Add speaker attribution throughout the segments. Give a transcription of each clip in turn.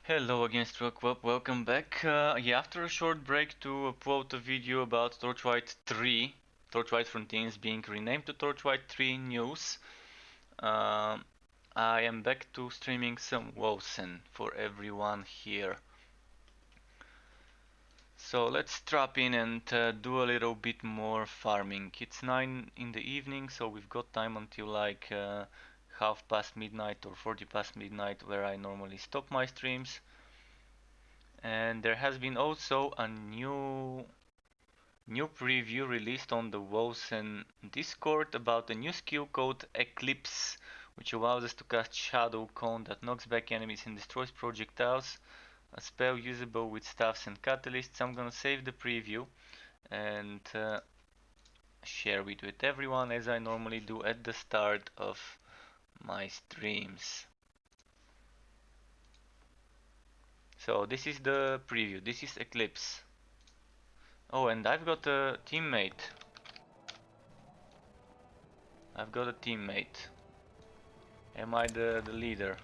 Speaker 1: Hello again, Struckweb, welcome back. Yeah, after a short break to upload a video about Torchlight 3, Torchlight Frontiers being renamed to Torchlight 3 news, um, I am back to streaming some Wolcen for everyone here. So let's drop in and do a little bit more farming. It's 9 in the evening, so we've got time until like half past midnight or 40 past midnight where I normally stop my streams. And there has been also a new preview released on the Wolcen Discord about a new skill called Eclipse, which allows us to cast Shadow Cone that knocks back enemies and destroys projectiles. A spell usable with staffs and catalysts. I'm gonna save the preview and share it with everyone as I normally do at the start of my streams. So this is the preview. This is Eclipse. Oh, and I've got a teammate. Am I the leader?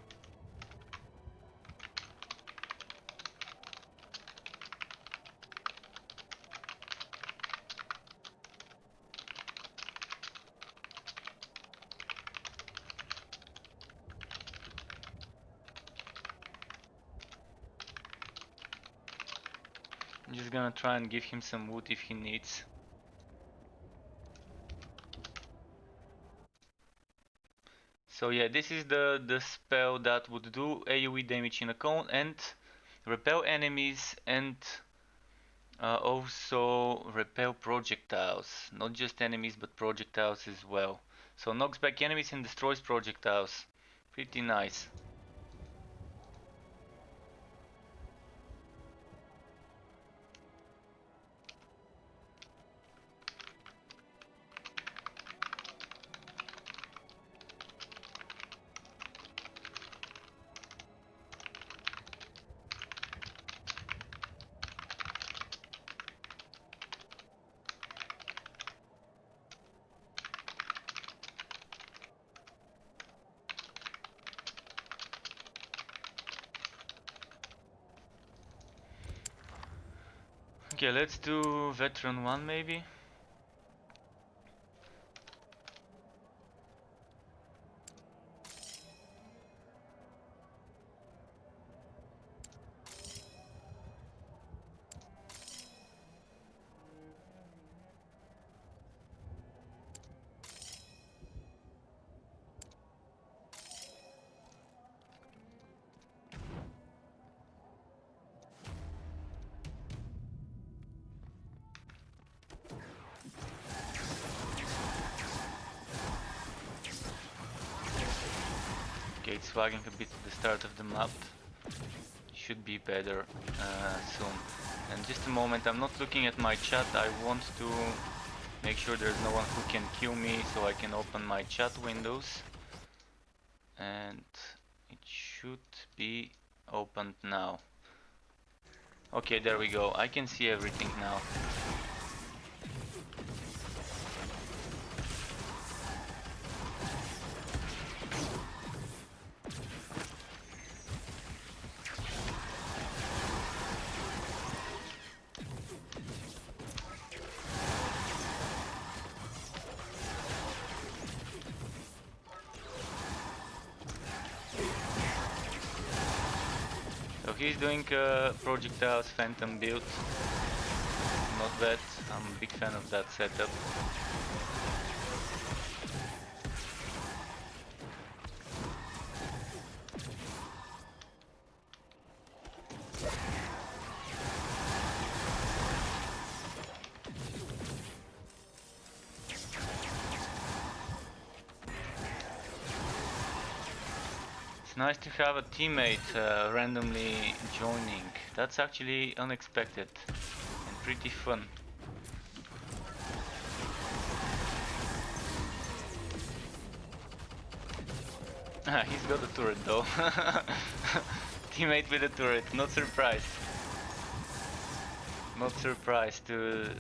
Speaker 1: I'm just gonna try and give him some wood if he needs. So yeah, this is the spell that would do AoE damage in a cone and repel enemies and also repel projectiles. Not just enemies but projectiles as well. So knocks back enemies and destroys projectiles. Pretty nice. Okay, let's do veteran 1 maybe. Okay, it's lagging a bit at the start of the map. Should be better soon. And just a moment, I'm not looking at my chat. I want to make sure there's no one who can kill me so I can open my chat windows. And it should be opened now. Okay, there we go. I can see everything now. So he's doing projectiles phantom build. Not bad. I'm a big fan of that setup. It's nice to have a teammate randomly joining. That's actually unexpected and pretty fun. He's got a turret though. Teammate with a turret, not surprised. Not surprised to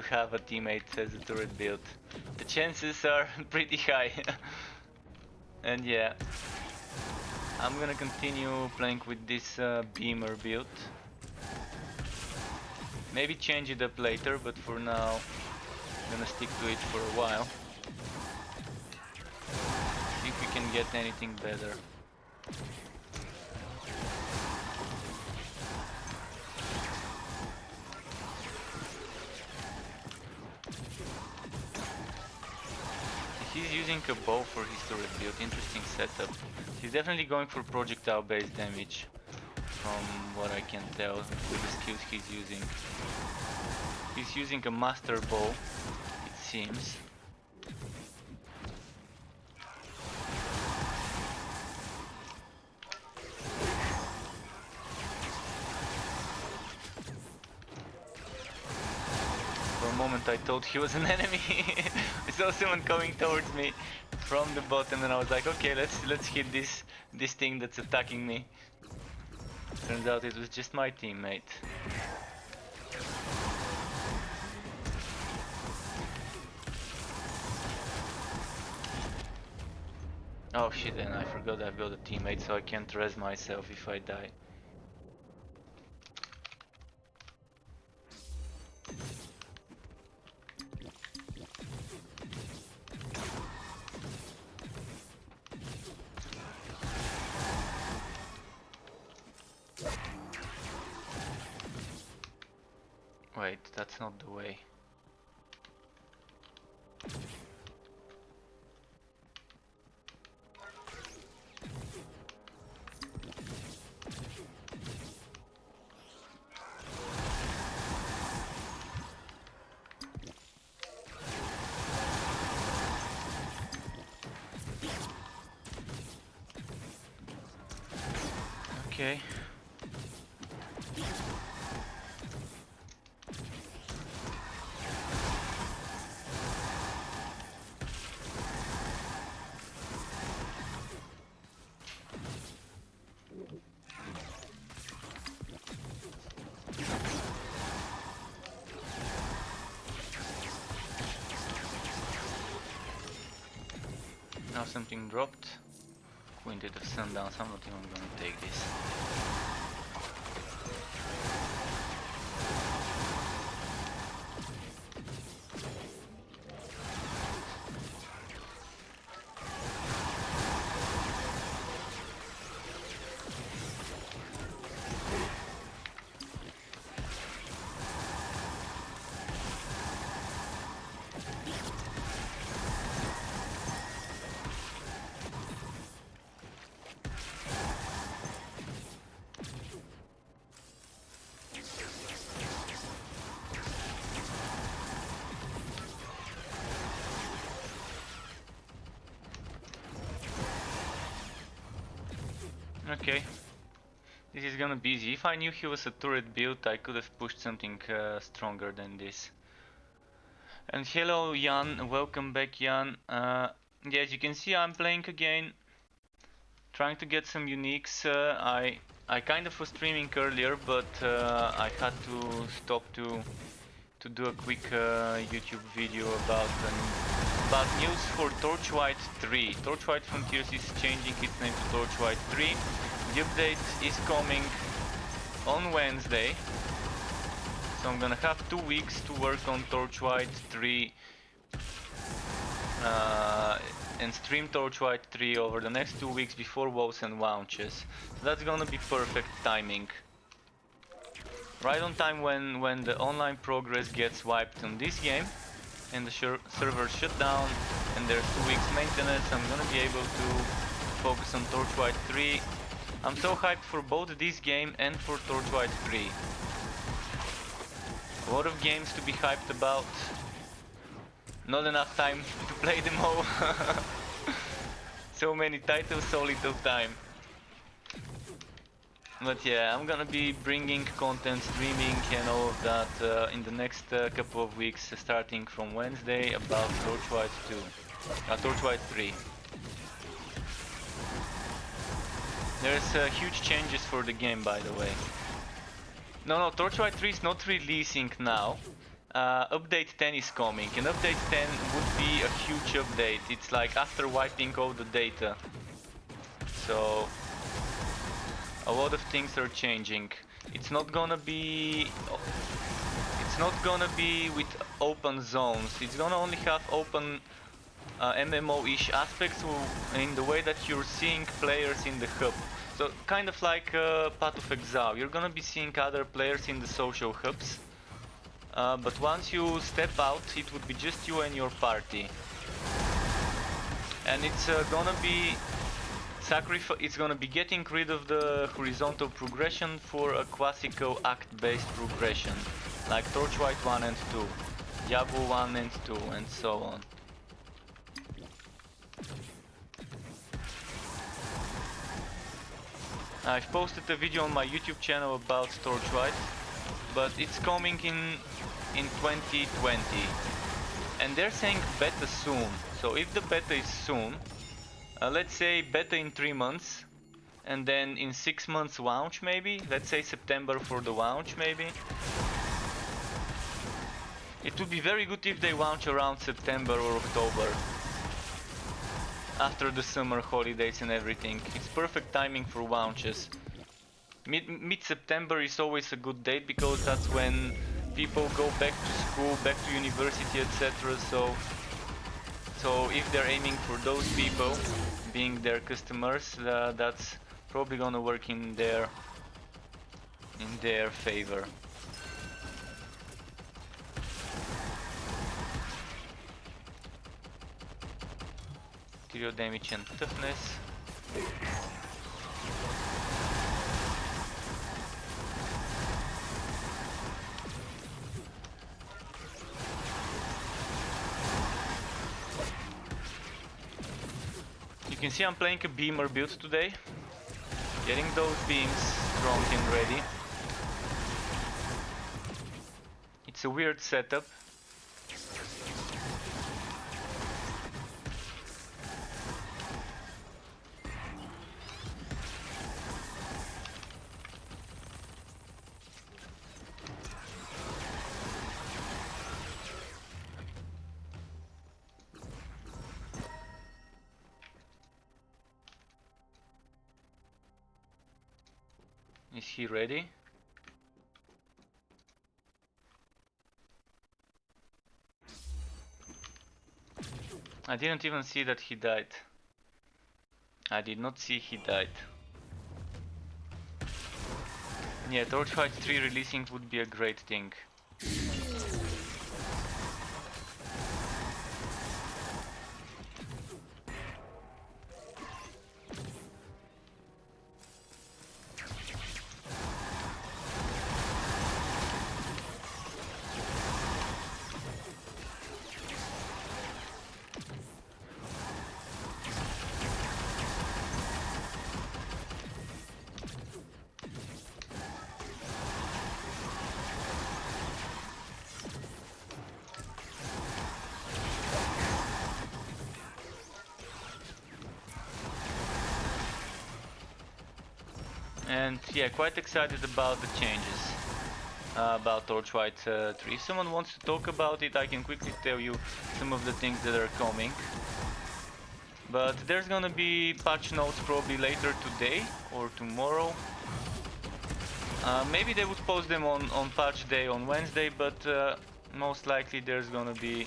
Speaker 1: have a teammate as a turret build. The chances are pretty high. And yeah, I'm gonna continue playing with this beamer build. Maybe change it up later, but for now I'm gonna stick to it for a while. See if we can get anything better. He's using a bow for his turret build, interesting setup. He's definitely going for projectile based damage, from what I can tell with the skills he's using. He's using a master bow, it seems. For a moment I thought he was an enemy. I saw someone coming towards me from the bottom and I was like, okay, let's hit this thing that's attacking me. Turns out it was just my teammate. Oh shit, and I forgot I've got a teammate, so I can't res myself if I die. Wait, that's not the way. Okay. Now something dropped. Quintet of Sundowns, I'm not even gonna take this. Okay, this is gonna be easy. If I knew he was a turret build, I could have pushed something stronger than this. And hello Jan, welcome back Jan. Yeah, as you can see, I'm playing again, trying to get some uniques. I kind of was streaming earlier, but I had to stop to do a quick YouTube video about news for Torchlight 3. Torchlight Frontiers is changing its name to Torchlight 3. The update is coming on Wednesday, so I'm gonna have 2 weeks to work on Torchlight 3 and stream Torchlight 3 over the next 2 weeks before Wolcen launches. So that's gonna be perfect timing. Right on time when the online progress gets wiped on this game and the server shut down and there's 2 weeks maintenance, I'm gonna be able to focus on Torchlight 3. I'm so hyped for both this game and for Torchlight 3. A lot of games to be hyped about. Not enough time to play them all. So many titles, so little time. But yeah, I'm gonna be bringing content, streaming and all of that in the next couple of weeks, starting from Wednesday, about Torchlight 2. Torchlight 3. There's huge changes for the game, by the way. No, Torchlight 3 is not releasing now. Update 10 is coming, and update 10 would be a huge update. It's like after wiping all the data. So a lot of things are changing. It's not gonna be with open zones. It's gonna only have open MMO-ish aspects in the way that you're seeing players in the hub. So kind of like Path of Exile. You're gonna be seeing other players in the social hubs. But once you step out, it would be just you and your party. And it's gonna be getting rid of the horizontal progression for a classical act-based progression, like Torchlight 1 and 2, Diablo 1 and 2, and so on. I've posted a video on my YouTube channel about Torchlight, but it's coming in 2020, and they're saying beta soon. So if the beta is soon, let's say beta in 3 months, and then in 6 months launch maybe, let's say September for the launch maybe. It would be very good if they launch around September or October, after the summer holidays and everything. It's perfect timing for launches. Mid-September is always a good date because that's when people go back to school, back to university, etc. So if they're aiming for those people, being their customers, that's probably gonna work in their favor. Material damage and toughness. You can see I'm playing a beamer build today, getting those beams strong and ready. It's a weird setup. Is he ready? I didn't even see that he died. I did not see he died. Yeah, Torchlight 3 releasing would be a great thing. And yeah, quite excited about the changes about Torchlight 3. If someone wants to talk about it, I can quickly tell you some of the things that are coming. But there's gonna be patch notes probably later today or tomorrow. Maybe they would post them on patch day on Wednesday, but most likely there's gonna be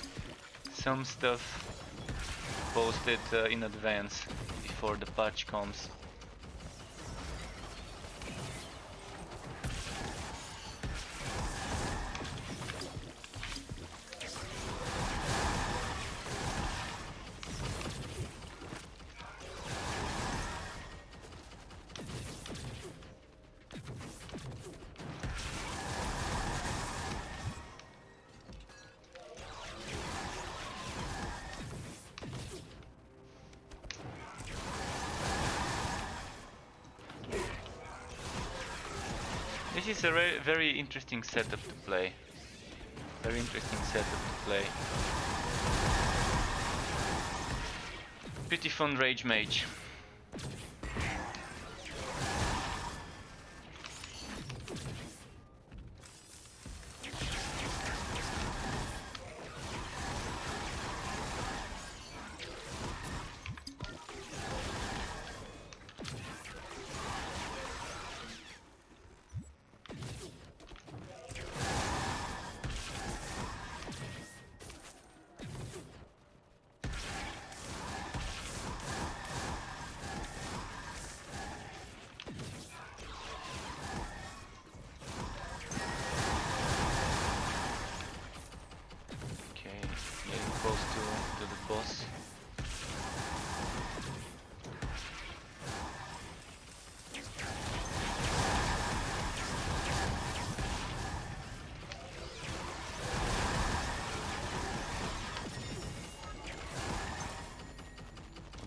Speaker 1: some stuff posted in advance before the patch comes. This is a very interesting setup to play. Very interesting setup to play. Pretty fun rage mage.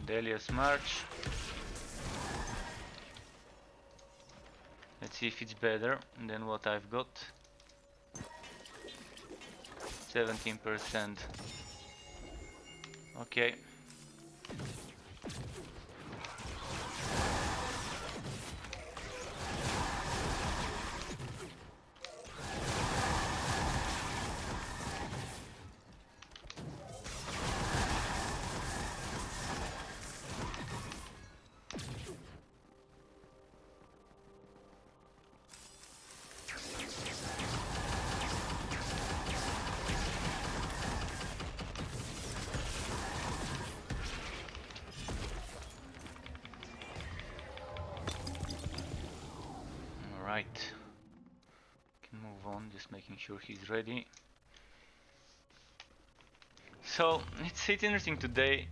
Speaker 1: Delia's March. Let's see if it's better than what I've got. 17%. Okay. Alright. Can move on, just making sure he's ready. So, it's interesting today.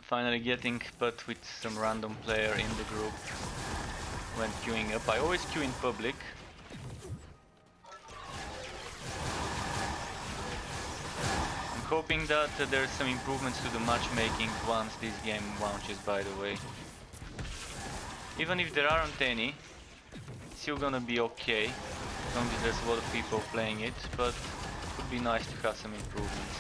Speaker 1: Finally getting put with some random player in the group when queuing up. I always queue in public. I'm hoping that there's some improvements to the matchmaking once this game launches, by the way. Even if there aren't any, it's still gonna be okay, as long as there's a lot of people playing it, but it would be nice to have some improvements.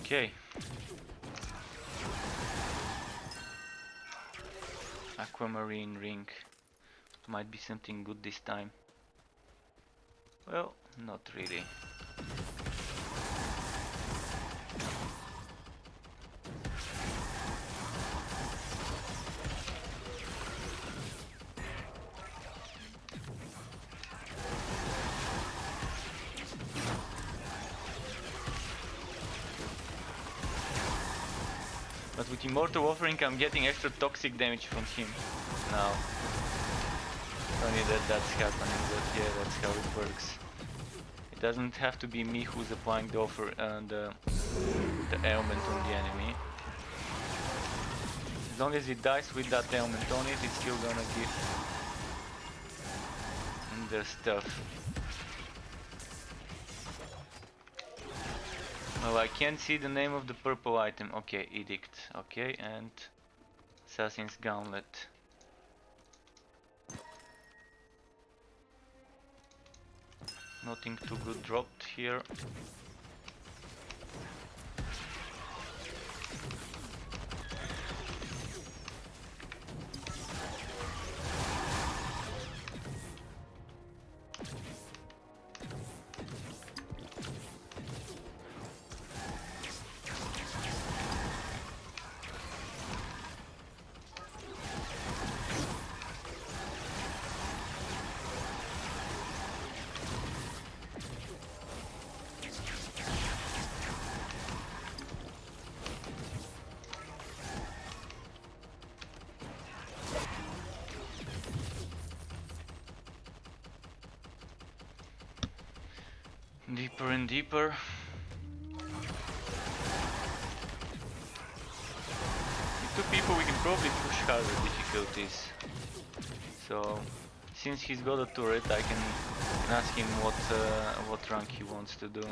Speaker 1: Okay. Aquamarine ring. Might be something good this time. Well, not really. But with Immortal Offering I'm getting extra toxic damage from him now. Funny that that's happening, but yeah, that's how it works. It doesn't have to be me who's applying the offer and the ailment on the enemy. As long as it dies with that ailment on it, it's still gonna give the stuff. Well, I can't see the name of the purple item. Okay, Edict. Okay, and Assassin's Gauntlet. Nothing too good dropped here. Deeper and deeper. With two people we can probably push harder difficulties. So, since he's got a turret, I can ask him what rank he wants to do.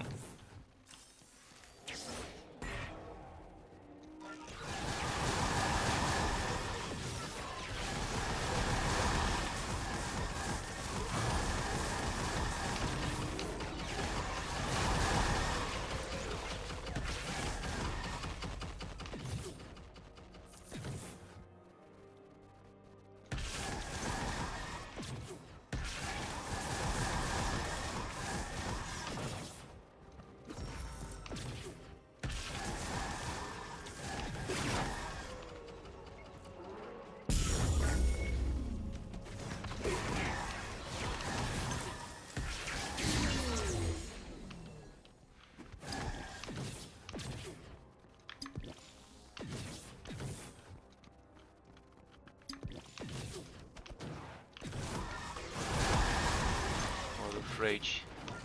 Speaker 1: rage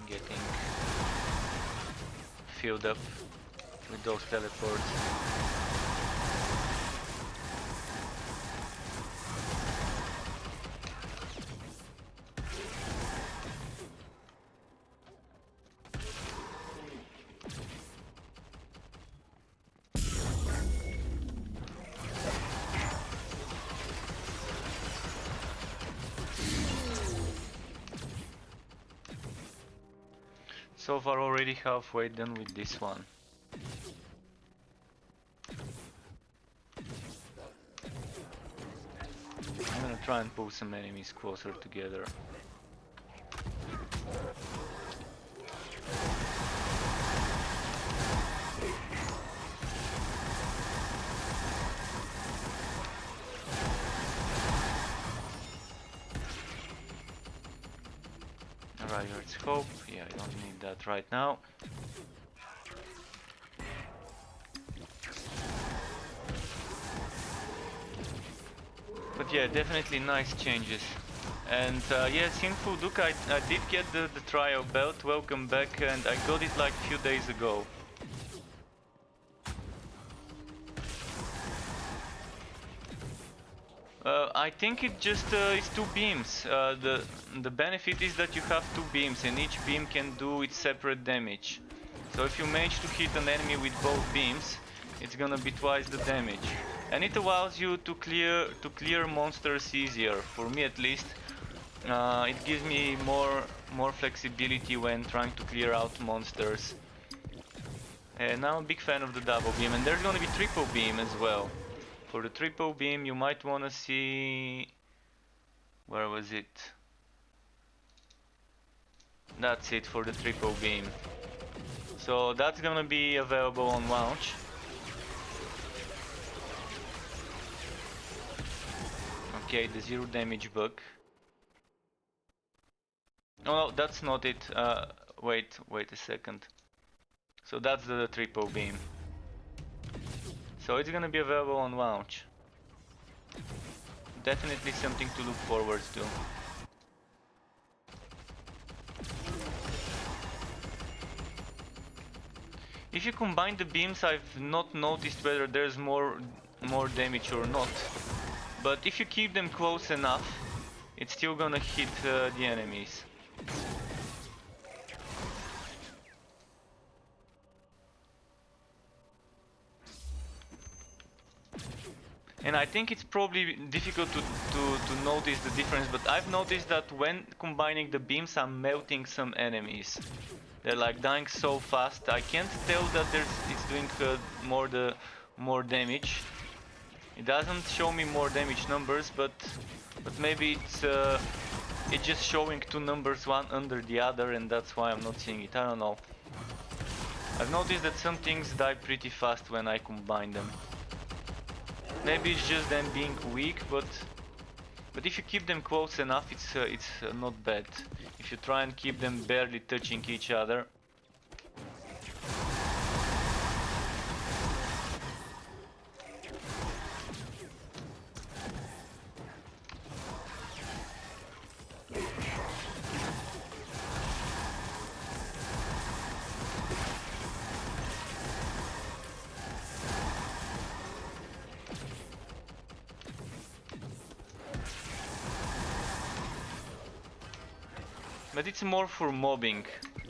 Speaker 1: getting filled up with those teleports. So far already halfway done with this one. I'm gonna try and pull some enemies closer together. Alright, let's hope. Yeah, I don't need that right now. But yeah, definitely nice changes. And yeah, Sinful Duke, I did get the trial belt, welcome back, and I got it like a few days ago. I think it just is 2 beams. The benefit is that you have 2 beams and each beam can do its separate damage. So if you manage to hit an enemy with both beams, it's gonna be twice the damage. And it allows you to clear monsters easier, for me at least. It gives me more flexibility when trying to clear out monsters. And I'm a big fan of the double beam, and there's gonna be triple beam as well. For the triple beam, you might wanna see... Where was it? That's it for the triple beam. So that's gonna be available on launch. Okay, the 0 damage bug. Oh no, that's not it. Wait a second. So that's the triple beam. So it's gonna be available on launch. Definitely something to look forward to. If you combine the beams, I've not noticed whether there's more damage or not. But if you keep them close enough, it's still gonna hit the enemies. And I think it's probably difficult to notice the difference, but I've noticed that when combining the beams, I'm melting some enemies. They're like dying so fast. I can't tell that it's doing more damage. It doesn't show me more damage numbers, but maybe it's just showing 2 numbers one under the other, and that's why I'm not seeing it. I don't know. I've noticed that some things die pretty fast when I combine them. Maybe it's just them being weak, but if you keep them close enough, it's not bad. If you try and keep them barely touching each other. But it's more for mobbing.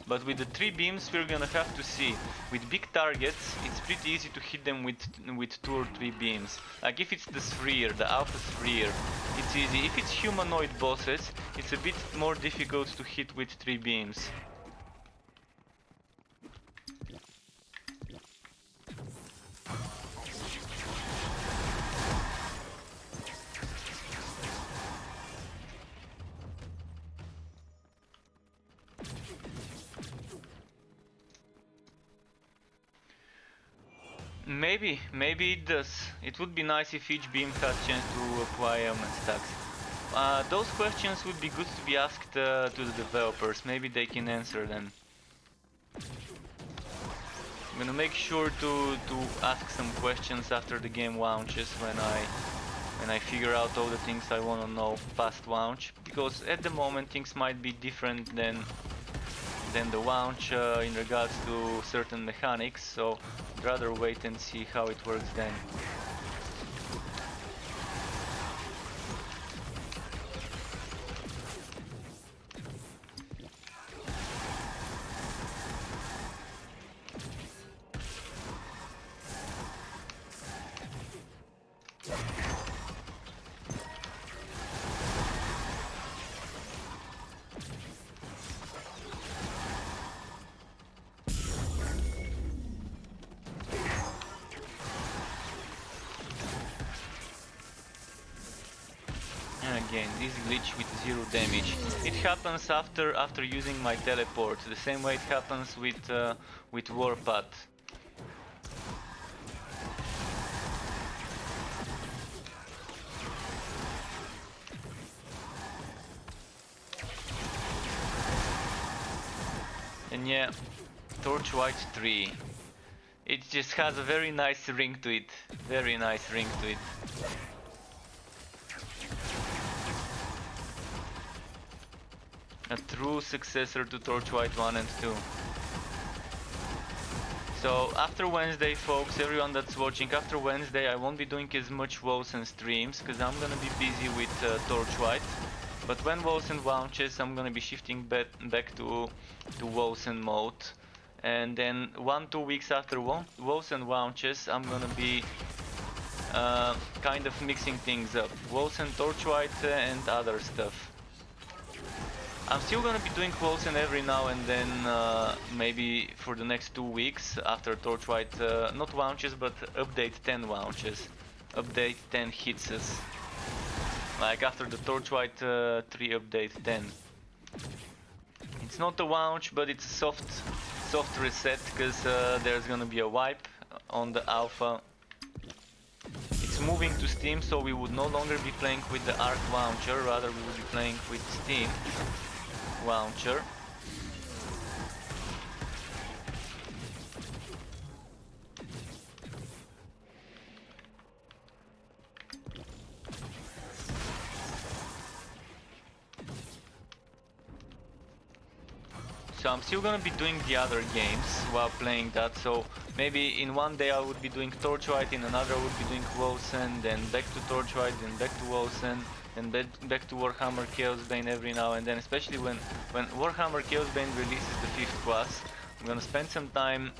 Speaker 1: But with the 3 beams we're gonna have to see. With big targets, it's pretty easy to hit them with 2 or 3 beams. Like if it's the sphere, the alpha sphere, it's easy. If it's humanoid bosses, it's a bit more difficult to hit with 3 beams. Maybe it does. It would be nice if each beam had chance to apply element stacks. Those questions would be good to be asked to the developers. Maybe they can answer them. I'm gonna make sure to ask some questions after the game launches when I figure out all the things I wanna know past launch. Because at the moment things might be different than than the launch in regards to certain mechanics, so I'd rather wait and see how it works then. Again, this glitch with 0 damage. It happens after using my teleport, the same way it happens with Warpath. And yeah, Torch White 3. It just has a very nice ring to it. Very nice ring to it. A true successor to Torch White 1 and 2. So after Wednesday, folks, everyone that's watching, after Wednesday I won't be doing as much Wolcen streams because I'm gonna be busy with Torch White. But when Wolcen launches, I'm gonna be shifting back to Wolcen mode. And then 1-2 weeks after Wolcen launches, I'm gonna be kind of mixing things up. Wolcen, Torch White and other stuff. I'm still gonna be doing Wolcen every now and then, maybe for the next 2 weeks after Torch White, not launches, but update 10 launches. Update 10 hits us. Like after the Torch White 3 update 10. It's not a launch, but it's a soft reset, because there's gonna be a wipe on the alpha. It's moving to Steam, so we would no longer be playing with the Arc launcher, rather we would be playing with Steam launcher. So I'm still gonna be doing the other games while playing that, so maybe in one day I would be doing Torch White, in another I would be doing Wolcen, then back to Torch White, then back to Wolcen, and back to Warhammer Chaosbane every now and then, especially when Warhammer Chaosbane releases the 5th class. I'm gonna spend some time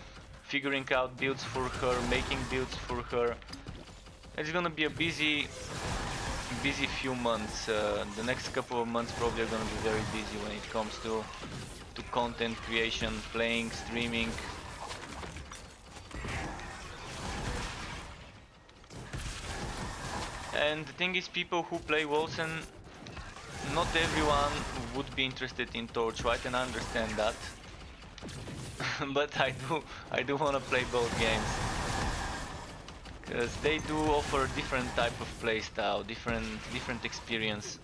Speaker 1: figuring out builds for her, making builds for her. It's gonna be a busy few months. The next couple of months probably are gonna be very busy when it comes to content creation, playing, streaming. And the thing is, people who play Wolcen, not everyone would be interested in Torch White, and I understand that. But I do want to play both games, because they do offer different type of playstyle, different experience.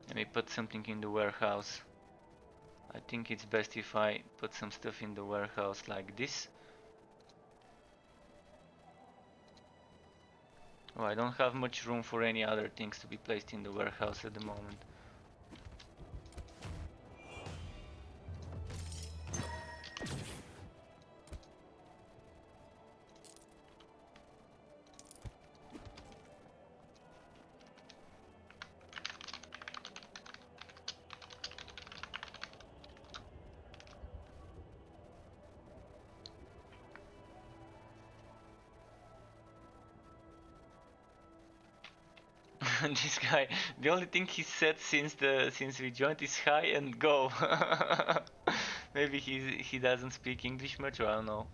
Speaker 1: Let me put something in the warehouse. I think it's best if I put some stuff in the warehouse like this. Oh, I don't have much room for any other things to be placed in the warehouse at the moment. This guy, the only thing he said since we joined is hi and go. Maybe he doesn't speak English much, or I don't know.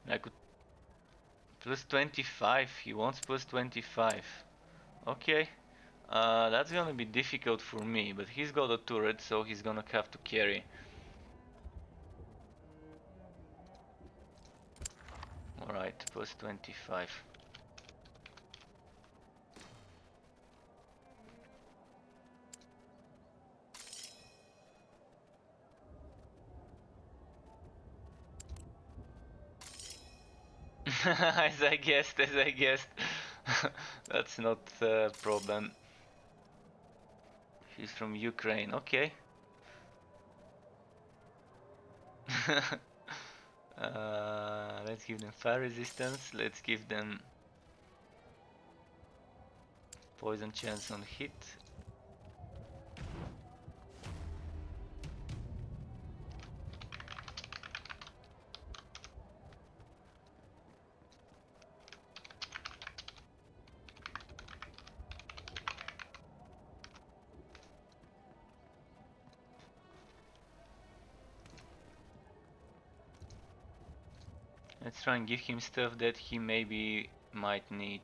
Speaker 1: I could plus 25. He wants plus 25. Okay, that's gonna be difficult for me, but he's got a turret, so he's gonna have to carry. Alright, plus 25. As I guessed. That's not a problem. She's from Ukraine, okay. Let's give them fire resistance, let's give them poison chance on hit. Let's try and give him stuff that he maybe might need.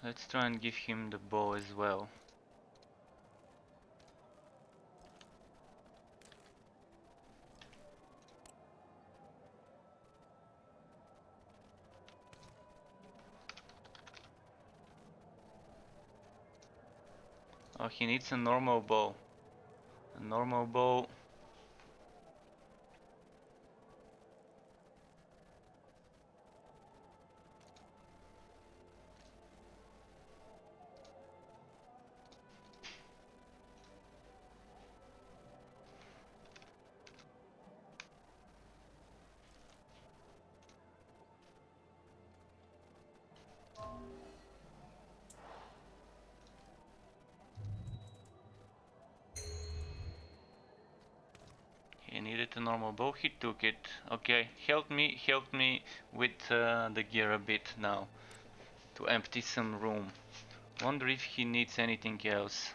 Speaker 1: Let's try and give him the bow as well. Oh, he needs a normal bow. A normal bow. He needed a normal bow, he took it. Okay, help me with the gear a bit now. To empty some room. Wonder if he needs anything else.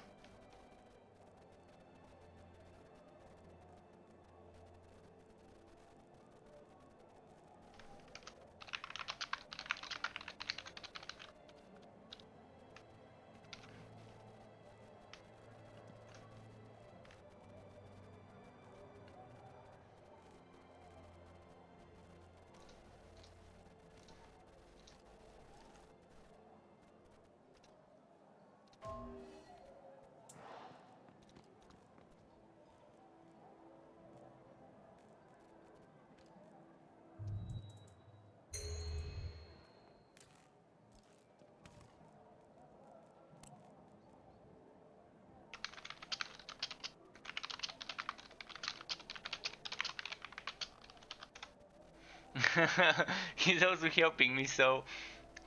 Speaker 1: He's also helping me, so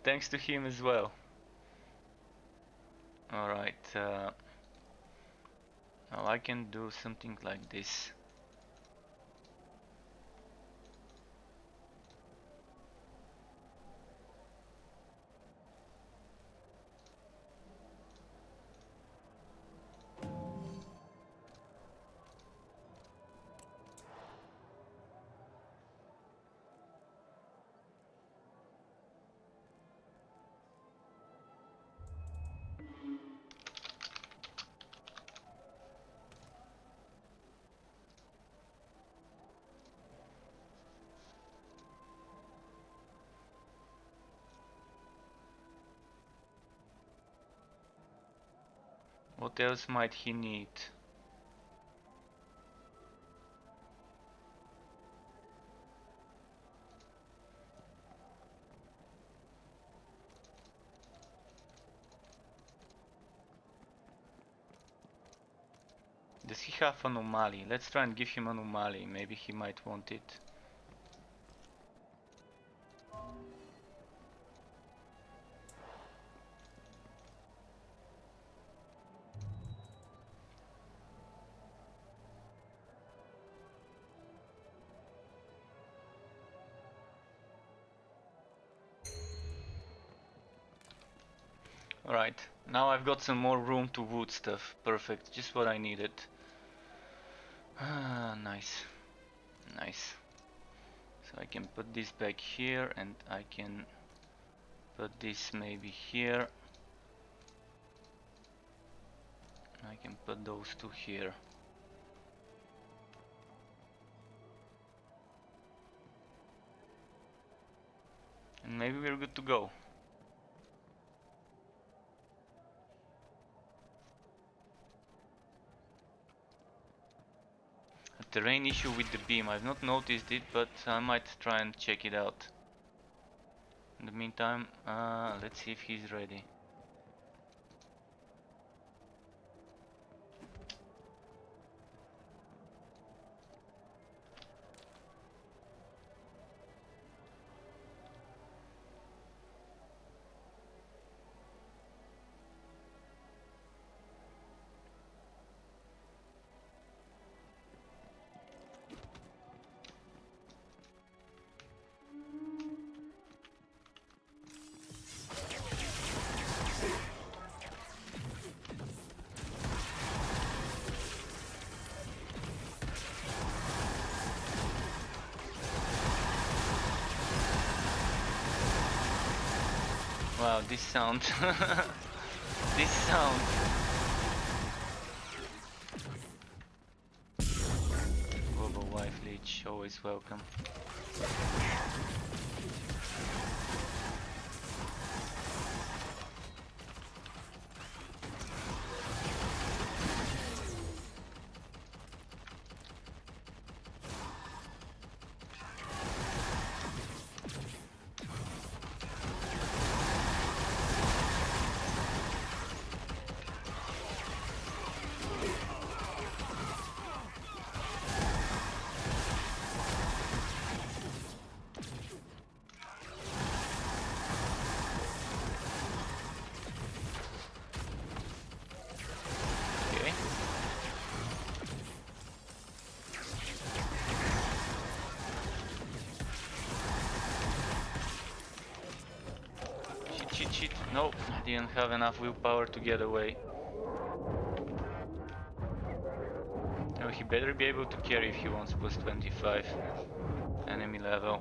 Speaker 1: thanks to him as well. Alright, now I can do something like this. What else might he need? Does he have anomaly? Let's try and give him anomaly. Maybe he might want it. Alright, now I've got some more room to wood stuff. Perfect, just what I needed. Ah, nice. Nice. So I can put this back here and I can put this maybe here. I can put those two here. And maybe we're good to go. A terrain issue with the beam. I've not noticed it, but I might try and check it out. In the meantime, let's see if he's ready. Wow, this sound. This sound. Global Wife Leech, always welcome. Cheat. No, I didn't have enough willpower to get away. No, he better be able to carry if he wants plus 25 enemy level.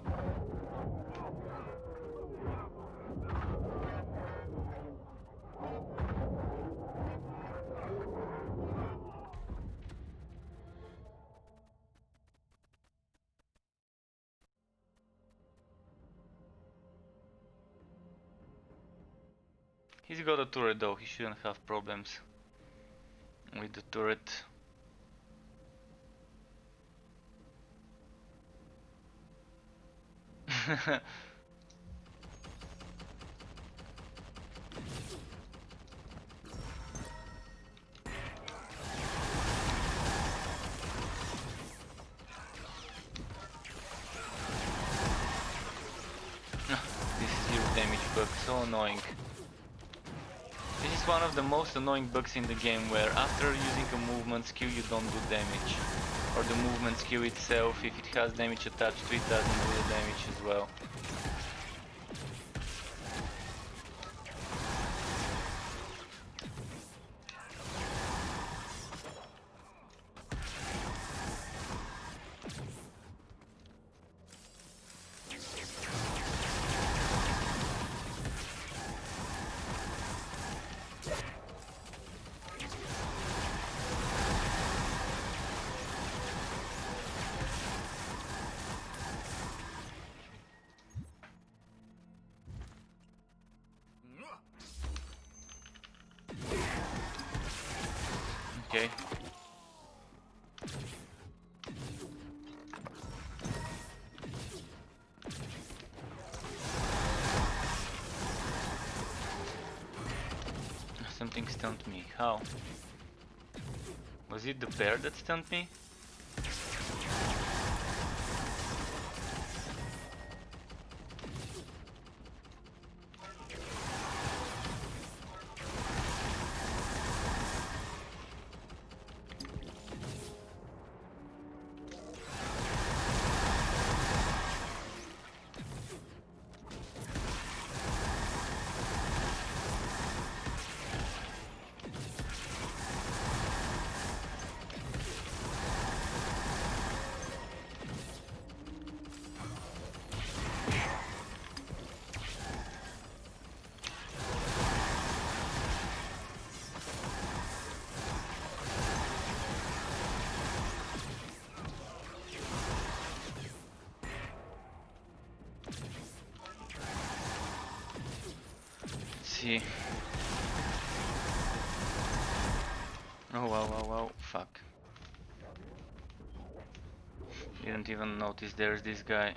Speaker 1: He's got a turret though, he shouldn't have problems with the turret. This zero damage bug, so annoying. This is one of the most annoying bugs in the game, where after using a movement skill you don't do damage. Or the movement skill itself, if it has damage attached to it, doesn't do the damage as well. Okay. Something stunned me. How? Was it the bear that stunned me? See. Oh wow, fuck. Didn't even notice there's this guy.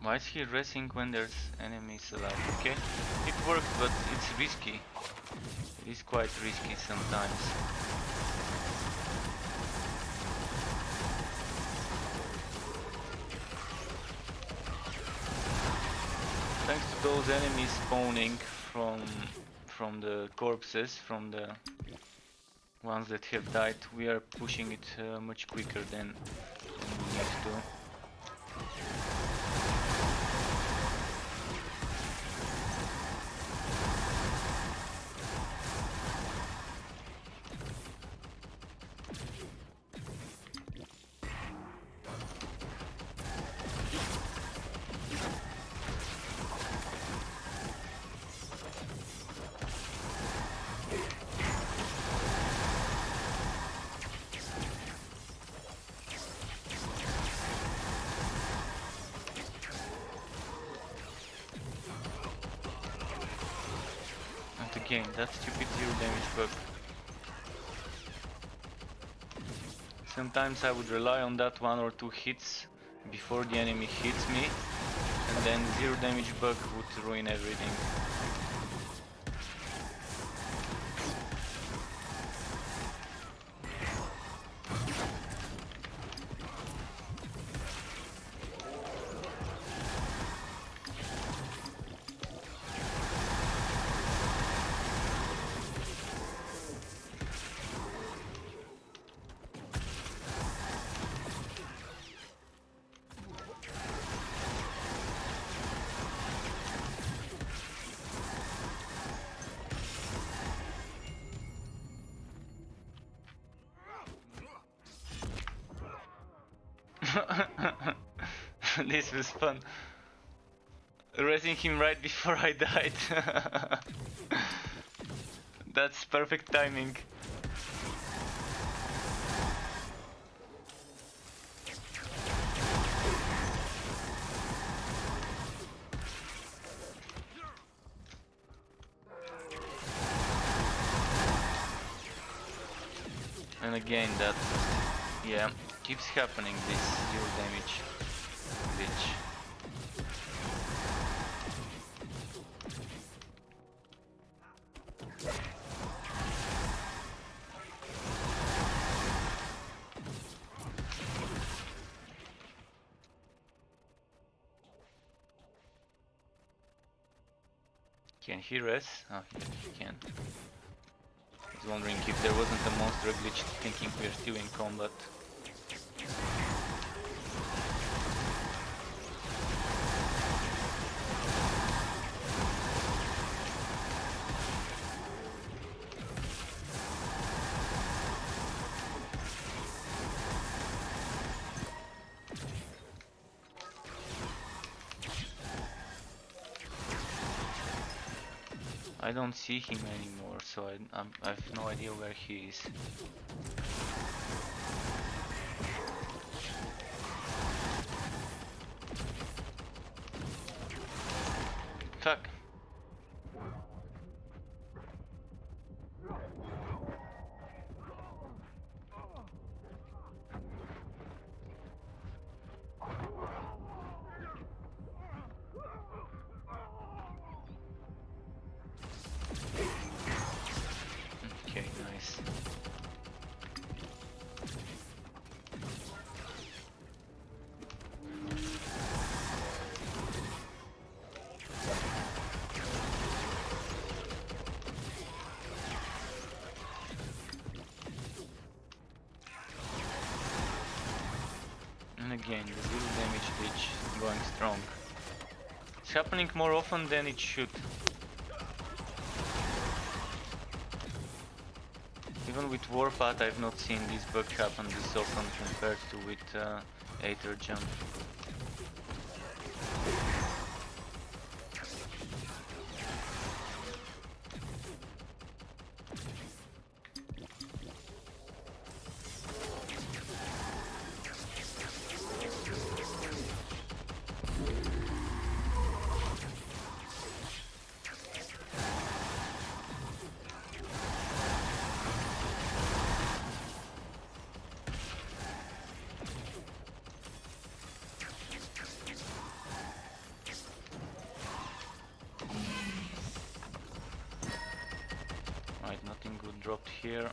Speaker 1: Why is he racing when there's enemies alive? Okay, it worked, but it's risky. It is quite risky sometimes. Thanks to those enemies spawning from the corpses, from the ones that have died, we are pushing it much quicker than we need to. Again, that stupid 0 damage bug. Sometimes I would rely on that 1 or 2 hits before the enemy hits me, and then 0 damage bug would ruin everything. This was fun. Raising him right before I died. That's perfect timing. And again, that, yeah, keeps happening, this 0 damage glitch. Can he rest? Oh, he can. I was wondering if there wasn't a monster glitch, thinking we're still in combat. I don't see him anymore, so I have no idea where he is. Fuck. again, the little damage glitch going strong. It's happening more often than it should. Even with Warpath I've not seen this bug happen this often compared to with Aether Jump. Right, nothing good dropped here.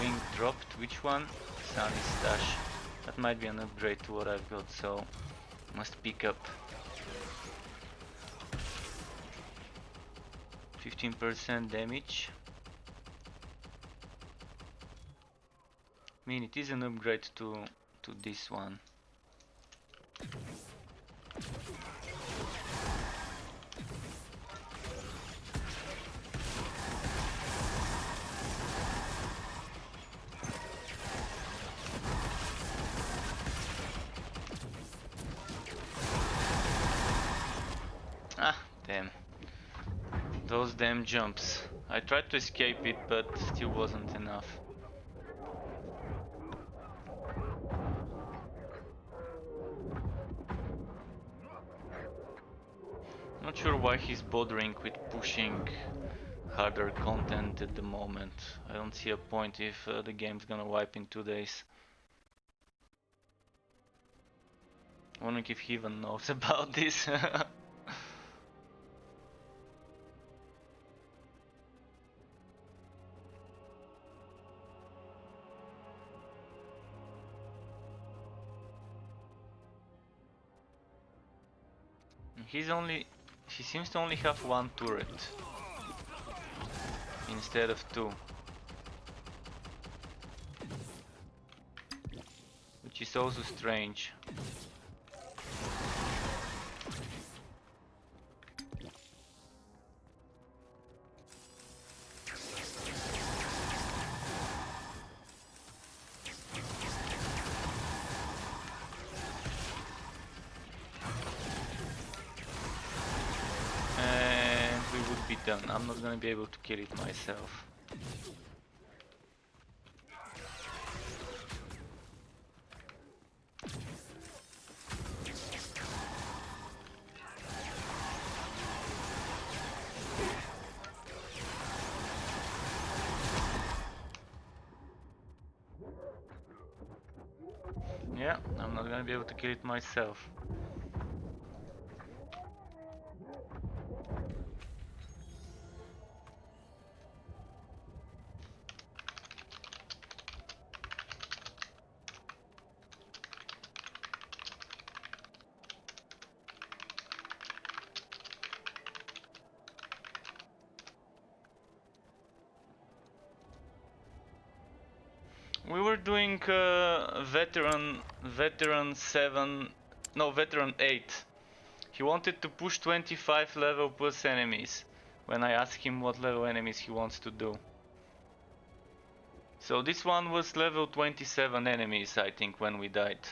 Speaker 1: Wing dropped, which one? Sunny Stash. That might be an upgrade to what I've got, so must pick up. 15% damage. I mean, it is an upgrade to this one. Ah, damn. Those damn jumps. I tried to escape it, but still wasn't enough. Not sure why he's bothering with pushing harder content at the moment. I don't see a point if the game's gonna wipe in 2 days. Wondering if he even knows about this. He seems to only have 1 turret instead of 2, which is also strange. Be done. I'm not gonna be able to kill it myself. Yeah, I'm not gonna be able to kill it myself. We were doing veteran 7, no, veteran 8. He wanted to push 25 level plus enemies when I asked him what level enemies he wants to do. So this one was level 27 enemies, I think, when we died.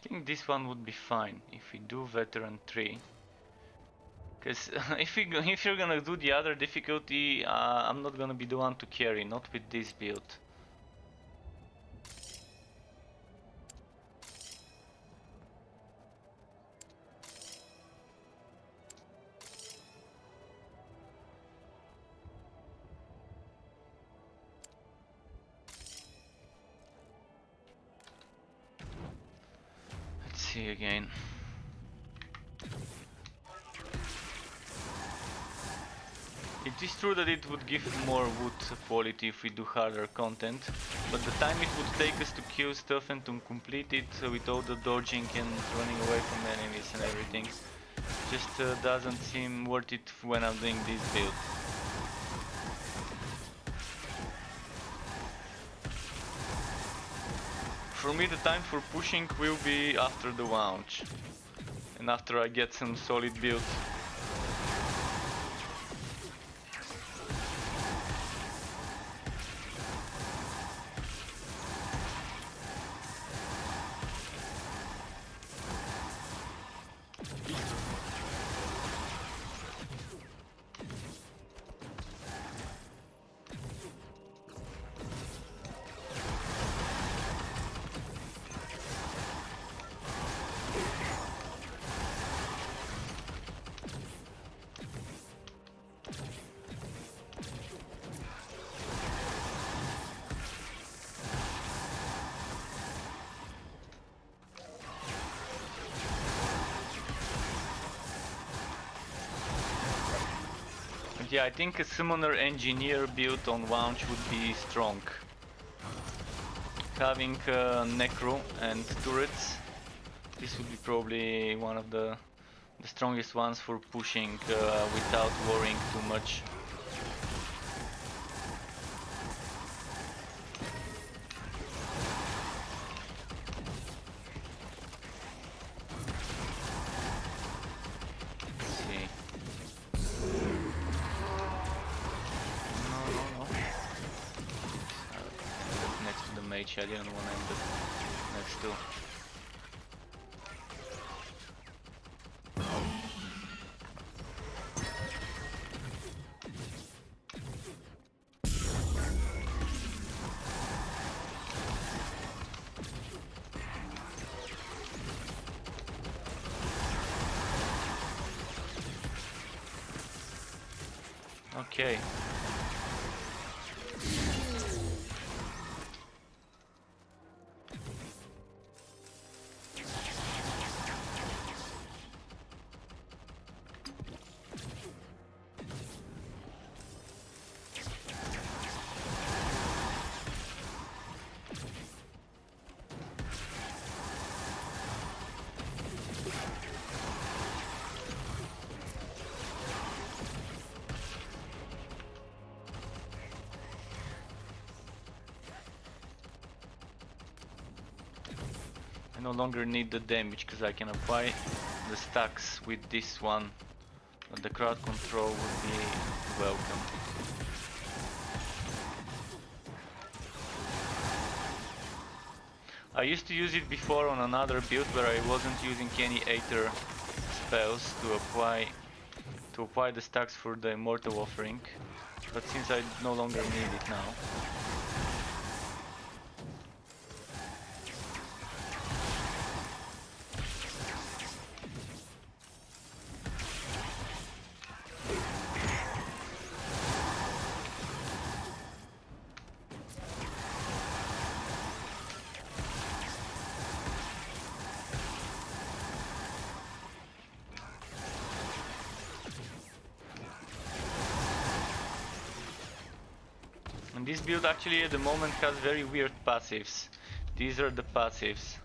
Speaker 1: I think this one would be fine if we do veteran 3. Because if you're gonna do the other difficulty, I'm not gonna be the one to carry, not with this build. Let's see again. It is true that it would give more wood quality if we do harder content, but the time it would take us to kill stuff and to complete it with all the dodging and running away from enemies and everything just doesn't seem worth it when I'm doing this build. For me the time for pushing will be after the launch and after I get some solid build. Yeah, I think a summoner engineer build on launch would be strong. Having necro and turrets, this would be probably one of the strongest ones for pushing without worrying too much. I didn't want to end it next to. Okay. I no longer need the damage because I can apply the stacks with this one, but the crowd control would be welcome. I used to use it before on another build where I wasn't using any Aether spells to apply the stacks for the Immortal Offering, but since I no longer need it now. And this build actually at the moment has very weird passives. These are the passives.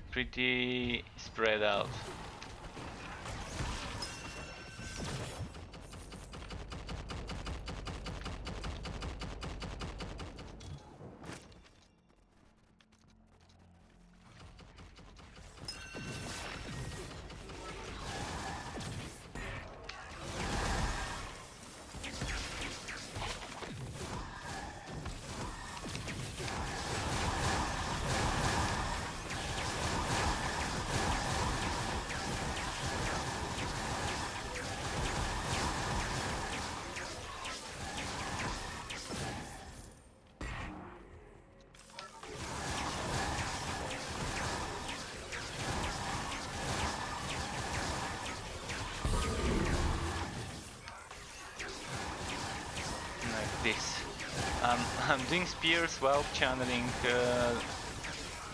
Speaker 1: Pretty spread out. I'm doing spears while channeling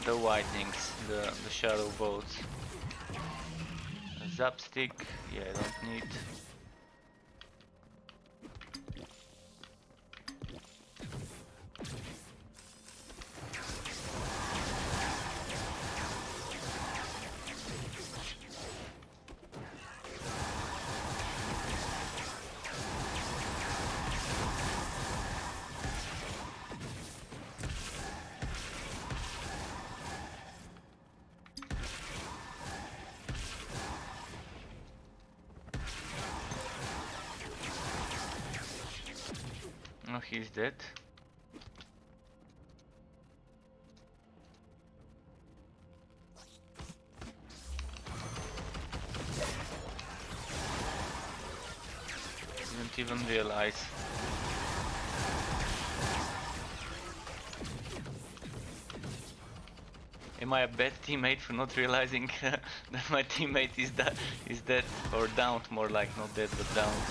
Speaker 1: the whitenings, the shadow boats. A zap stick, yeah, I don't need. Oh, he's dead. Didn't even realize. Am I a bad teammate for not realizing that my teammate is dead or downed, more like not dead but downed?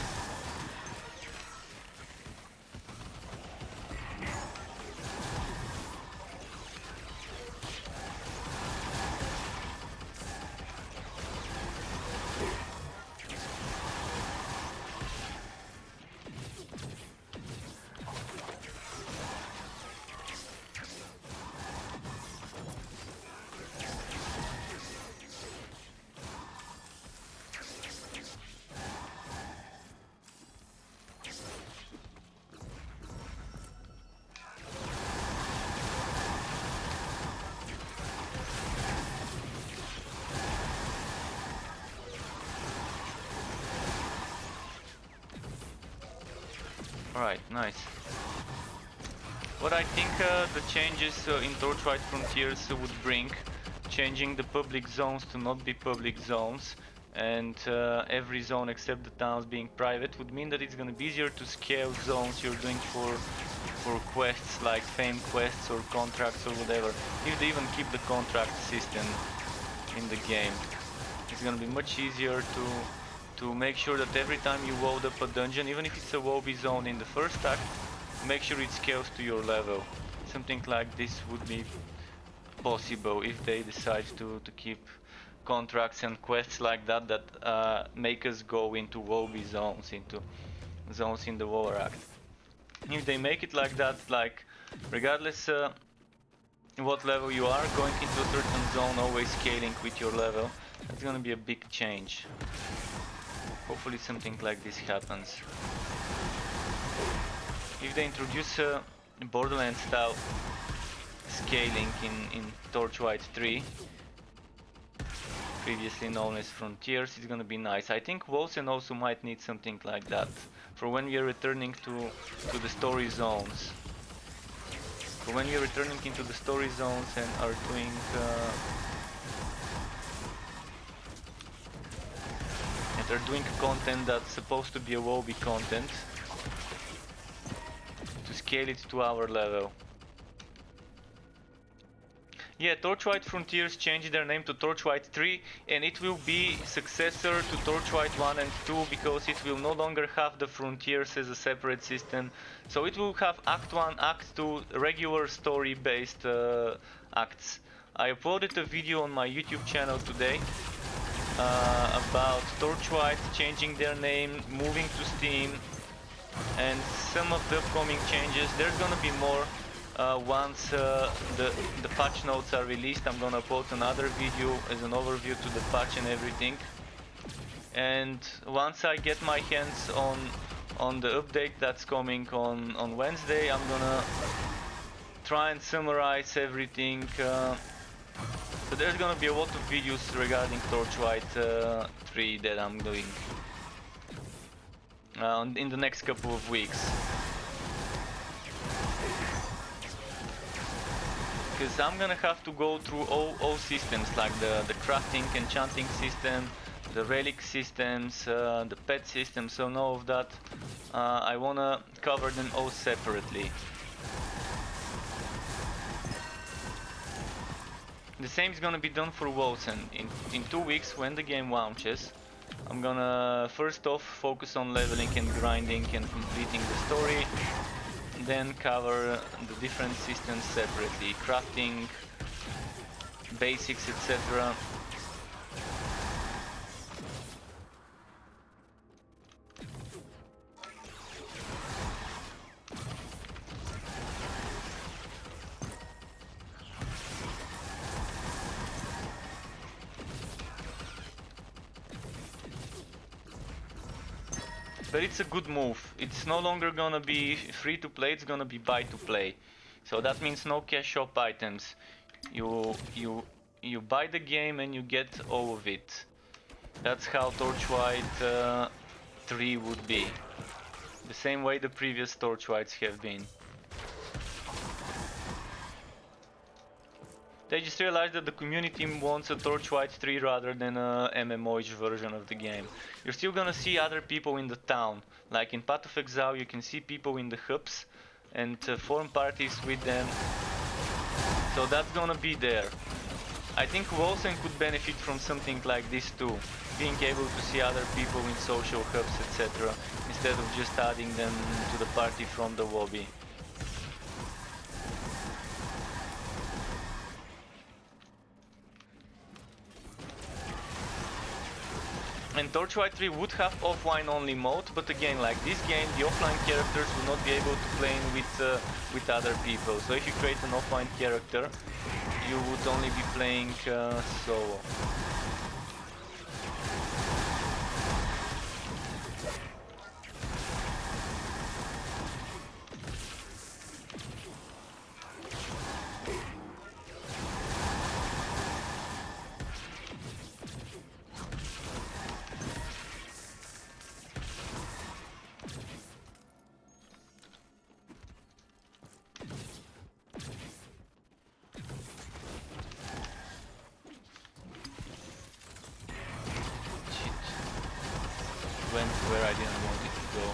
Speaker 1: Alright, nice. What I think the changes in Torchlight Frontiers would bring, changing the public zones to not be public zones, and every zone except the towns being private, would mean that it's gonna be easier to scale zones you're doing for quests like fame quests or contracts or whatever. If they even keep the contract system in the game, it's gonna be much easier to make sure that every time you load up a dungeon, even if it's a Wobby zone in the first act, make sure it scales to your level. Something like this would be possible if they decide to keep contracts and quests like that that make us go into Wobby zones, into zones in the War Act. If they make it like that, like regardless what level you are, going into a certain zone, always scaling with your level, that's gonna be a big change. Hopefully something like this happens. If they introduce Borderlands style scaling in Torchlight 3, previously known as Frontiers, it's gonna be nice. I think Wolcen also might need something like that for when we are returning to the story zones. For when we are returning into the story zones and are doing they're doing content that's supposed to be a Wobby content, to scale it to our level. Yeah, Torchlight Frontiers changed their name to Torchlight 3, and it will be successor to Torchlight 1 and 2 because it will no longer have the Frontiers as a separate system. So it will have Act 1, Act 2, regular story-based acts. I uploaded a video on my YouTube channel today about Torchlight changing their name, moving to Steam, and some of the upcoming changes. There's gonna be more once the patch notes are released. I'm gonna upload another video as an overview to the patch and everything. And once I get my hands on the update that's coming on Wednesday, I'm gonna try and summarize everything. So there's gonna be a lot of videos regarding Torchlight 3 that I'm doing in the next couple of weeks. Because I'm gonna have to go through all systems, like the crafting, enchanting system, the relic systems, the pet system, so all of that. I wanna cover them all separately. The same is gonna be done for Wolcen. In 2 weeks, when the game launches, I'm gonna first off focus on leveling and grinding and completing the story. then cover the different systems separately, crafting, basics, etc. But it's a good move. It's no longer gonna be free to play, it's gonna be buy to play. So that means no cash shop items. You buy the game and you get all of it. That's how Torchlight 3 would be. The same way the previous Torchlights have been. They just realized that the community wants a Torchlight 3 rather than a MMO-ish version of the game. You're still gonna see other people in the town. Like in Path of Exile you can see people in the hubs and form parties with them. So that's gonna be there. I think Wolcen could benefit from something like this too. Being able to see other people in social hubs, etc. instead of just adding them to the party from the lobby. And Torchlight 3 would have offline only mode, but again, like this game, the offline characters will not be able to play with other people. So if you create an offline character, you would only be playing solo. Went where I didn't want it to go.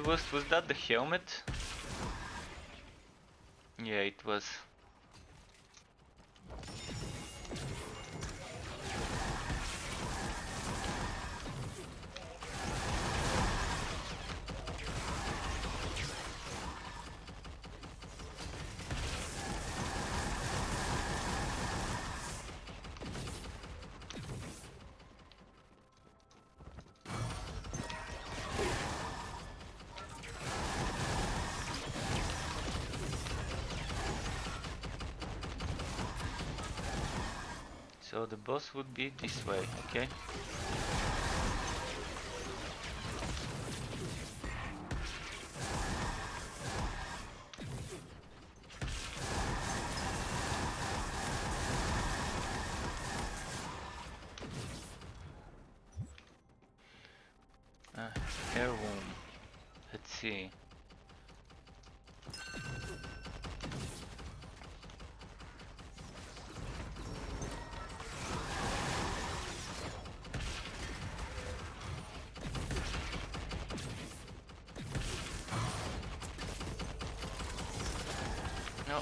Speaker 1: What was that the helmet? Yeah, it was. So the boss would be this way, okay? Heirloom. Let's see.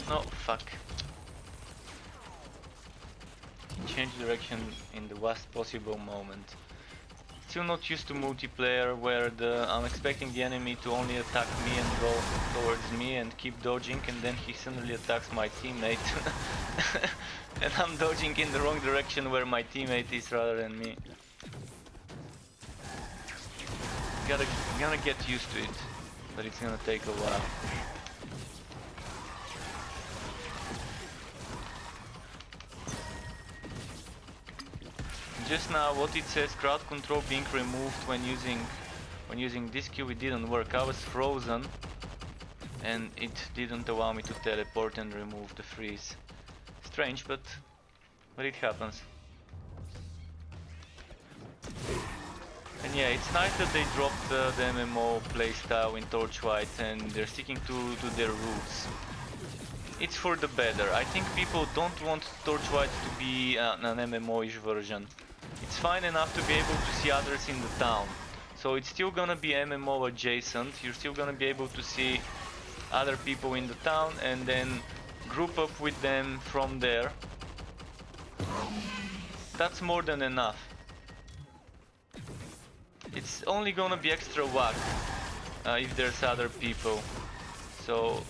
Speaker 1: No, fuck. Change direction in the worst possible moment. Still not used to multiplayer where I'm expecting the enemy to only attack me and go towards me and keep dodging, and then he suddenly attacks my teammate. And I'm dodging in the wrong direction where my teammate is rather than me. Gonna get used to it, but it's gonna take a while. Just now what it says, crowd control being removed when using this Q, it didn't work. I was frozen and it didn't allow me to teleport and remove the freeze. Strange, but it happens. And yeah, it's nice that they dropped the MMO playstyle in Torchlight and they're sticking to their roots. It's for the better. I think people don't want Torchlight to be an MMO-ish version. It's fine enough to be able to see others in the town. So it's still gonna be MMO adjacent. You're still gonna be able to see other people in the town and then group up with them from there. that's more than enough. It's only gonna be extra whack if there's other people. So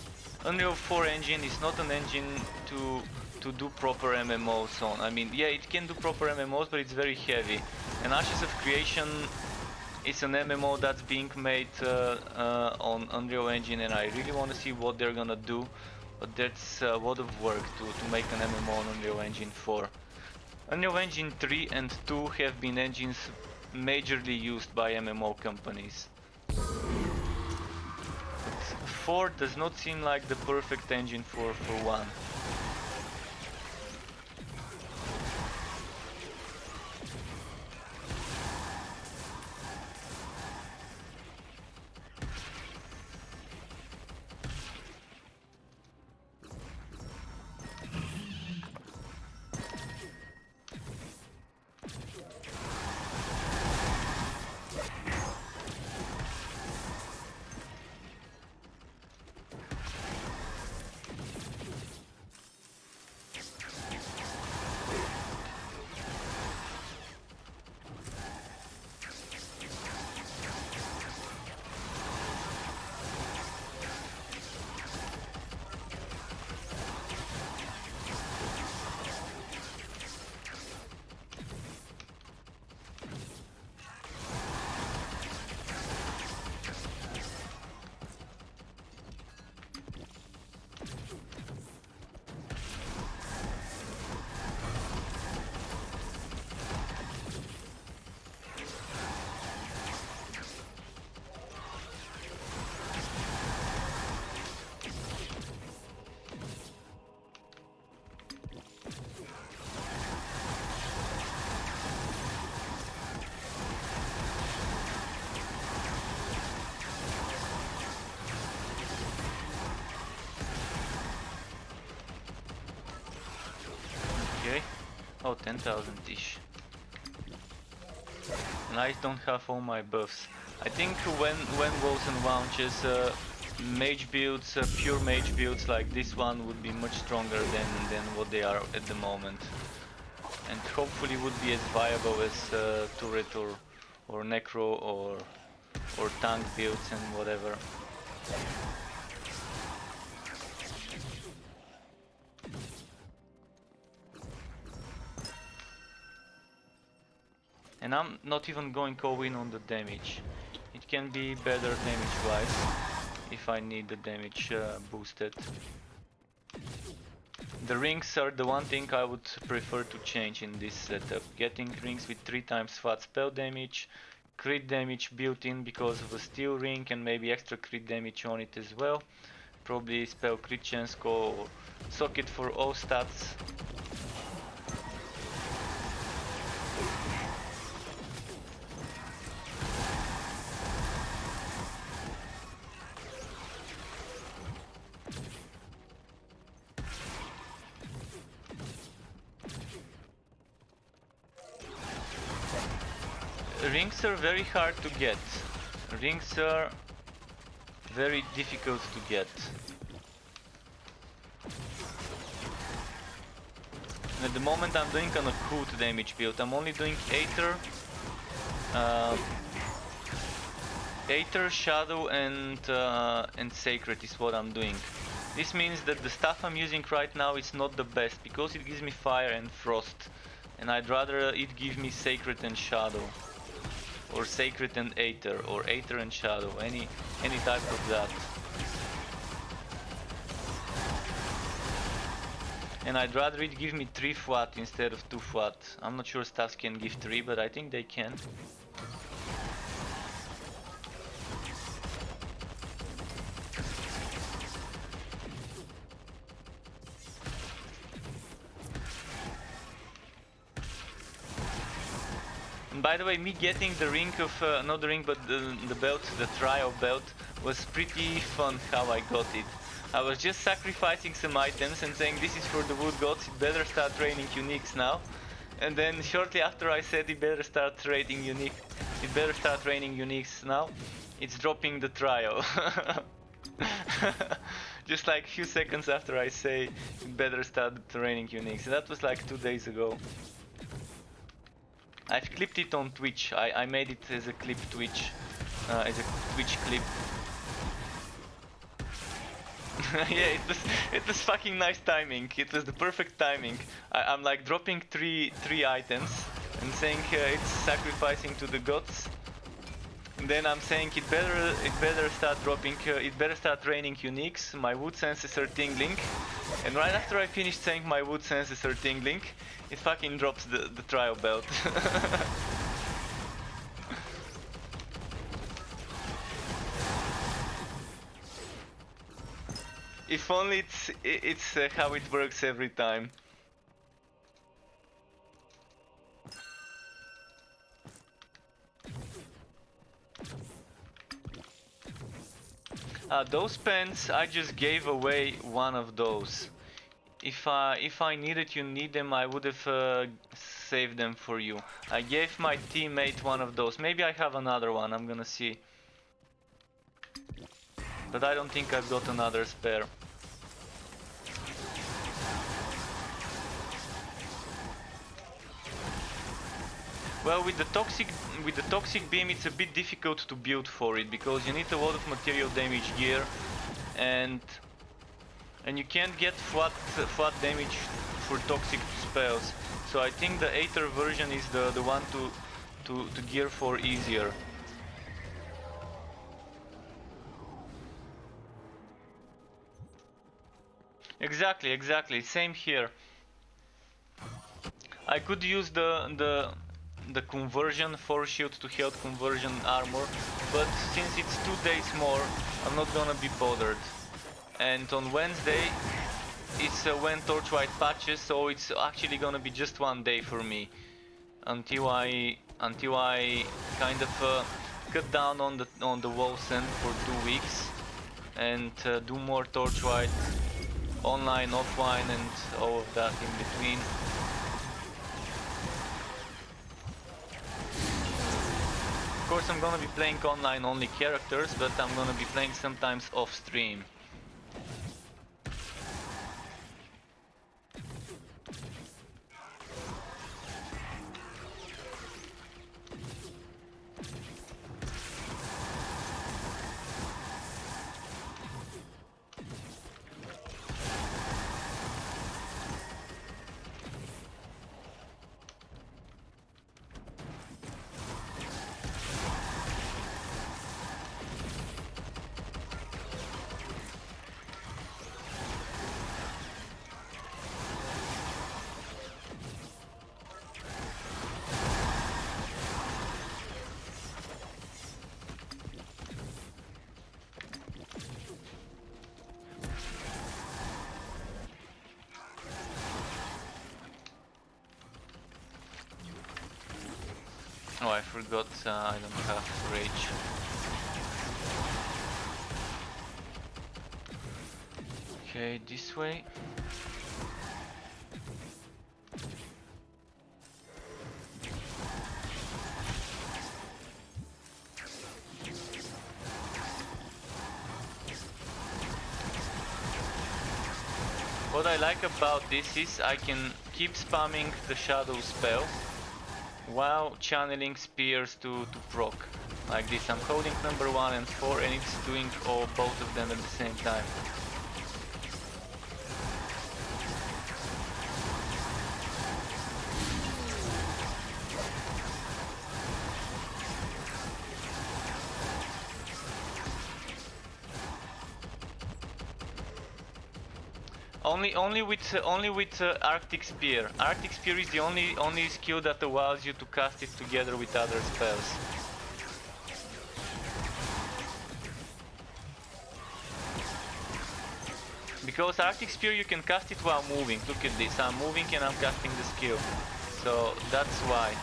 Speaker 1: Unreal 4 engine is not an engine to do proper MMOs on. I mean, yeah, it can do proper MMOs, but it's very heavy. And Ashes of Creation is an MMO that's being made on Unreal Engine, and I really want to see what they're gonna do. But that's a lot of work to make an MMO on Unreal Engine 4. Unreal Engine 3 and 2 have been engines majorly used by MMO companies. 4 does not seem like the perfect engine for 1. Okay. Oh, 10,000-ish. And I don't have all my buffs. I think when Wolcen launches mage builds, pure mage builds like this one would be much stronger than what they are at the moment. And hopefully would be as viable as turret or necro or tank builds and whatever. And I'm not even going all in on the damage. It can be better damage wise if I need the damage boosted. The rings are the one thing I would prefer to change in this setup. Getting rings with 3 times flat spell damage, crit damage built in because of a steel ring, and maybe extra crit damage on it as well. Probably spell crit chance or socket for all stats. Rings are very hard to get. Rings are very difficult to get. And at the moment I'm doing an occult damage build. I'm only doing Aether, Aether, Shadow and Sacred is what I'm doing. This means that the stuff I'm using right now is not the best because it gives me Fire and Frost. And I'd rather it give me Sacred and Shadow. Or Sacred and Aether, or Aether and Shadow, any type of that. And I'd rather it give me 3 flat instead of 2 flat. I'm not sure stuffs can give 3, but I think they can. And by the way, me getting the ring of, not the ring but the belt, the trial belt, was pretty fun how I got it. I was just sacrificing some items and saying this is for the wood gods, it better start raining uniques now. And then shortly after I said it better start raining uniques now, it's dropping the trial. Just like a few seconds after I say it better start raining uniques. That was like 2 days ago. I've clipped it on Twitch. I made it as a clip Twitch, as a Twitch clip. Yeah, it was fucking nice timing. It was the perfect timing. I'm like dropping three items and saying it's sacrificing to the gods. And then I'm saying it better start dropping. It better start raining uniques. My wood senses are tingling. And right after I finished saying my wood senses are tingling, it fucking drops the trial belt. If only it's how it works every time. Those pens, I just gave away one of those. If I needed you need them, I would have saved them for you. I gave my teammate one of those. Maybe I have another one, I'm gonna see. But I don't think I've got another spare. Well, with the toxic beam, it's a bit difficult to build for it because you need a lot of material damage gear, and you can't get flat damage for toxic spells. So I think the Aether version is the one to gear for easier. Exactly. Same here. I could use the conversion force shield to health conversion armor, but since it's 2 days more, I'm not gonna be bothered. And on Wednesday, it's when Torchlight patches, so it's actually gonna be just 1 day for me until I kind of cut down on the Wolcen for 2 weeks and do more Torchlight online, offline, and all of that in between. Of course, I'm gonna be playing online only characters, but I'm gonna be playing sometimes off stream. Oh, I forgot I don't have rage. Okay, this way. What I like about this is I can keep spamming the shadow spell while channeling spears to proc. Like this, I'm holding number 1 and 4 and it's doing both of them at the same time. Only with Arctic Spear. Arctic Spear is the only skill that allows you to cast it together with other spells. Because Arctic Spear you can cast it while moving. Look at this, I'm moving and I'm casting the skill. So that's why.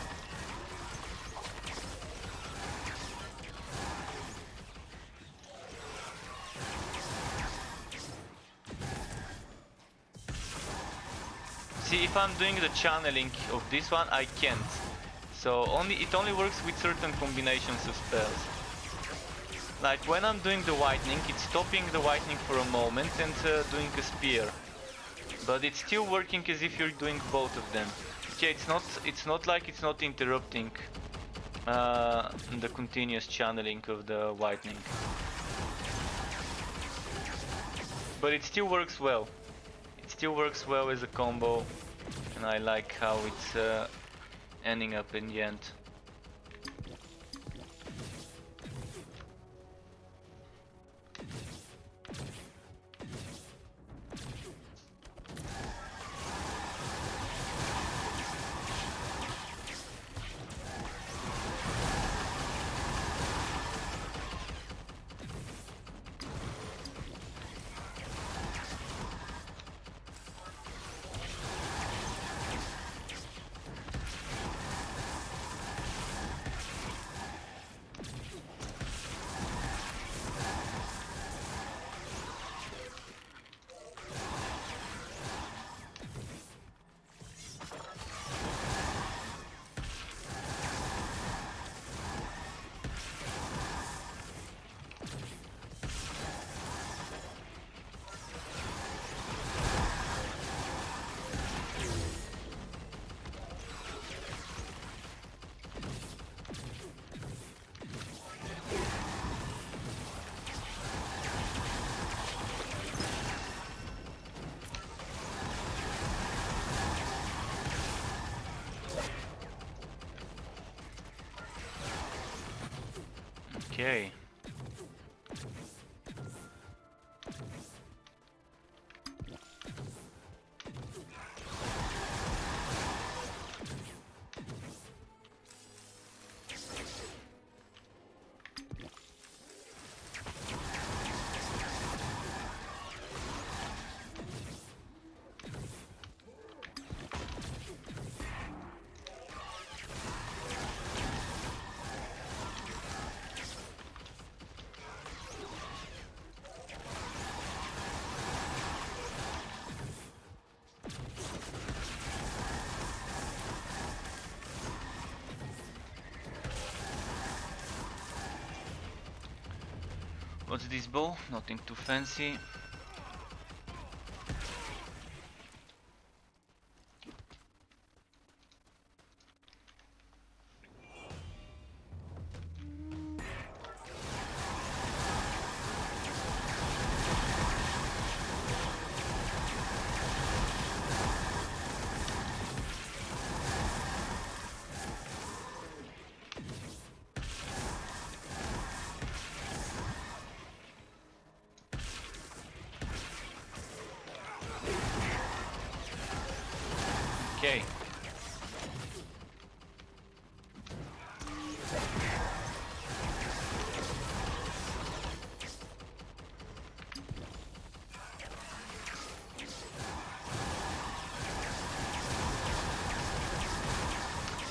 Speaker 1: See, if I'm doing the channeling of this one, I can't. So it only works with certain combinations of spells. Like when I'm doing the whitening, it's stopping the whitening for a moment and doing a spear. But it's still working as if you're doing both of them. Yeah, it's not like it's not interrupting the continuous channeling of the whitening, but it still works well. It still works well as a combo, and I like how it's ending up in the end. Okay. What's this bow? Nothing too fancy. Okay.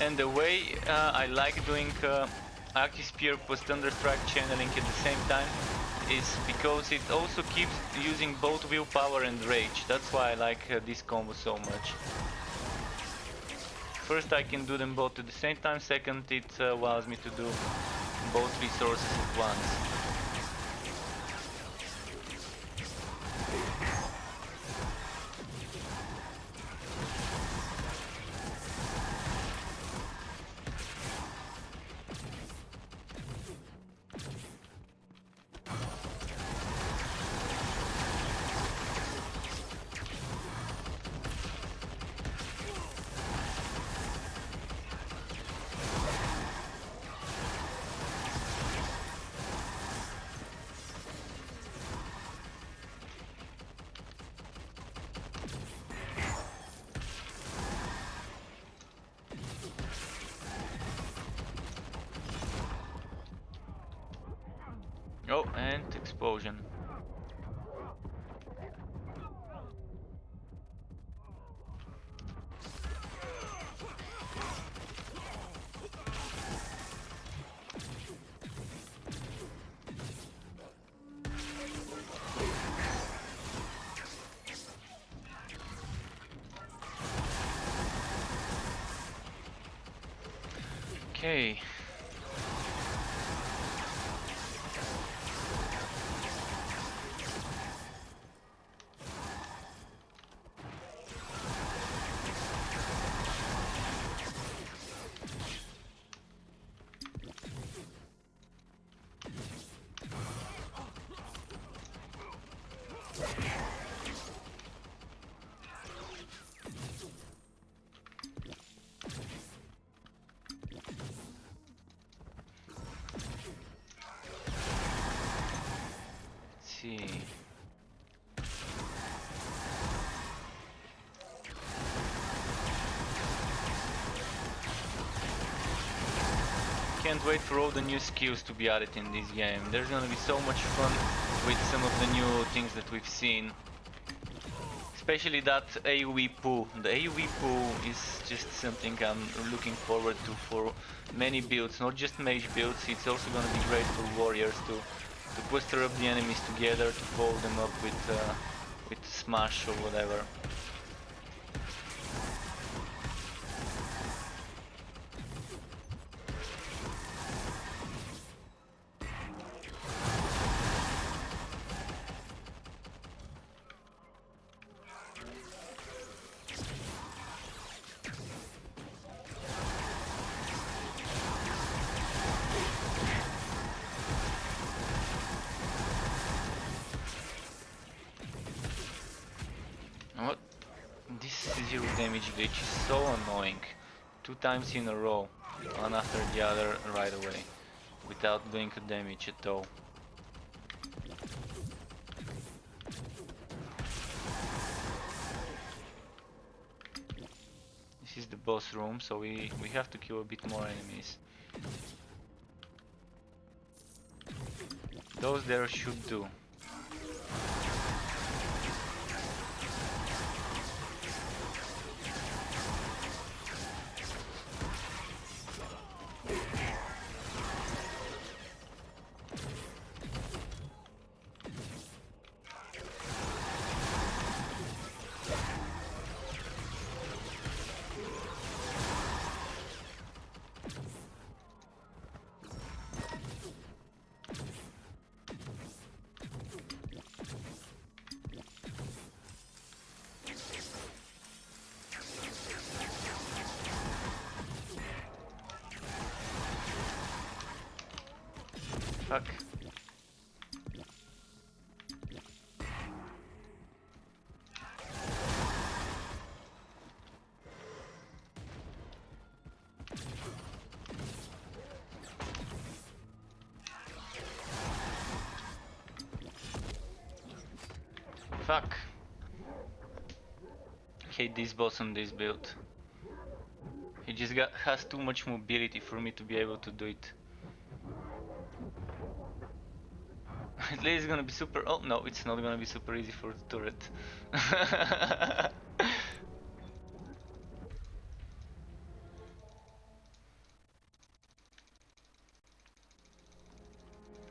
Speaker 1: And the way I like doing Aki Spear plus Thunderstrike channeling at the same time is because it also keeps using both willpower and rage. That's why I like this combo so much. First, I can do them both at the same time. Second, it allows me to do both resources at once. Oh, and explosion. Okay. see. Can't wait for all the new skills to be added in this game. There's gonna be so much fun with some of the new things that we've seen. Especially that AoE poo. The AoE poo is just something I'm looking forward to for many builds, not just mage builds. It's also gonna be great for warriors to cluster up the enemies together, to hold them up with smash or whatever. What? This zero damage glitch is so annoying. 2 times in a row, one after the other right away, without doing damage at all. This is the boss room, so we have to kill a bit more enemies. Those there should do. Fuck. Fuck. Hate this boss on this build. He just has too much mobility for me to be able to do it. At least it's gonna be super. Oh no, it's not gonna be super easy for the turret.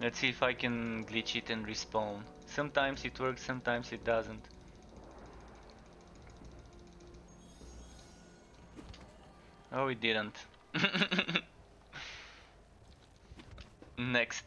Speaker 1: Let's see if I can glitch it and respawn. Sometimes it works, sometimes it doesn't. Oh, it didn't. Next.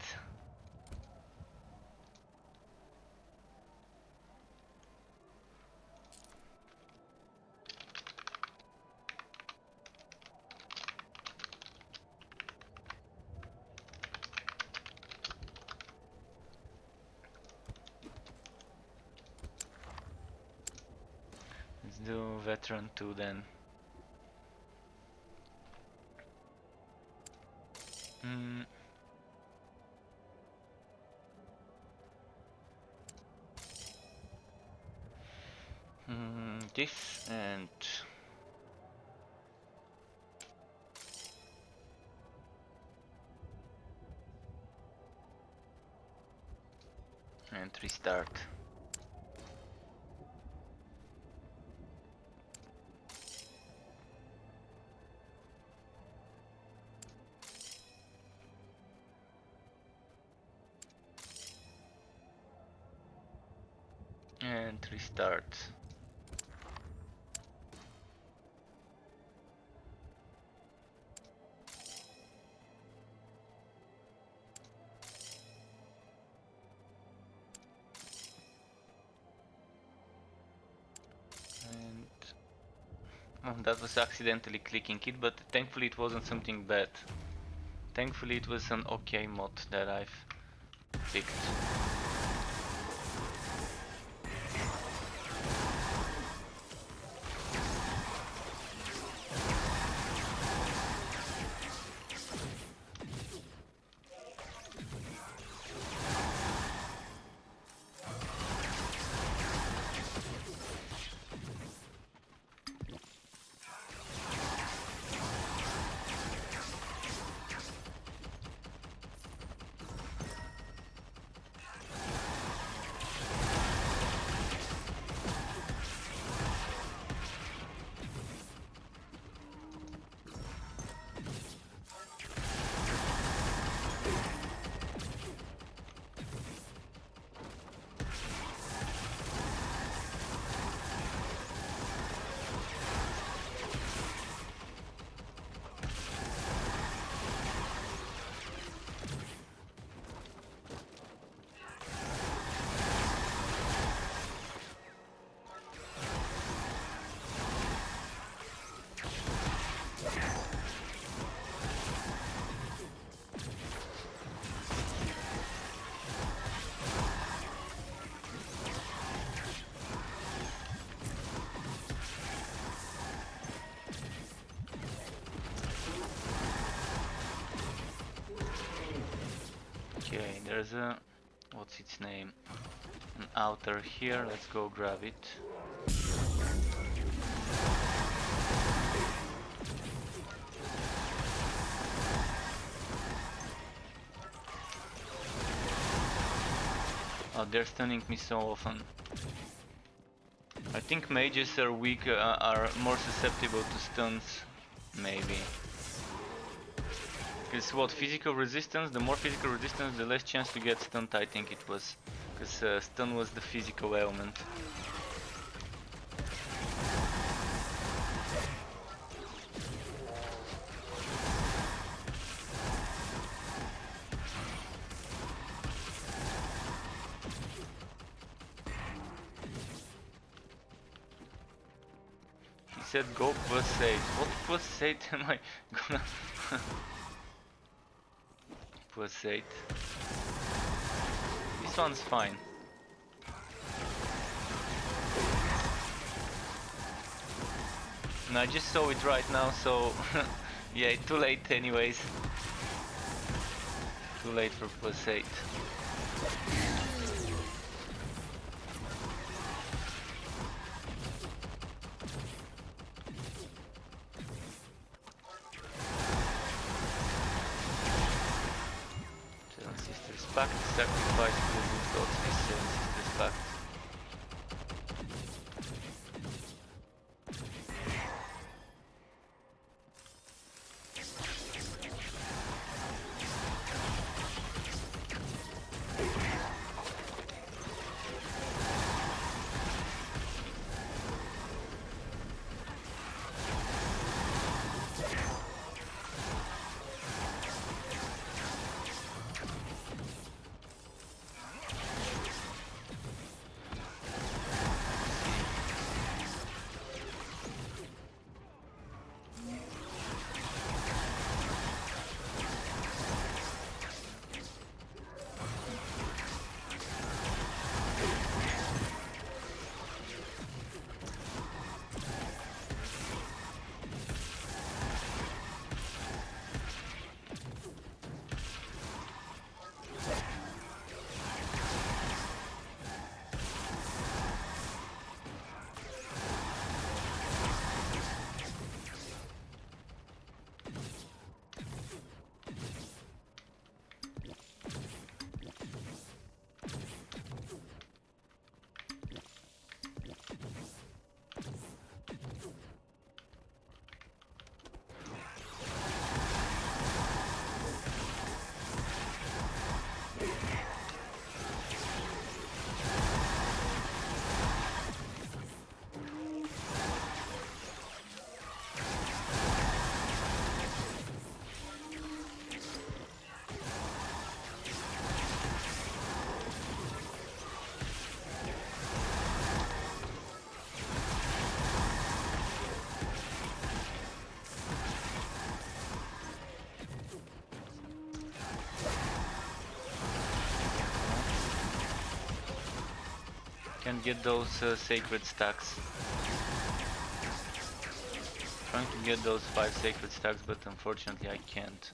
Speaker 1: Let's do veteran 2 then. This and restart. And restart. And oh, that was accidentally clicking it, but thankfully it wasn't something bad. Thankfully it was an okay mod that I've picked. There's a... what's its name? An outer here, let's go grab it. Oh, they're stunning me so often. I think mages are weak, are more susceptible to stuns, maybe. Because what, physical resistance? The more physical resistance, the less chance to get stunned, I think it was. Because stun was the physical element. He said go plus 8. What plus 8 am I gonna... plus 8. This one's fine. And I just saw it right now, so yeah, too late anyways. Too late for plus 8. Seven Sisters Pact, sacrifice to the good gods, this Seven Sisters Pact. Can get those sacred stacks. Trying to get those 5 sacred stacks, but unfortunately I can't.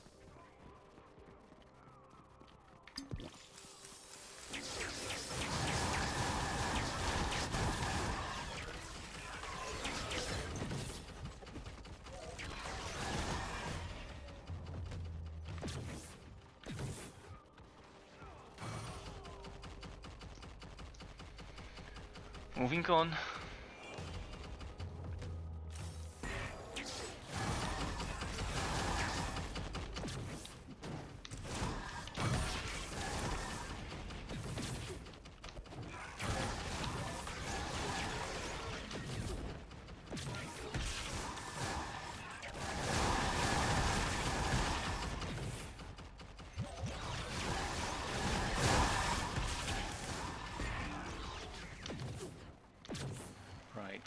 Speaker 1: Moving on.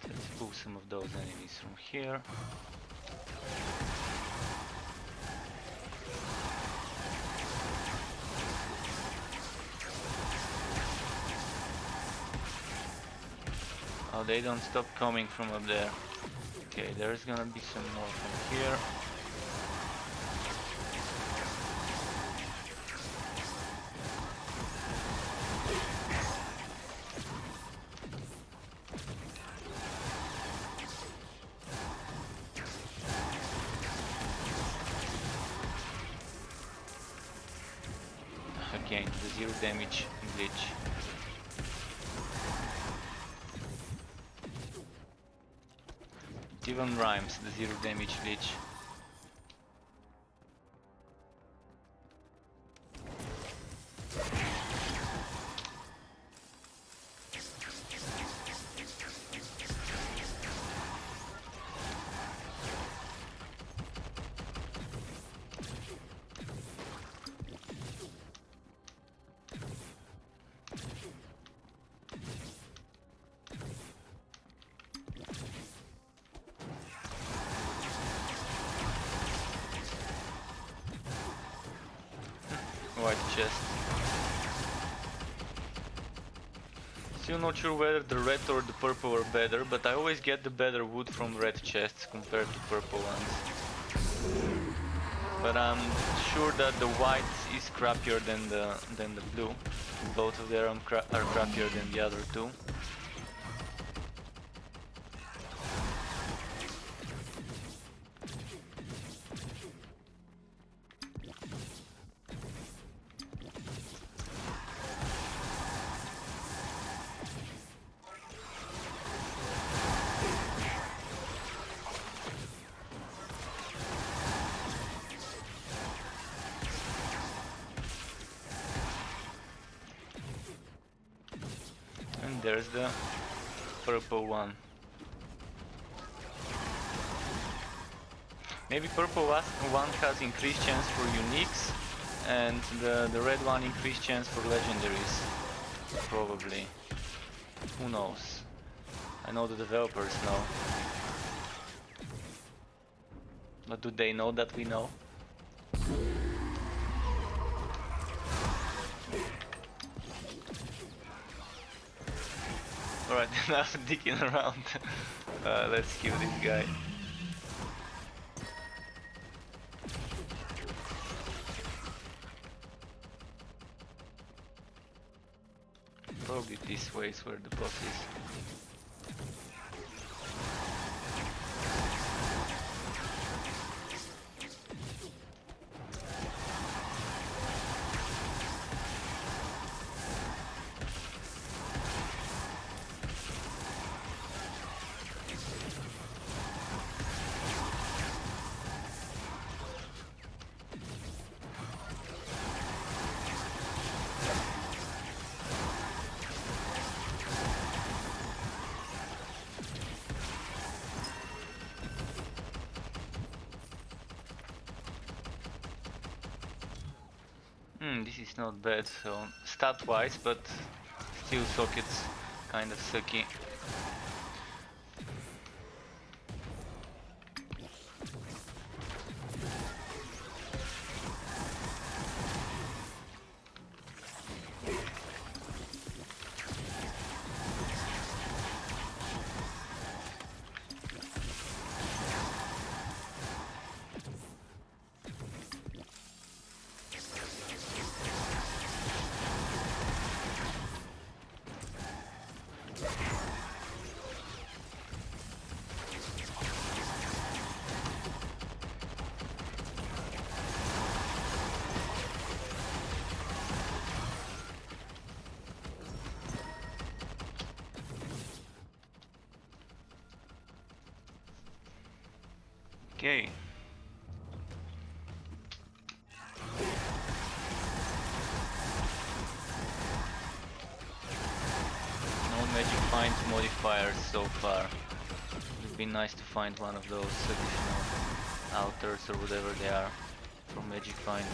Speaker 1: Let's pull some of those enemies from here. Oh, they don't stop coming from up there. Okay, there's gonna be some more from here. again, the 0 damage glitch. It even rhymes, the 0 damage glitch. White chest. Still not sure whether the red or the purple are better, but I always get the better wood from red chests compared to purple ones. But I'm sure that the white is crappier than the blue. Both of them are crappier than the other two. And there's the purple one. Maybe purple one has increased chance for uniques, and the red one increased chance for legendaries. Probably. Who knows? I know the developers know. But do they know that we know? Alright, enough dicking around. Let's kill this guy. Probably this way is where the boss is. This is not bad, so stat wise, but still sockets kind of sucky. Okay. No magic finds modifiers so far. It would be nice to find one of those additional altars or whatever they are for magic finds.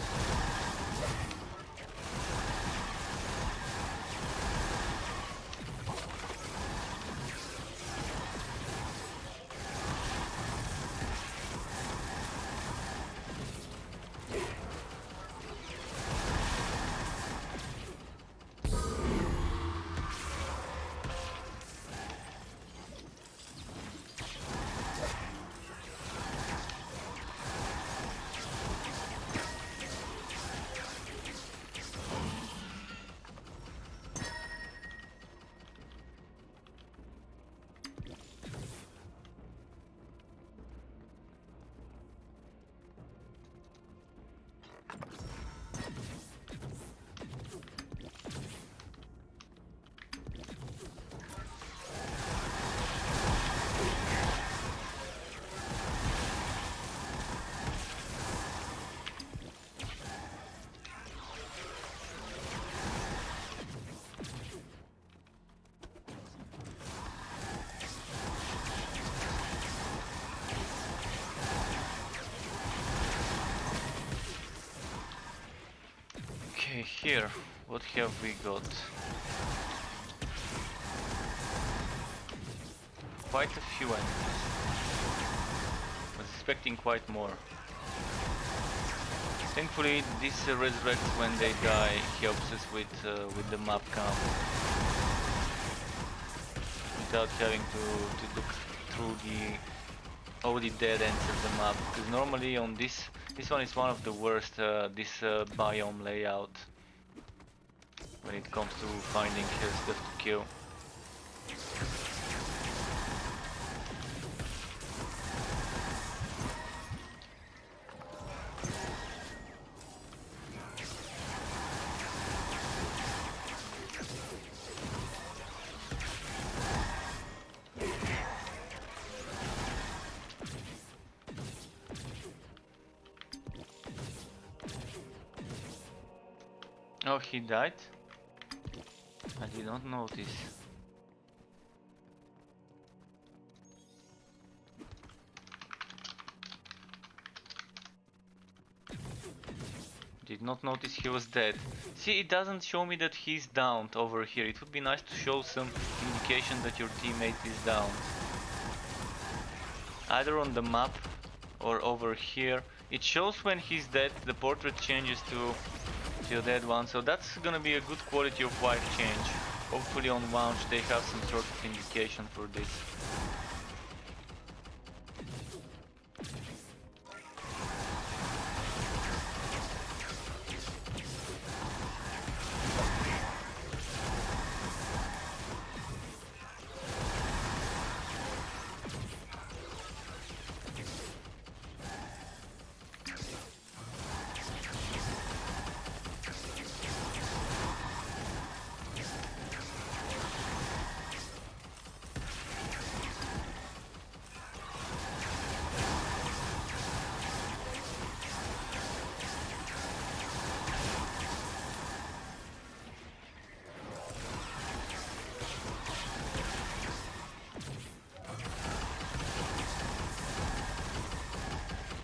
Speaker 1: here, what have we got? Quite a few enemies. Was expecting quite more. Thankfully, this resurrects when they die, helps us with the map count. Without having to look through all the dead ends of the map. Because normally on this one is one of the worst, this biome layout. When it comes to finding stuff to kill. Oh, he died? I did not notice. Did not notice he was dead. See, it doesn't show me that he's downed over here. It would be nice to show some indication that your teammate is down. Either on the map or over here. It shows when he's dead, the portrait changes to a dead one, so that's gonna be a good quality of life change. Hopefully on launch they have some sort of indication for this.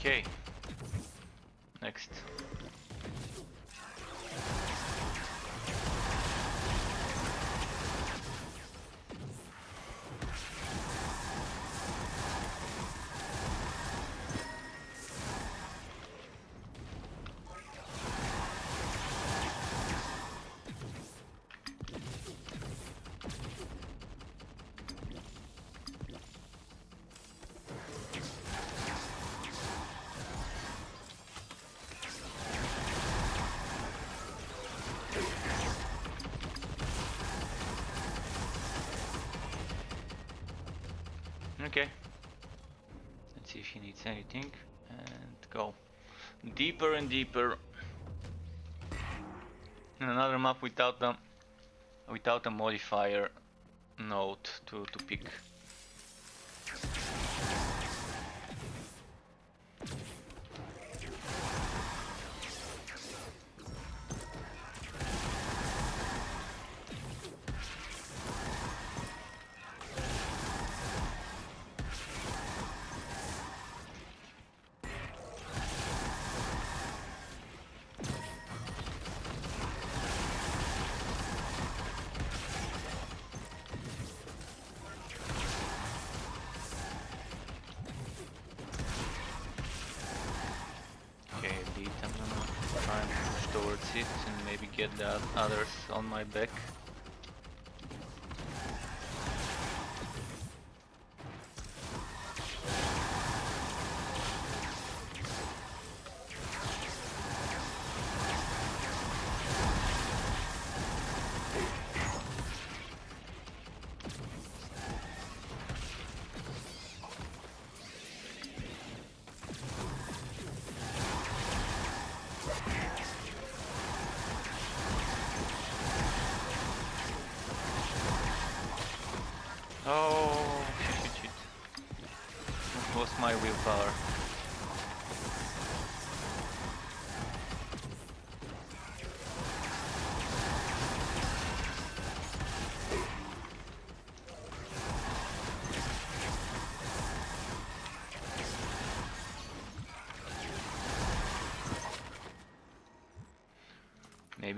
Speaker 1: Okay, next. Okay, let's see if he needs anything, and go deeper and deeper. And another map without a modifier node to pick. Towards it and maybe get the others on my back. Oh, shit. Lost my willpower.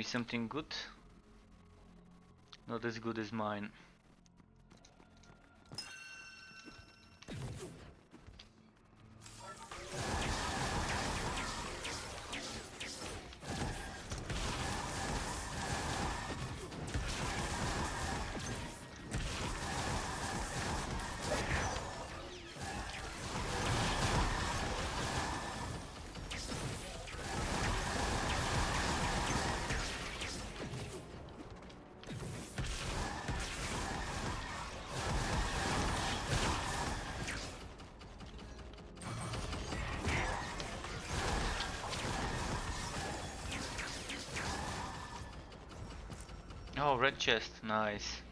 Speaker 1: Maybe something good? Not as good as mine. Oh, red chest, nice.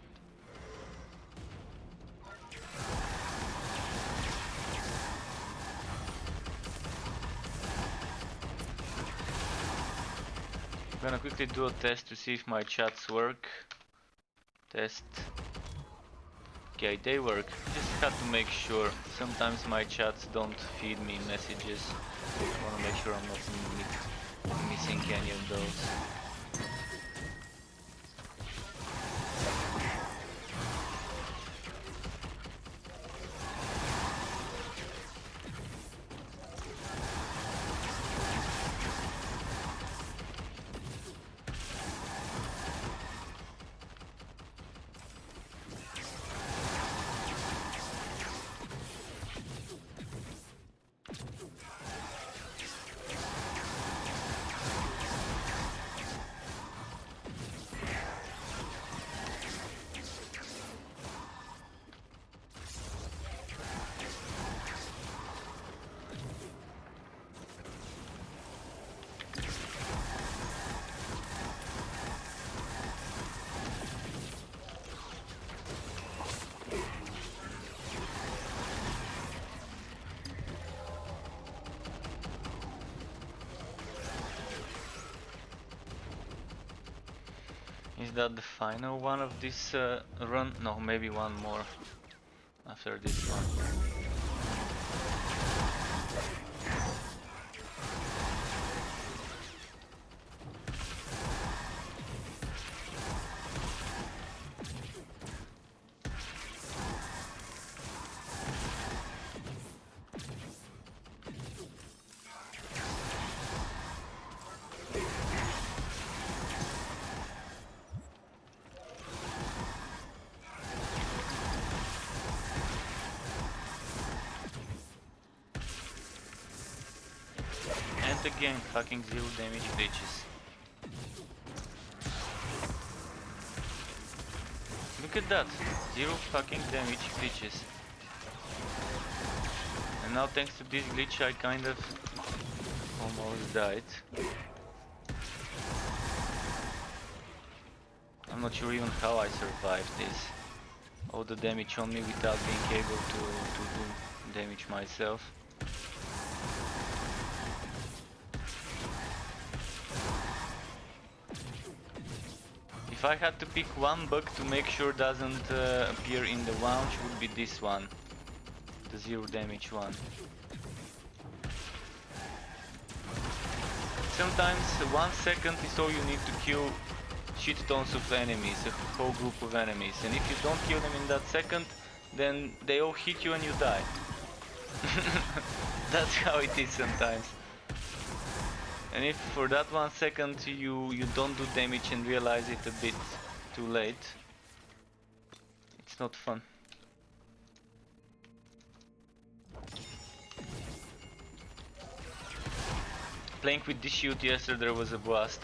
Speaker 1: I'm gonna quickly do a test to see if my chats work. Test. Okay, they work. Just have to make sure. Sometimes my chats don't feed me messages. I wanna make sure I'm not missing any of those. Is that the final one of this run? No, maybe one more after this one. And again, fucking 0 damage glitches. Look at that, 0 fucking damage glitches. And now thanks to this glitch I kind of almost died. I'm not sure even how I survived this. All the damage on me without being able to do damage myself. If I had to pick one bug to make sure doesn't appear in the launch, would be this one. The 0 damage one. Sometimes 1 second is all you need to kill shit tons of enemies, a whole group of enemies. And if you don't kill them in that second, then they all hit you and you die. That's how it is sometimes. And if for that 1 second you don't do damage and realize it a bit too late, it's not fun. Playing with this shield yesterday was a blast.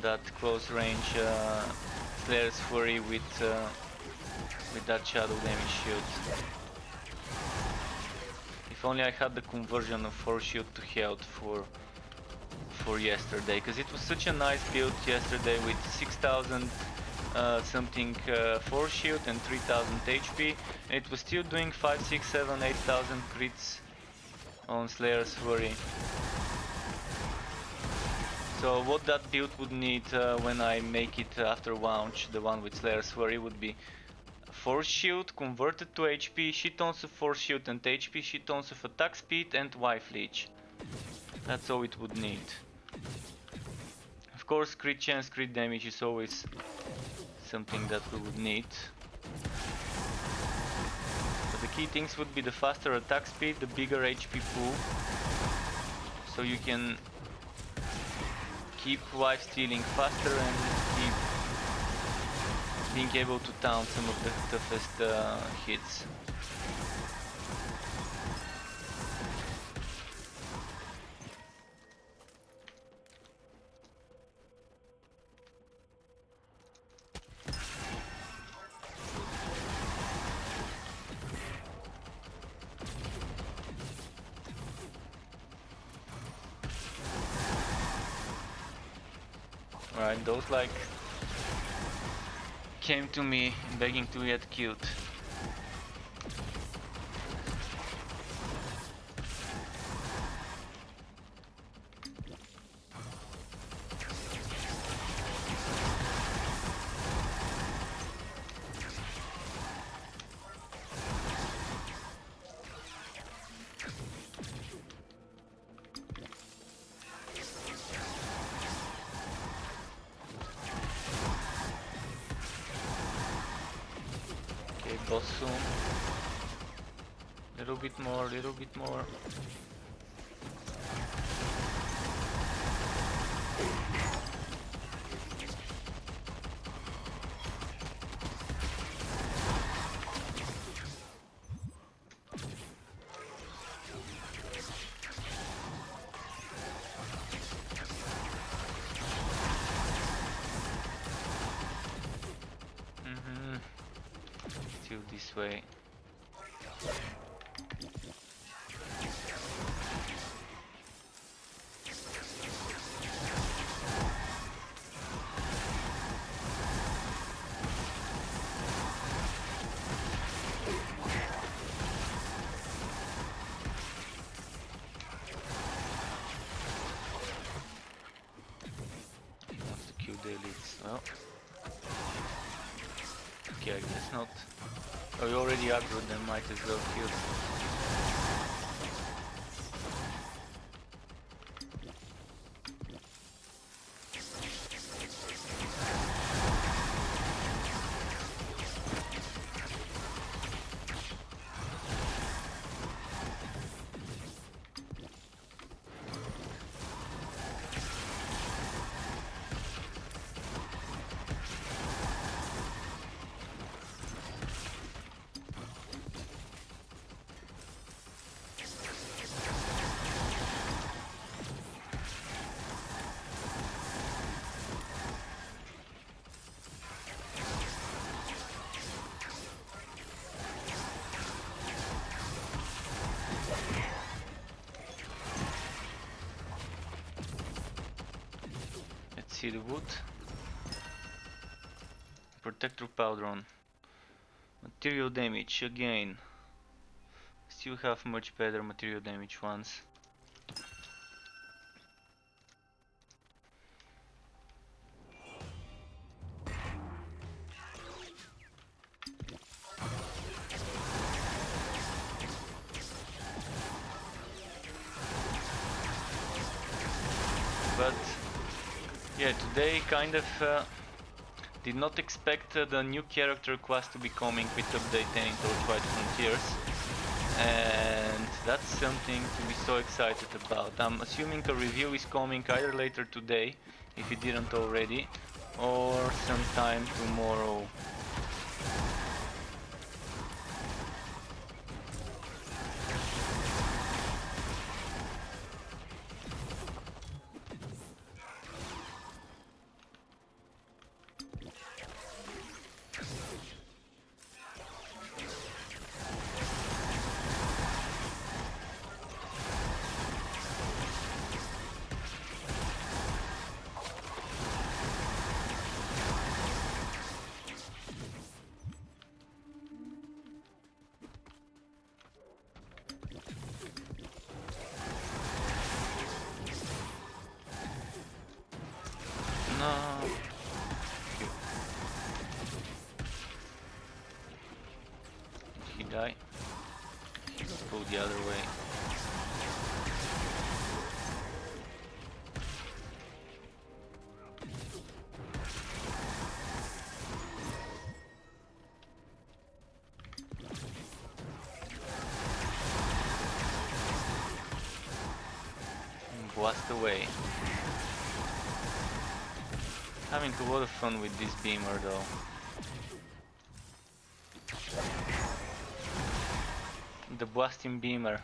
Speaker 1: That close range Slayer's Fury with that shadow damage shield. If only I had the conversion of 4 shield to health for yesterday, because it was such a nice build yesterday with 6000 something 4 shield and 3000 HP, and it was still doing 5, 6, 7, 8000 crits on Slayer's Fury. So what that build would need when I make it after launch, the one with Slayer's Fury, would be Force Shield converted to HP, shit tons of Force Shield and HP, shit tons of attack speed and Wife Leech. That's all it would need. course, crit chance, crit damage is always something that we would need. But the key things would be the faster attack speed, the bigger HP pool, so you can keep wife stealing faster and keep being able to taunt some of the toughest hits. Alright, those like came to me begging to get killed. Boss soon. Little bit more, little bit more. This way. He wants to kill the elites. Well, okay, I guess not. Oh, you already aggroed them, might as well kill. See the wood. Protector powder on. Material damage again. Still have much better material damage ones. But yeah, today kind of did not expect the new character quest to be coming with update 10 in Torchlight Frontiers, and that's something to be so excited about. I'm assuming a review is coming either later today, if it didn't already, or sometime tomorrow. Did he die? He got pulled the other way. blast away. Having a lot of fun with this beamer though. The blasting beamer.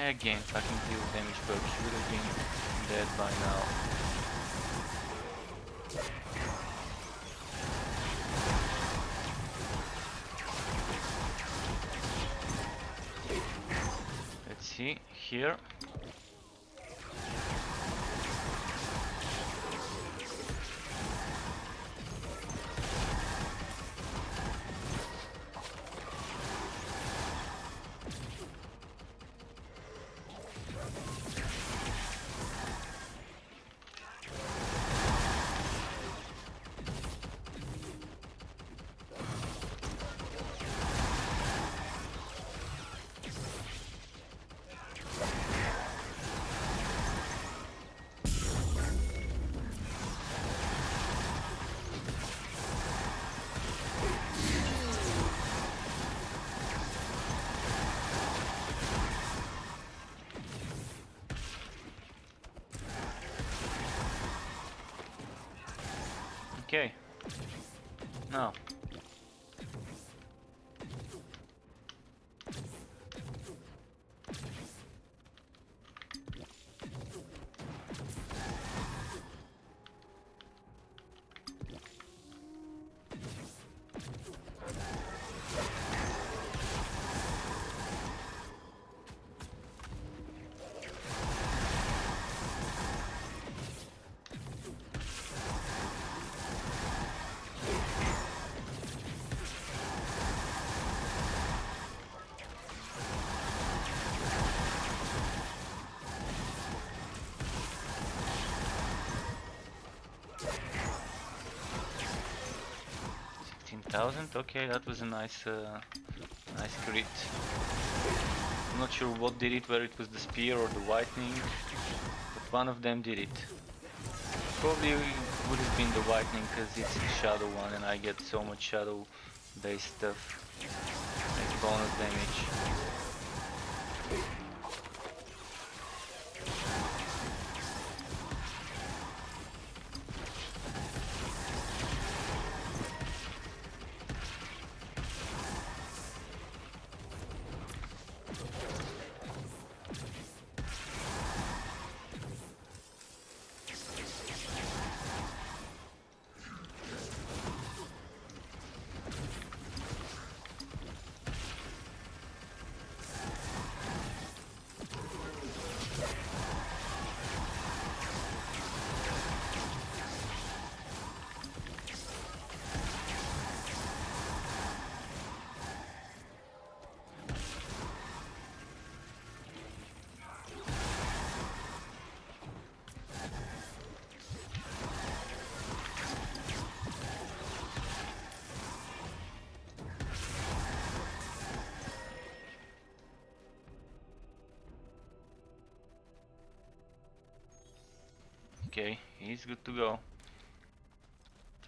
Speaker 1: Again, fucking deal damage, but should have been dead by now. Let's see, here. Okay. Now. Okay, that was a nice crit. I'm not sure what did it, whether it was the spear or the lightning, but one of them did it. Probably would have been the lightning because it's the shadow one and I get so much shadow based stuff, like bonus damage. Okay, he's good to go.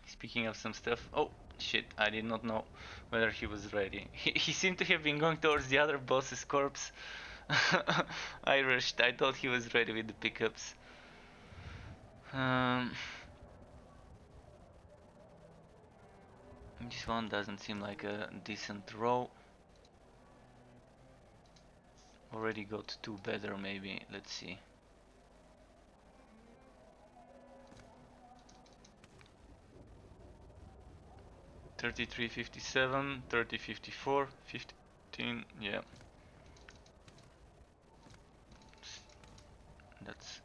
Speaker 1: Speaking of some stuff, oh shit, I did not know whether he was ready. He seemed to have been going towards the other boss's corpse. I rushed, I thought he was ready with the pickups. This one doesn't seem like a decent row. Already got two better maybe, let's see. 33.57, 30.54, 15, yeah. That's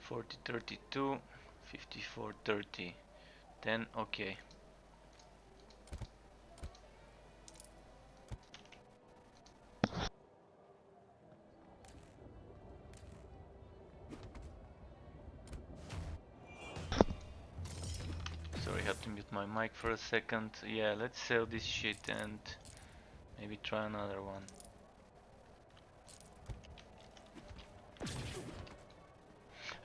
Speaker 1: 40.32, 54.30, 10, okay. to mute my mic for a second. Yeah, let's sell this shit and maybe try another one.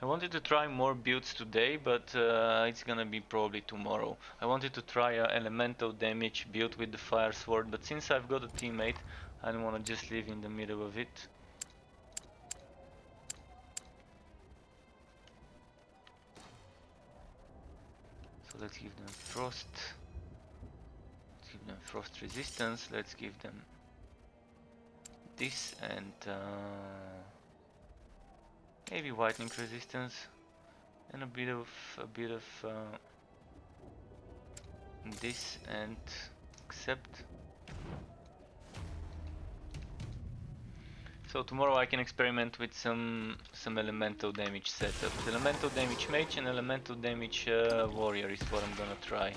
Speaker 1: I wanted to try more builds today, but it's gonna be probably tomorrow. I wanted to try a elemental damage build with the fire sword, but since I've got a teammate, I don't wanna just live in the middle of it. So let's give them frost. Let's give them frost resistance. Let's give them this and maybe whitening resistance and a bit of this and accept. So tomorrow I can experiment with some elemental damage setups. Elemental damage mage and elemental damage warrior is what I'm gonna try.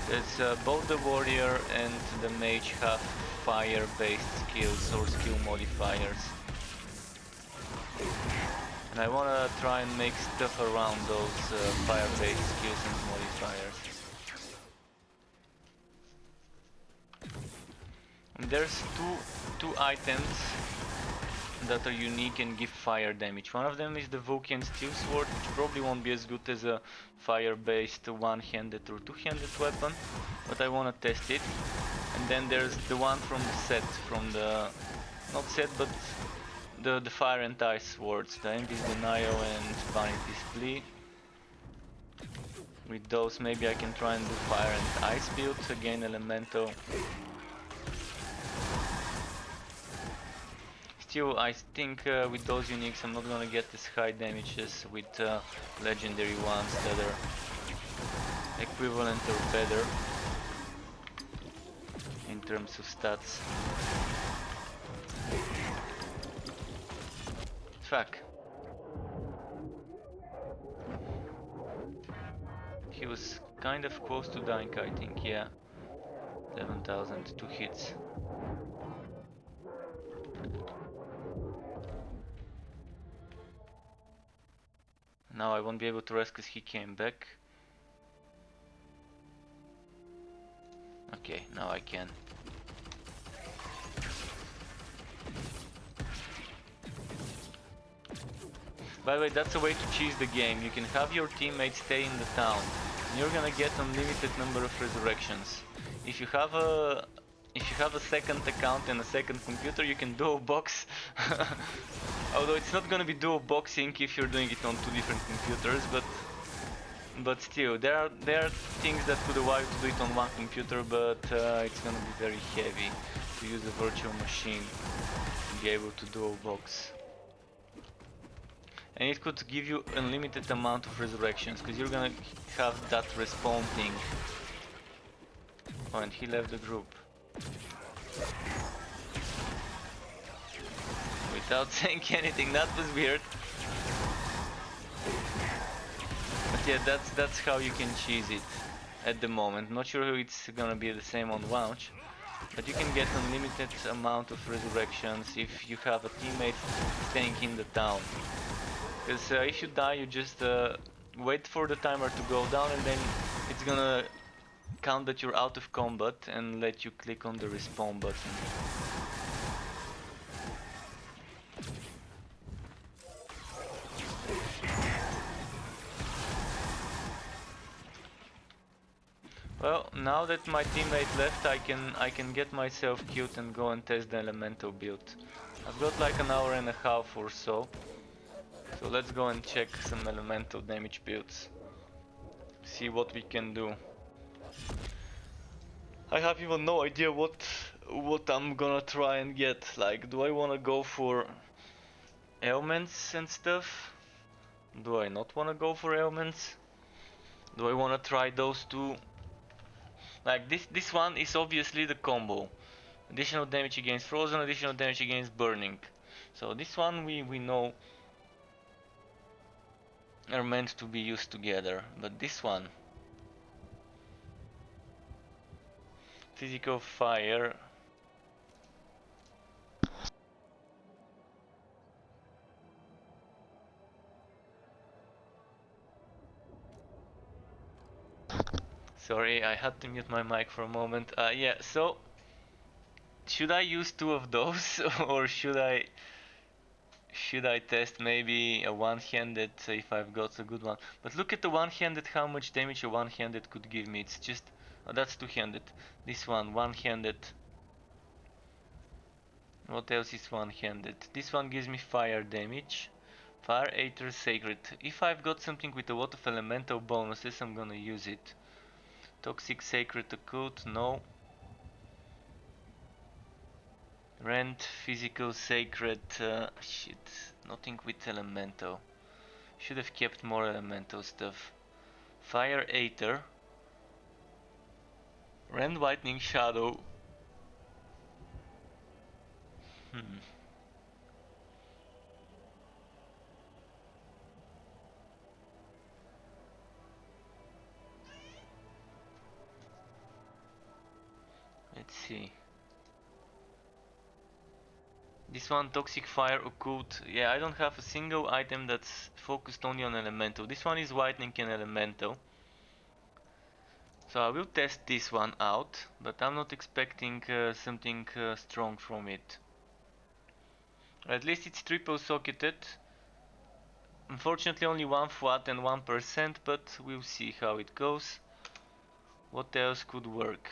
Speaker 1: There's both the warrior and the mage have fire based skills or skill modifiers. And I wanna try and make stuff around those fire based skills and modifiers. And there's two items that are unique and give fire damage. One of them is the Wolcen steel sword, which probably won't be as good as a fire-based one-handed or two-handed weapon, but I wanna test it. And then there's the one from the set, from the not set, but the fire and ice swords, the Envy's Denial and Vanity's Plea. With those, maybe I can try and do fire and ice builds, again elemental. Still, I think with those uniques I'm not gonna get as high damages with legendary ones that are equivalent or better in terms of stats. Fuck. He was kind of close to dying, I think, yeah. 11,000, 2 hits. Now I won't be able to rest because he came back. Okay, now I can. By the way, that's a way to cheese the game. You can have your teammates stay in the town, and you're gonna get unlimited number of resurrections. If you have a second account and a second computer, you can dual box. Although it's not gonna be dual boxing if you're doing it on two different computers, but still, there are things that could allow you to do it on one computer, but it's gonna be very heavy to use a virtual machine to be able to dual box. And it could give you unlimited amount of resurrections, because you're gonna have that respawn thing. Oh, and he left the group. Without saying anything, that was weird. But yeah, that's how you can cheese it at the moment. Not sure if it's gonna be the same on launch, but you can get unlimited amount of resurrections if you have a teammate staying in the town. Because if you die, you just wait for the timer to go down, and then it's gonna count that you're out of combat and let you click on the respawn button. Well, now that my teammate left, I can get myself killed and go and test the elemental build. I've got like an hour and a half or so. So let's go and check some elemental damage builds. See what we can do. I have even no idea what I'm gonna try and get. Like, do I wanna go for ailments and stuff? Do I not wanna go for ailments? Do I wanna try those two? Like this one is obviously the combo. Additional damage against frozen, additional damage against burning. So this one we know are meant to be used together, but this one, physical fire, Sorry, I had to mute my mic for a moment. Yeah, so should I use two of those, or should I test maybe a one-handed if I've got a good one? But look at the one-handed, how much damage a one-handed could give me. It's just that's two-handed. This one-handed. What else is one-handed? This one gives me fire damage. Fire, Aether, Sacred. If I've got something with a lot of elemental bonuses, I'm gonna use it. Toxic, Sacred, Occult, no. Rent, Physical, Sacred, shit. Nothing with elemental. Should have kept more elemental stuff. Fire, Aether. Rend, Whitening, Shadow. Hmm. Let's see. This one, Toxic Fire, Occult. Yeah, I don't have a single item that's focused only on elemental. This one is Whitening and elemental. So I will test this one out, but I'm not expecting something strong from it. At least it's triple socketed. Unfortunately only 1 watt and 1%, but we'll see how it goes. What else could work?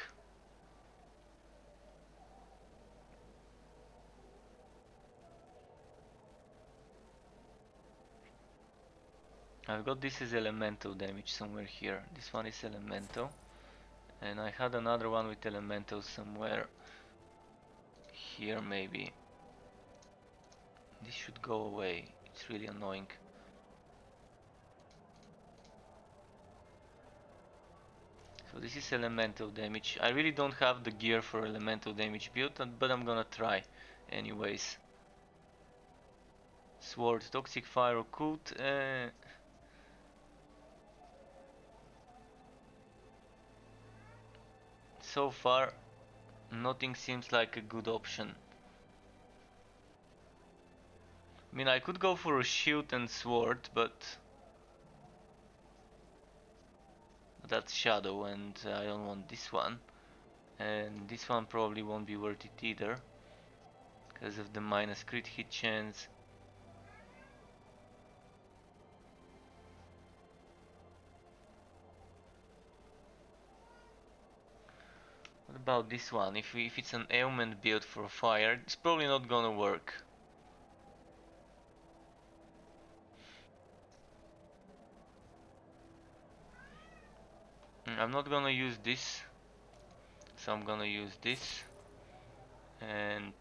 Speaker 1: I've got this as elemental damage somewhere here. This one is elemental. And I had another one with elemental somewhere here maybe. This should go away. It's really annoying. So this is elemental damage. I really don't have the gear for elemental damage build, but I'm gonna try anyways. Sword, Toxic Fire, Occult. So far, nothing seems like a good option. I mean, I could go for a shield and sword, but that's shadow, and I don't want this one. And this one probably won't be worth it either, because of the minus crit hit chance. What about this one? If it's an ailment build for fire, it's probably not gonna work. I'm not gonna use this, so I'm gonna use this, and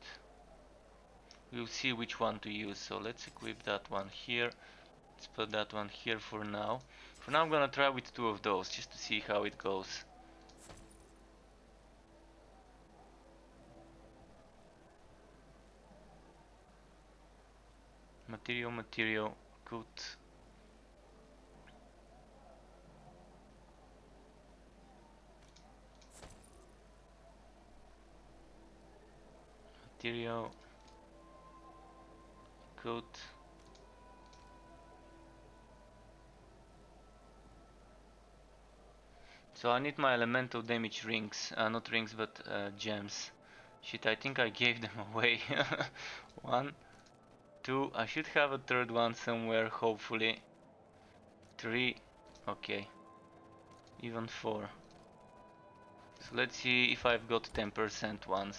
Speaker 1: we'll see which one to use. So let's equip that one here. Let's put that one here for now. For now I'm gonna try with two of those, just to see how it goes. Material, good. Material, good. So I need my elemental damage rings, not rings but gems. Shit, I think I gave them away. One, two, I should have a third one somewhere, hopefully. Three, okay. Even four. So let's see if I've got 10% ones.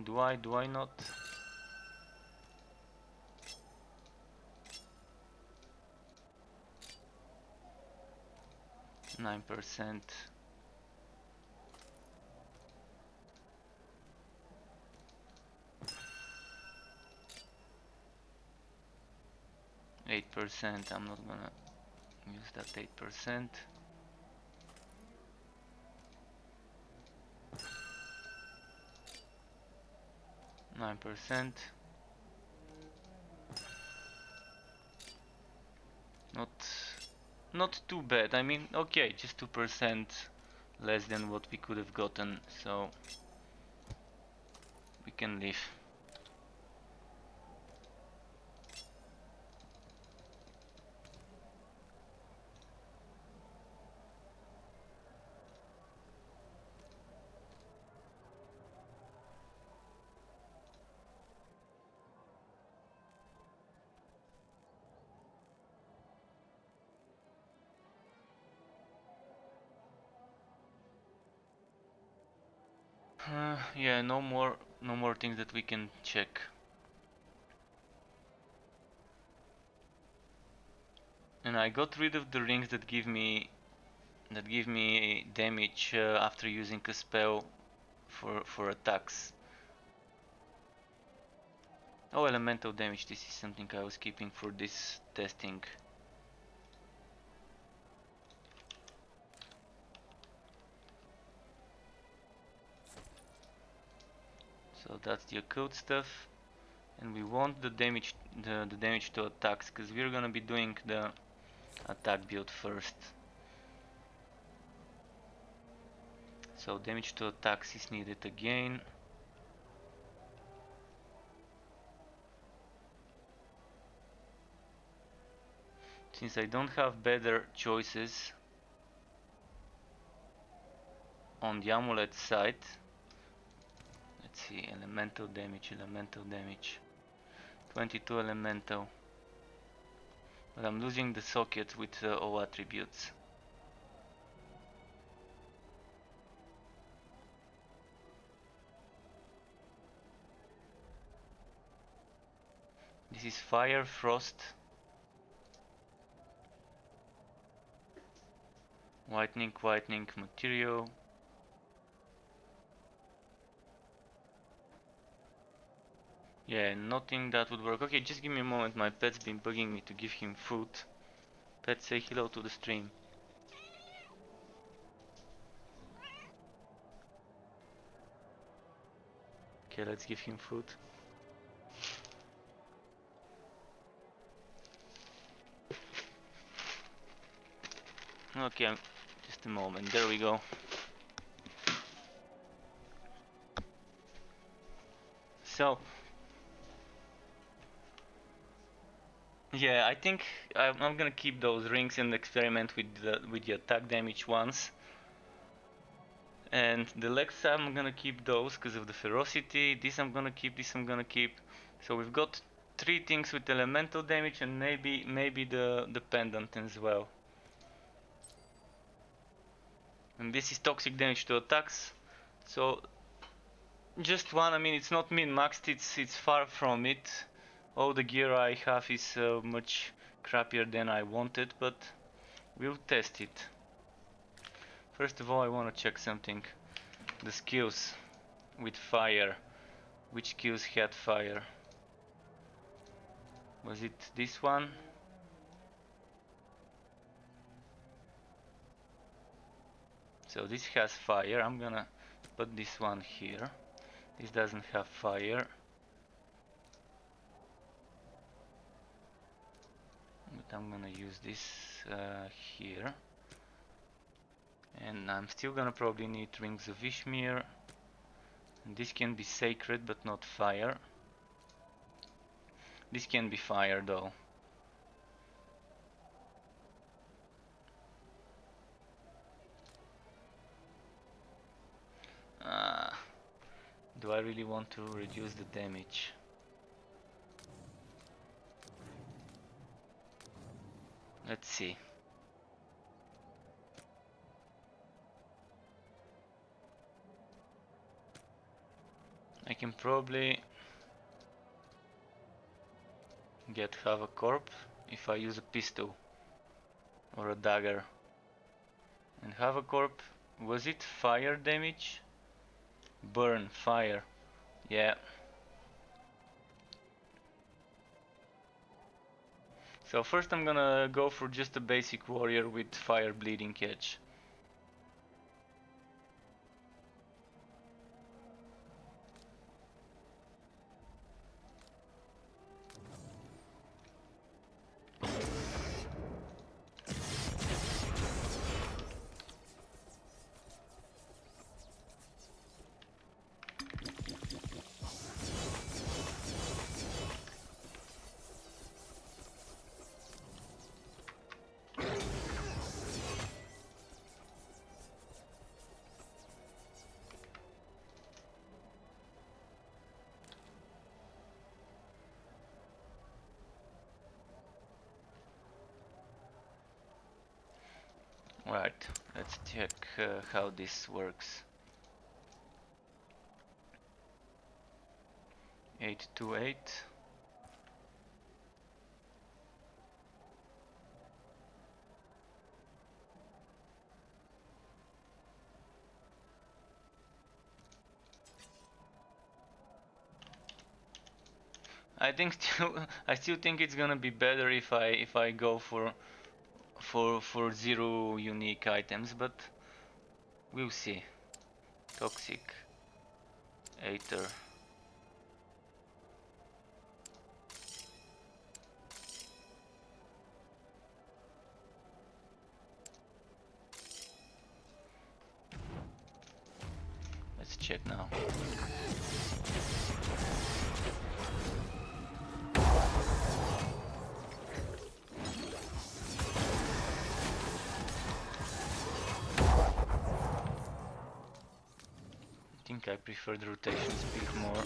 Speaker 1: Do I not? 9%. 8%, I'm not gonna use that 8%. 9%. Not too bad. I mean, okay, just 2% less than what we could have gotten, so we can live. Yeah, no more things that we can check. And I got rid of the rings that give me damage after using a spell for attacks. Oh, elemental damage. This is something I was keeping for this testing. So that's the occult stuff, and we want the damage the damage to attacks because we're gonna be doing the attack build first. So damage to attacks is needed again. Since I don't have better choices on the amulet side, let's see, elemental damage, 22 elemental. But I'm losing the socket with all attributes. This is fire, frost, whitening, material. Yeah, nothing that would work. Okay, just give me a moment. My pet's been bugging me to give him food. Pet, say hello to the stream. Okay, let's give him food. Okay, just a moment. There we go. So, yeah, I think I'm gonna keep those rings and experiment with the attack damage ones. And the legs I'm gonna keep those because of the ferocity. This I'm gonna keep. This I'm gonna keep. So we've got three things with elemental damage and maybe the pendant as well. And this is toxic damage to attacks. So just one. I mean, it's not min-maxed. It's far from it. All the gear I have is much crappier than I wanted, but we'll test it. First of all, I want to check something. The skills with fire. Which skills had fire? Was it this one? So this has fire. I'm gonna put this one here. This doesn't have fire. But I'm gonna use this here. And I'm still gonna probably need rings of Ishmir. And this can be sacred but not fire. This can be fire though. Do I really want to reduce the damage? Let's see. I can probably get half a corp if I use a pistol or a dagger. And half a corp, was it fire damage? Burn, fire. Yeah. So first I'm gonna go for just a basic warrior with fire bleeding edge. Right, let's check how this works. 828. I think I still think it's gonna be better if I go for 0 unique items, but we'll see. Toxic, Aether. Let's check now. I think I prefer the rotation speed more.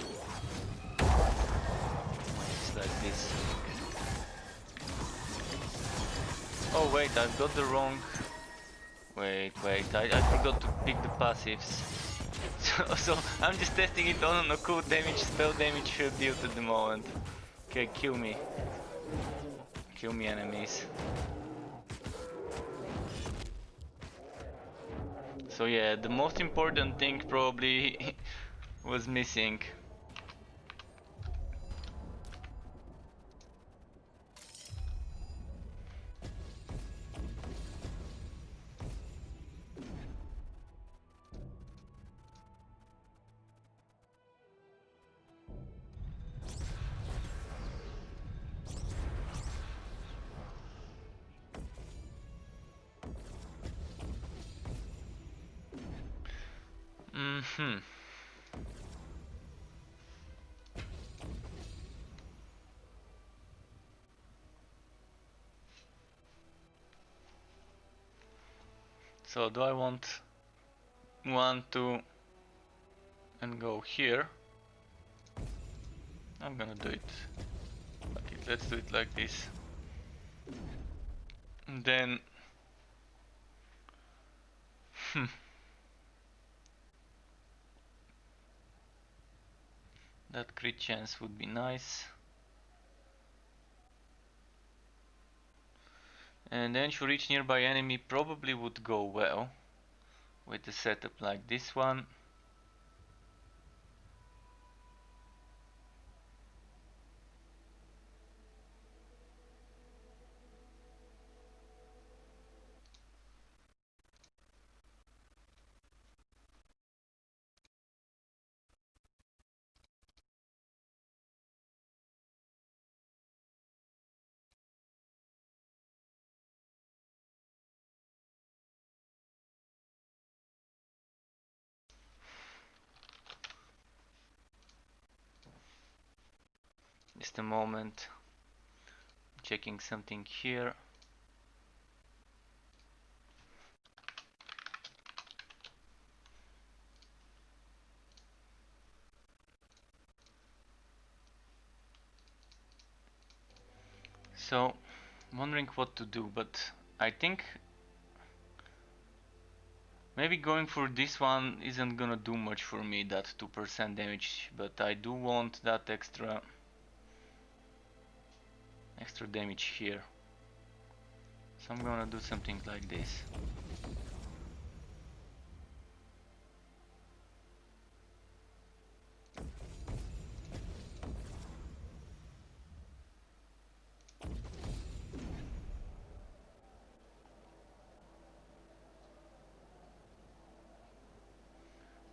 Speaker 1: It's like this. Oh wait, I've got the wrong... Wait, I forgot to pick the passives. So I'm just testing it on a cool damage, spell damage build at the moment. Okay, kill me. Kill me, enemies. So yeah, the most important thing probably was missing. Mm-hmm. So do I want 1, 2 and go here? I'm gonna do it. Okay, let's do it like this. And then that crit chance would be nice. And then to reach nearby enemy probably would go well with a setup like this one. Just a moment, checking something here. So, wondering what to do, but I think maybe going for this one isn't gonna do much for me, that 2% damage, but I do want that extra damage here. So I'm gonna do something like this.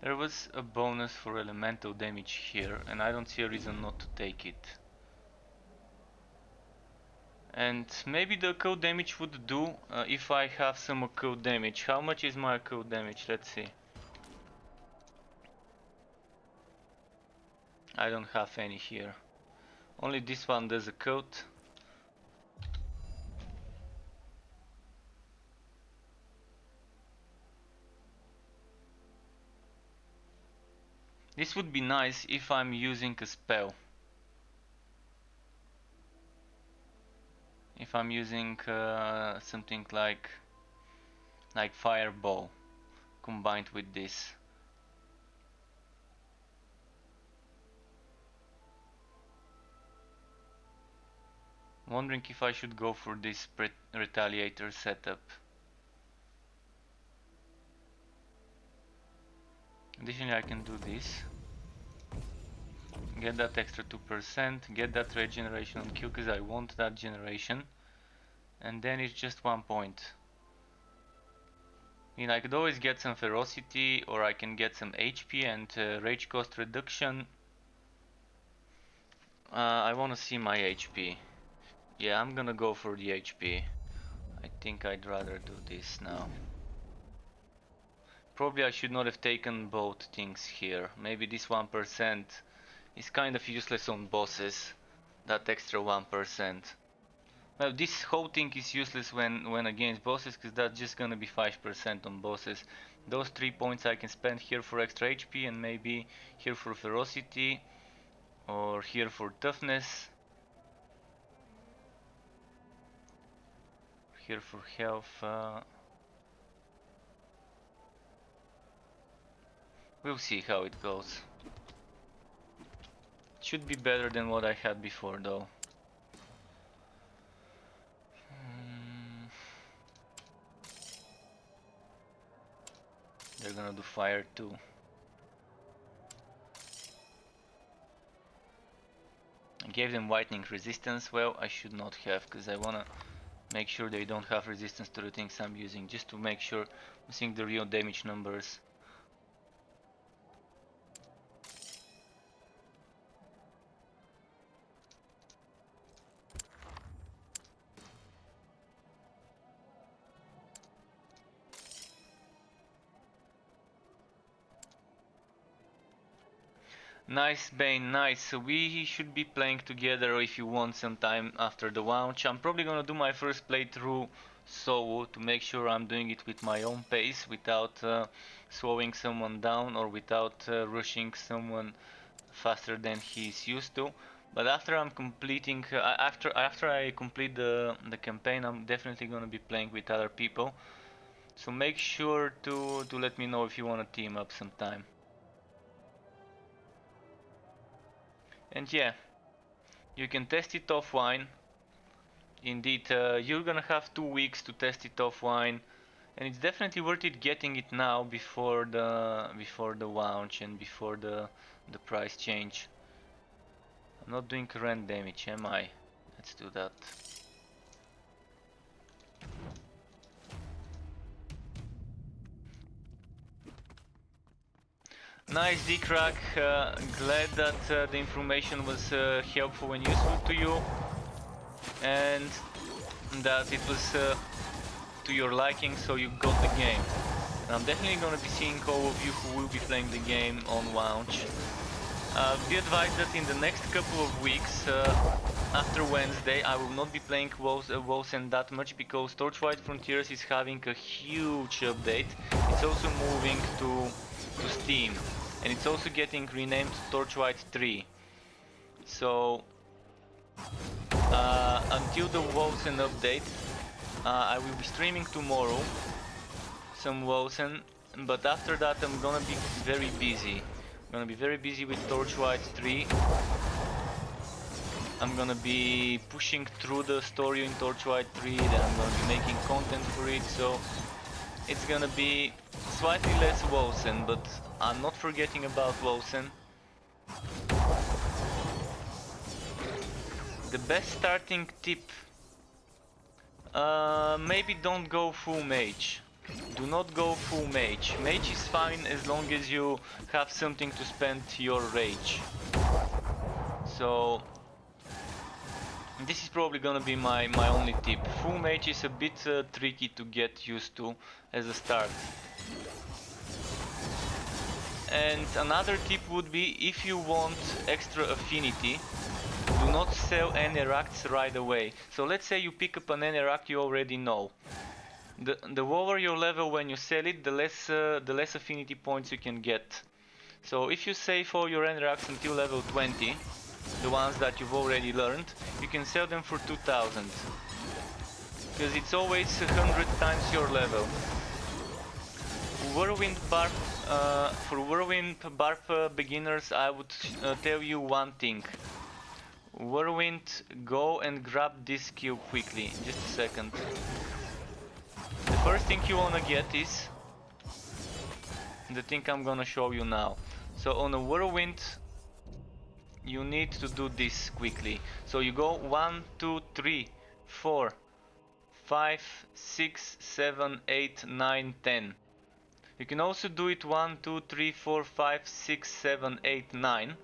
Speaker 1: There was a bonus for elemental damage here, and I don't see a reason not to take it. And maybe the cold damage would do if I have some cold damage. How much is my cold damage? Let's see. I don't have any here. Only this one does a coat. This would be nice if I'm using a spell. If I'm using something like fireball combined with this. Wondering if I should go for this retaliator setup. Additionally, I can do this. Get that extra 2%, get that regeneration on Q because I want that generation. And then it's just 1 point. I mean, I could always get some ferocity, or I can get some HP and rage cost reduction. I want to see my HP. Yeah, I'm gonna go for the HP. I think I'd rather do this now. Probably I should not have taken both things here. Maybe this 1% is kind of useless on bosses. That extra 1%. Well, this whole thing is useless when against bosses, because that's just gonna be 5% on bosses. Those 3 points I can spend here for extra HP and maybe here for ferocity or here for toughness. Here for health. We'll see how it goes. Should be better than what I had before though. They're gonna do fire too. I gave them lightning resistance. Well, I should not have, because I wanna make sure they don't have resistance to the things I'm using, just to make sure I'm seeing the real damage numbers. Nice, Bane, nice. So we should be playing together if you want sometime after the launch. I'm probably gonna do my first playthrough solo to make sure I'm doing it with my own pace without slowing someone down or without rushing someone faster than he's used to. But after I'm completing, after I complete the campaign, I'm definitely gonna be playing with other people. So make sure to let me know if you wanna team up sometime. And yeah, you can test it offline. Indeed, you're gonna have 2 weeks to test it offline, and it's definitely worth it getting it now before the launch and before the price change. I'm not doing current damage, am I? Let's do that. Nice, D-Crack. Glad that the information was helpful and useful to you, and that it was to your liking, so you got the game. And I'm definitely gonna be seeing all of you who will be playing the game on launch. Be advised that in the next couple of weeks, after Wednesday, I will not be playing Wolcen that much because Torchlight Frontiers is having a huge update. It's also moving to Steam, and it's also getting renamed Torchlight 3. So until the Wolcen update, I will be streaming tomorrow some Wolcen, but after that I'm gonna be very busy. I'm gonna be very busy with Torchlight 3. I'm gonna be pushing through the story in Torchlight 3, then I'm gonna be making content for it, so it's gonna be slightly less Wolcen, but I'm not forgetting about Wolcen. The best starting tip, maybe don't go full mage. Do not go full mage. Mage is fine as long as you have something to spend your rage. So this is probably gonna be my only tip. Full mage is a bit tricky to get used to as a start. And another tip would be, if you want extra affinity, do not sell any racks right away. So let's say you pick up an any rack you already know. The lower your level when you sell it, the less affinity points you can get. So if you save all your any racks until level 20, the ones that you've already learned, you can sell them for 2000. Because it's always 100 times your level. For Whirlwind Barb beginners, I would tell you one thing. Whirlwind, go and grab this cube quickly. Just a second. The first thing you wanna get is the thing I'm gonna show you now. So on a Whirlwind, you need to do this quickly. So you go 1, 2, 3, 4, 5, 6, 7, 8, 9, 10. You can also do it 1, 2, 3, 4, 5, 6, 7, 8, 9.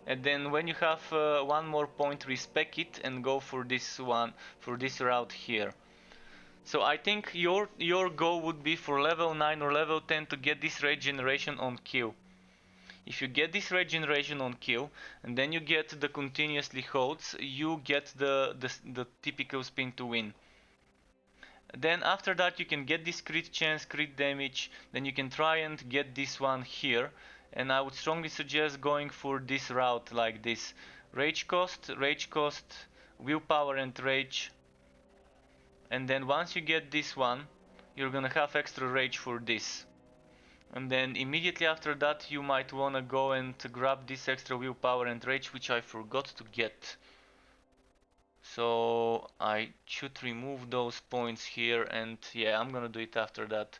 Speaker 1: And then when you have one more point, respec it and go for this one, for this route here. So I think your goal would be for level 9 or level 10 to get this regeneration on Q. If you get this regeneration on Q, and then you get the continuously holds, you get the typical spin to win. Then after that you can get this crit chance, crit damage, then you can try and get this one here. And I would strongly suggest going for this route like this. Rage cost, willpower and rage. And then once you get this one, you're gonna have extra rage for this. And then immediately after that you might wanna go and grab this extra willpower and rage, which I forgot to get. So I should remove those points here, and yeah, I'm gonna do it after that.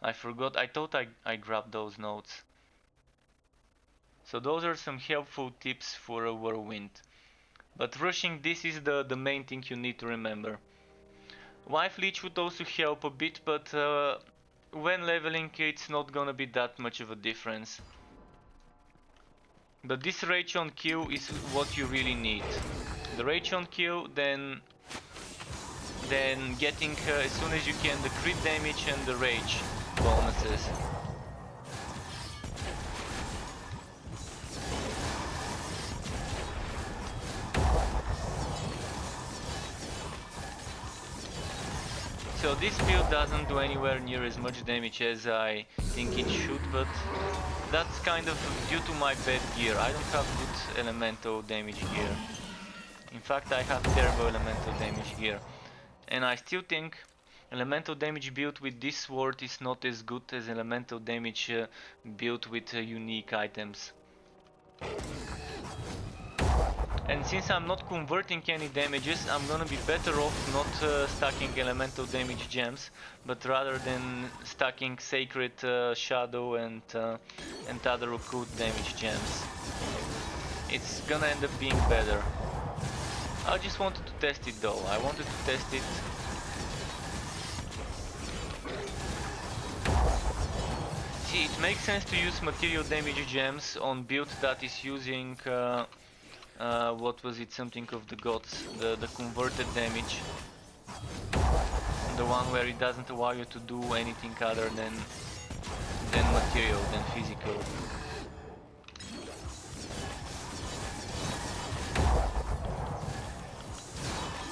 Speaker 1: I forgot, I thought I grabbed those notes. So those are some helpful tips for a Whirlwind. But rushing this is the main thing you need to remember. Wife Leech would also help a bit, but when leveling it's not gonna be that much of a difference. But this rage on Q is what you really need. The rage on Q, then getting as soon as you can the crit damage and the rage bonuses. So this build doesn't do anywhere near as much damage as I think it should, but that's kind of due to my bad gear. I don't have good elemental damage gear. In fact, I have terrible elemental damage gear. And I still think elemental damage built with this sword is not as good as elemental damage built with unique items. And since I'm not converting any damages, I'm gonna be better off not stacking elemental damage gems, but rather than stacking sacred shadow and other occult damage gems. It's gonna end up being better. I just wanted to test it though. I wanted to test it. See, it makes sense to use material damage gems on build that is using what was it, something of the gods, the converted damage, the one where it doesn't allow you to do anything other than material, than physical.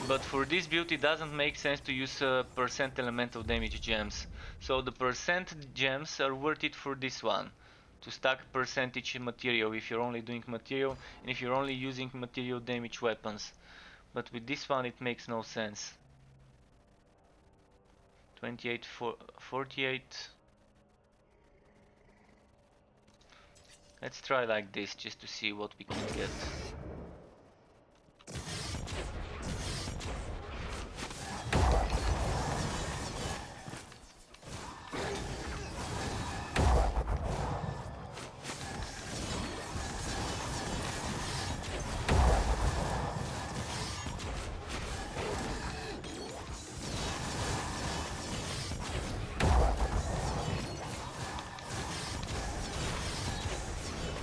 Speaker 1: But for this build it doesn't make sense to use percent elemental damage gems. So the percent gems are worth it for this one. To stack percentage material if you're only doing material and if you're only using material damage weapons. But with this one it makes no sense. 28, 48. Let's try like this just to see what we can get.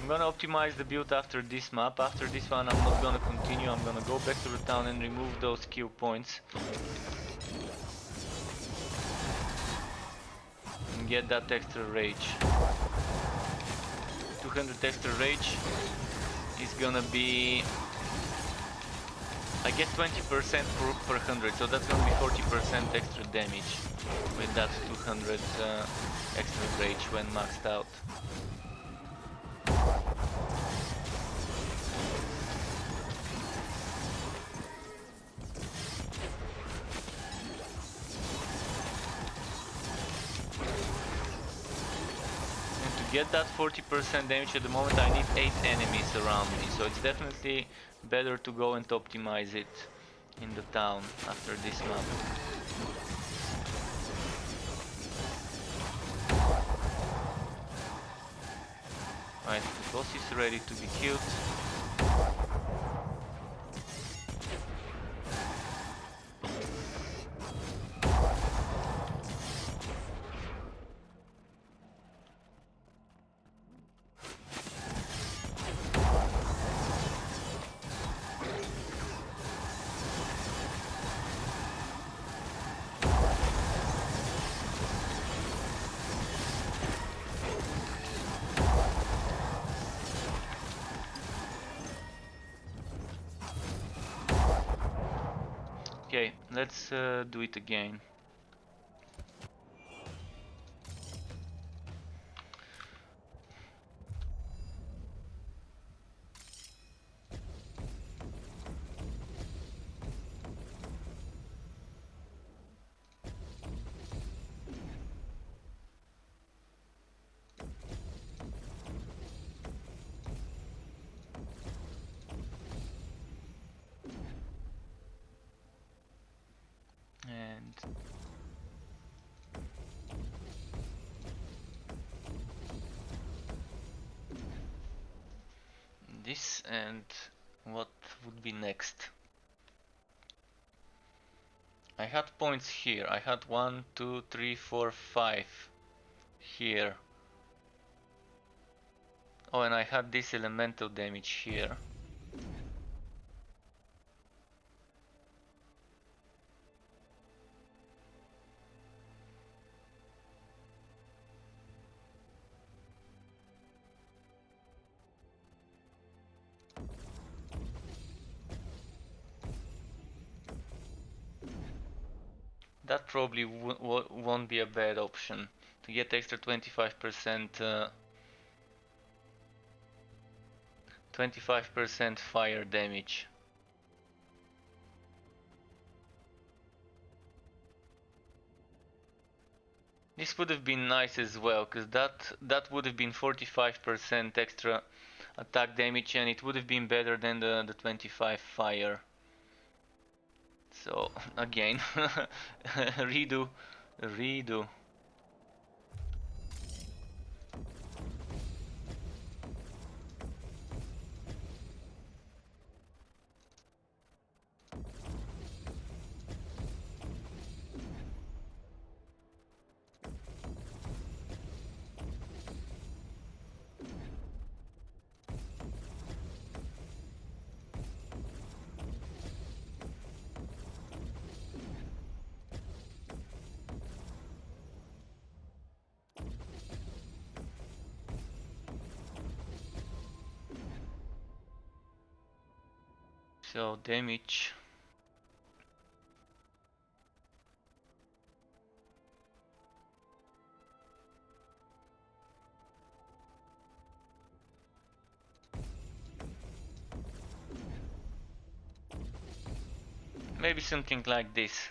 Speaker 1: I'm gonna optimize the build after this map. After this one I'm not gonna continue. I'm gonna go back to the town and remove those skill points. And get that extra rage. 200 extra rage is gonna be... I get 20% per 100, so that's gonna be 40% extra damage with that 200 extra rage when maxed out. get that 40% damage at the moment I need 8 enemies around me, so it's definitely better to go and optimize it in the town after this map. Right, the boss is ready to be killed. Okay, let's do it again. And this, and what would be next? I had points here. I had 1, 2, 3, 4, 5 here. Oh, and I had this elemental damage here. That probably won't be a bad option to get extra 25% fire damage. This would have been nice as well, because that would have been 45% extra attack damage, and it would have been better than the 25 fire. So again, redo. So damage. Maybe something like this.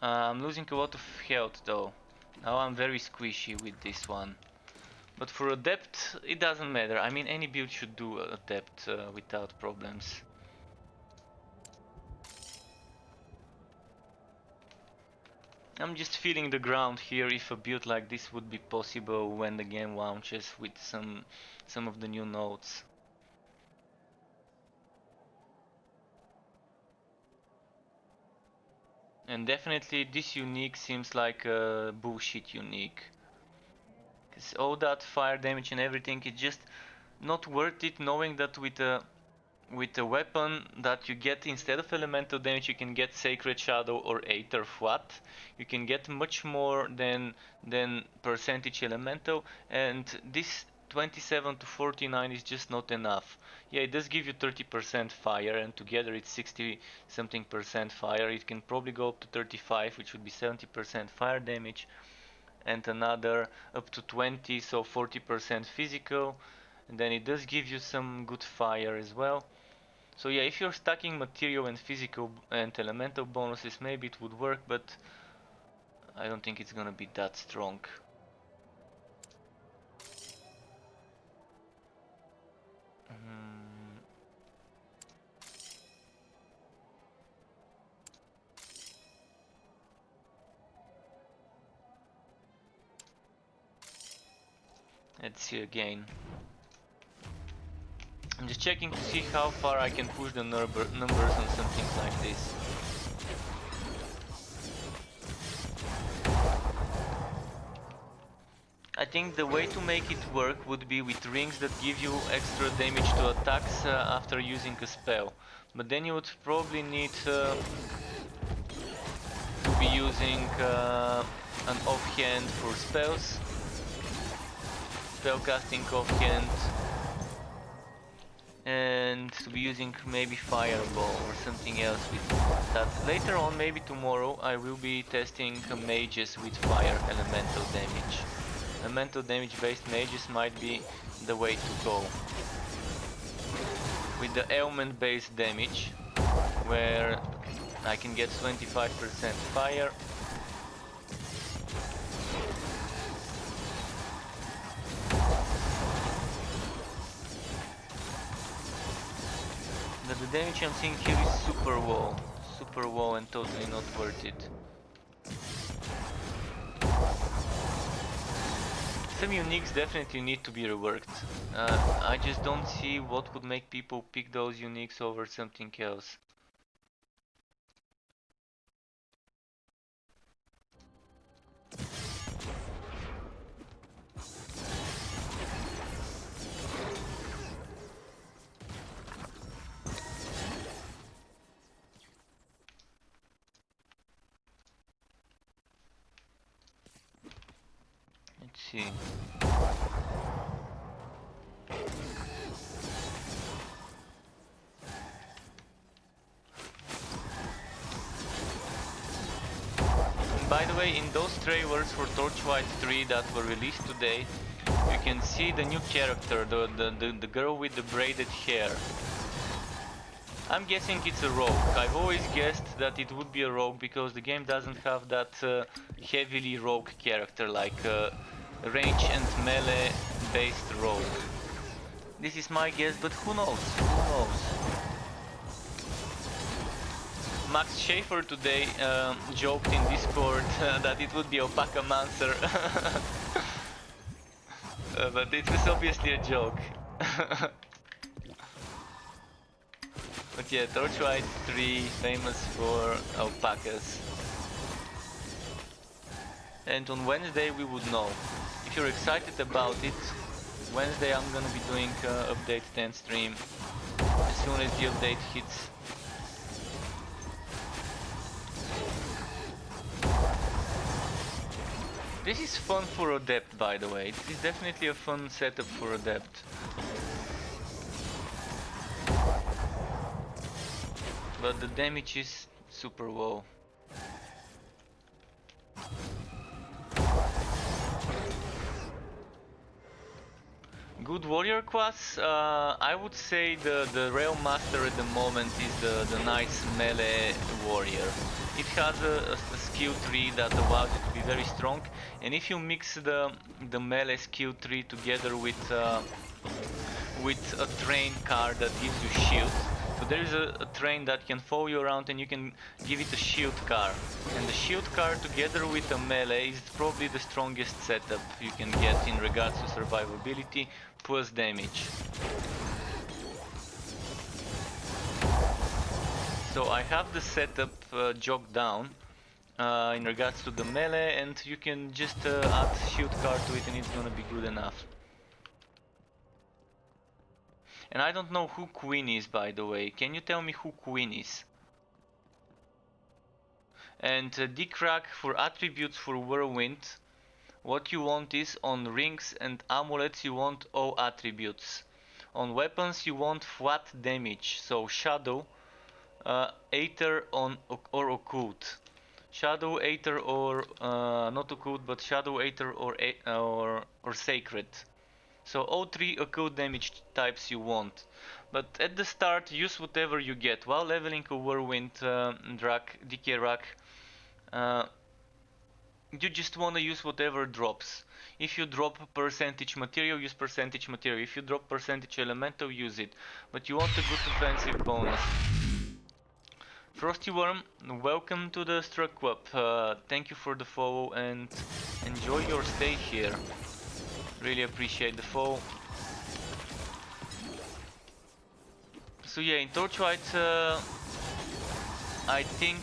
Speaker 1: I'm losing a lot of health though. Now I'm very squishy with this one. But for adept, it doesn't matter. I mean, any build should do adept without problems. I'm just feeling the ground here if a build like this would be possible when the game launches with some of the new nodes. And definitely this unique seems like a bullshit unique. Cause all that fire damage and everything, it's just not worth it knowing that with a weapon that you get instead of elemental damage you can get sacred shadow or aether what you can get much more than percentage elemental, and this 27 to 49 is just not enough. Yeah, it does give you 30% fire, and together it's 60 something percent fire. It can probably go up to 35, which would be 70% fire damage, and another up to 20, so 40% physical, and then it does give you some good fire as well. So yeah, if you're stacking material and physical and elemental bonuses, maybe it would work, but I don't think it's gonna be that strong. Let's see again. I'm just checking to see how far I can push the numbers on something like this. I think the way to make it work would be with rings that give you extra damage to attacks after using a spell. But then you would probably need to be using an offhand for spells. Spellcasting offhand. And to be using maybe fireball or something else with that. Later on, maybe tomorrow, I will be testing mages with fire elemental damage. Elemental damage based mages might be the way to go. With the ailment based damage, where I can get 25% fire. But the damage I'm seeing here is super wall and totally not worth it. Some uniques definitely need to be reworked. I just don't see what would make people pick those uniques over something else. Let's see. By the way, in those trailers for Torchlight 3 that were released today, you can see the new character, the girl with the braided hair. I'm guessing it's a rogue. I've always guessed that it would be a rogue because the game doesn't have that heavily rogue character like range and melee based rogue. This is my guess, but who knows? Who knows? Max Schaefer today joked in Discord that it would be Opakamancer. But it was obviously a joke. But yeah, Torchlight 3 famous for alpacas. And on Wednesday we would know. If you're excited about it, Wednesday I'm gonna be doing update 10 stream as soon as the update hits. This is fun for Adept, by the way. This is definitely a fun setup for Adept. But the damage is super low. Good warrior class, I would say the Realm Master at the moment is the nice melee warrior. It has a skill tree that allows it to be very strong, and if you mix the melee skill tree together with a train card that gives you shield, so there is a train that can follow you around and you can give it a shield card. And the shield card together with a melee is probably the strongest setup you can get in regards to survivability plus damage. So I have the setup jogged down in regards to the melee, and you can just add shield card to it and it's gonna be good enough. And I don't know who Queen is, by the way. Can you tell me who Queen is? And Dickrack for attributes for Whirlwind. What you want is on rings and amulets you want all attributes. On weapons you want flat damage, so Shadow, Aether or Occult. Shadow, Aether or not Occult, but Shadow, Aether or Sacred. So all three occult damage types you want. But at the start use whatever you get. While leveling a Whirlwind Decay Rack, you just wanna use whatever drops. If you drop percentage material, use percentage material. If you drop percentage elemental, use it. But you want a good defensive bonus. Frosty Worm, welcome to the Struck Club. Thank you for the follow and enjoy your stay here. Really appreciate the follow. So yeah, in Torchlight, I think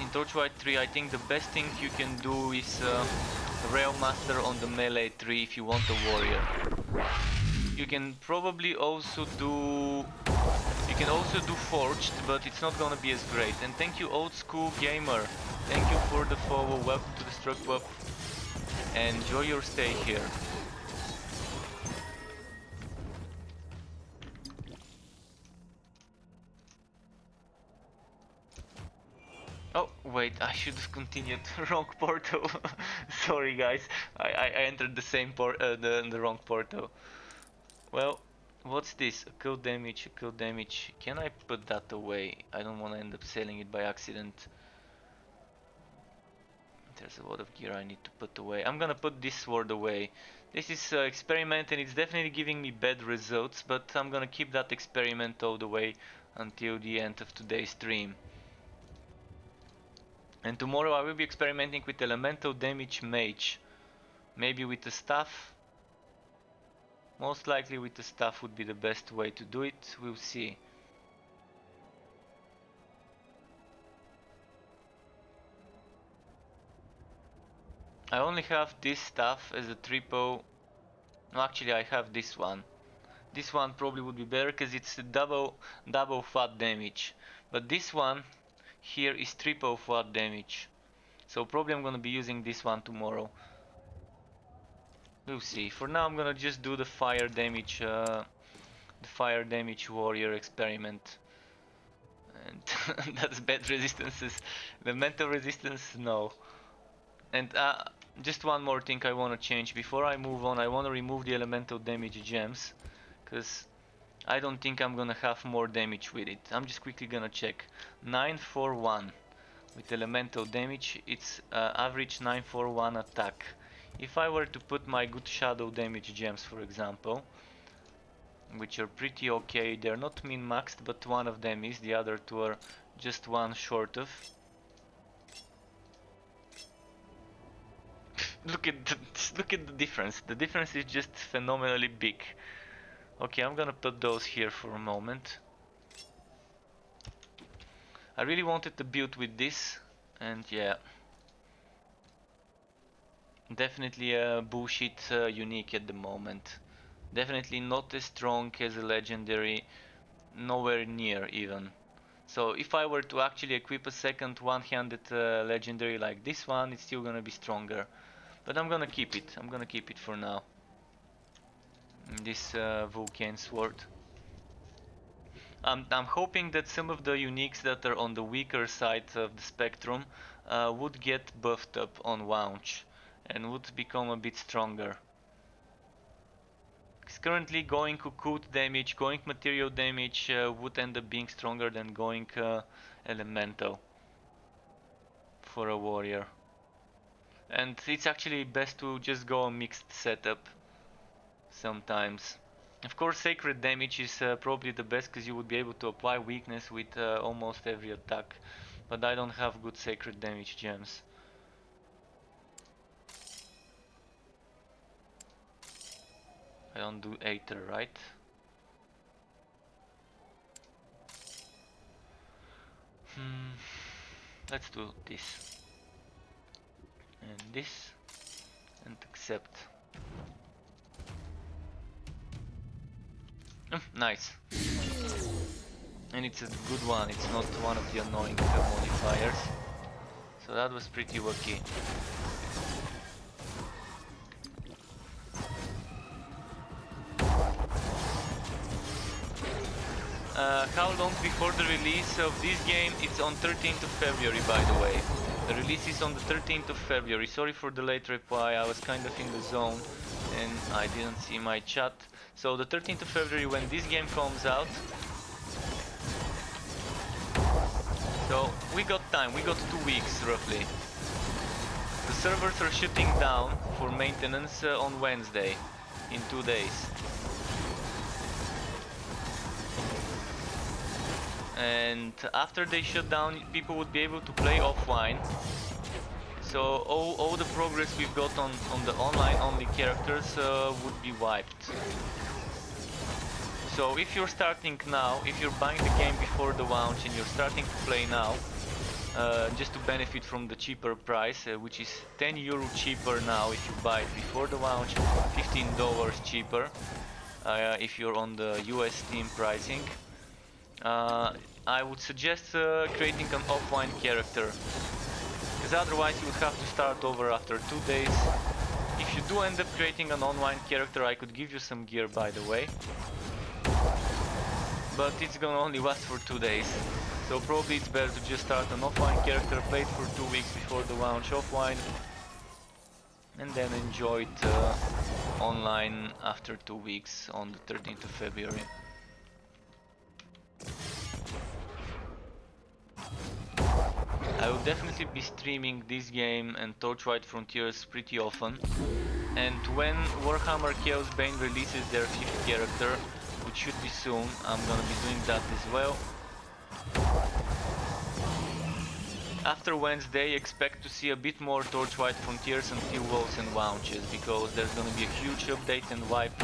Speaker 1: in Torchlight 3, I think the best thing you can do is Rail Master on the melee tree if you want a warrior. You can probably also do Forged, but it's not gonna be as great. And thank you, Old School Gamer. Thank you for the follow. Welcome to the Struck Pub. Enjoy your stay here. Oh, wait, I should have continued. Wrong portal. Sorry, guys. I entered the same the wrong portal. Well, what's this? A kill damage, a kill damage. Can I put that away? I don't want to end up selling it by accident. There's a lot of gear I need to put away. I'm gonna put this sword away. This is experiment and it's definitely giving me bad results, but I'm gonna keep that experiment all the way until the end of today's stream. And tomorrow I will be experimenting with elemental damage mage. Maybe with the staff. Most likely with the staff would be the best way to do it. We'll see. I only have this staff as a triple. No, actually I have this one. This one probably would be better because it's a double flat damage. But this one here is triple flat damage. So probably I'm gonna be using this one tomorrow. We'll see. For now I'm gonna just do the fire damage warrior experiment. And that's bad resistances. The mental resistance, no. And just one more thing I want to change before I move on. I want to remove the elemental damage gems, because I don't think I'm gonna have more damage with it. I'm just quickly gonna check. 941 with elemental damage. It's average 941 attack. If I were to put my good shadow damage gems, for example, which are pretty okay, they're not min-maxed, but one of them is. The other two are just one short of. Look at the difference. The difference is just phenomenally big. Okay, I'm gonna put those here for a moment. I really wanted to build with this, and yeah, definitely a bullshit unique at the moment. Definitely not as strong as a legendary, nowhere near even. So if I were to actually equip a second one-handed legendary like this one, it's still gonna be stronger. But I'm gonna keep it. I'm gonna keep it for now. This Wolcen sword. I'm hoping that some of the uniques that are on the weaker side of the spectrum would get buffed up on launch and would become a bit stronger. Because currently going cocoon damage, going material damage would end up being stronger than going elemental for a warrior. And it's actually best to just go a mixed setup sometimes. Of course, sacred damage is probably the best because you would be able to apply weakness with almost every attack. But I don't have good sacred damage gems. I don't do Aether, right? Let's do this. And this. And accept. Nice. And it's a good one, it's not one of the annoying modifiers. So that was pretty lucky. How long before the release of this game? It's on 13th of February, by the way. The release is on the 13th of February. Sorry for the late reply, I was kind of in the zone and I didn't see my chat. So the 13th of February when this game comes out. So we got time, we got 2 weeks roughly. The servers are shutting down for maintenance on Wednesday, in 2 days. And after they shut down, people would be able to play offline. So all the progress we've got on the online only characters would be wiped. So if you're starting now, if you're buying the game before the launch and you're starting to play now, just to benefit from the cheaper price, which is €10 cheaper now if you buy it before the launch, $15 cheaper if you're on the US Steam pricing. I would suggest creating an offline character, because otherwise you would have to start over after 2 days. If you do end up creating an online character, I could give you some gear, by the way, but it's gonna only last for 2 days. So probably it's better to just start an offline character, play it for 2 weeks before the launch offline, and then enjoy it online after 2 weeks on the 13th of February. I will definitely be streaming this game and Torchlight Frontiers pretty often, and when Warhammer Chaos Bane releases their 5th character, which should be soon, I'm gonna be doing that as well. After Wednesday, expect to see a bit more Torchlight Frontiers until Wolcen launches, because there's gonna be a huge update and wipe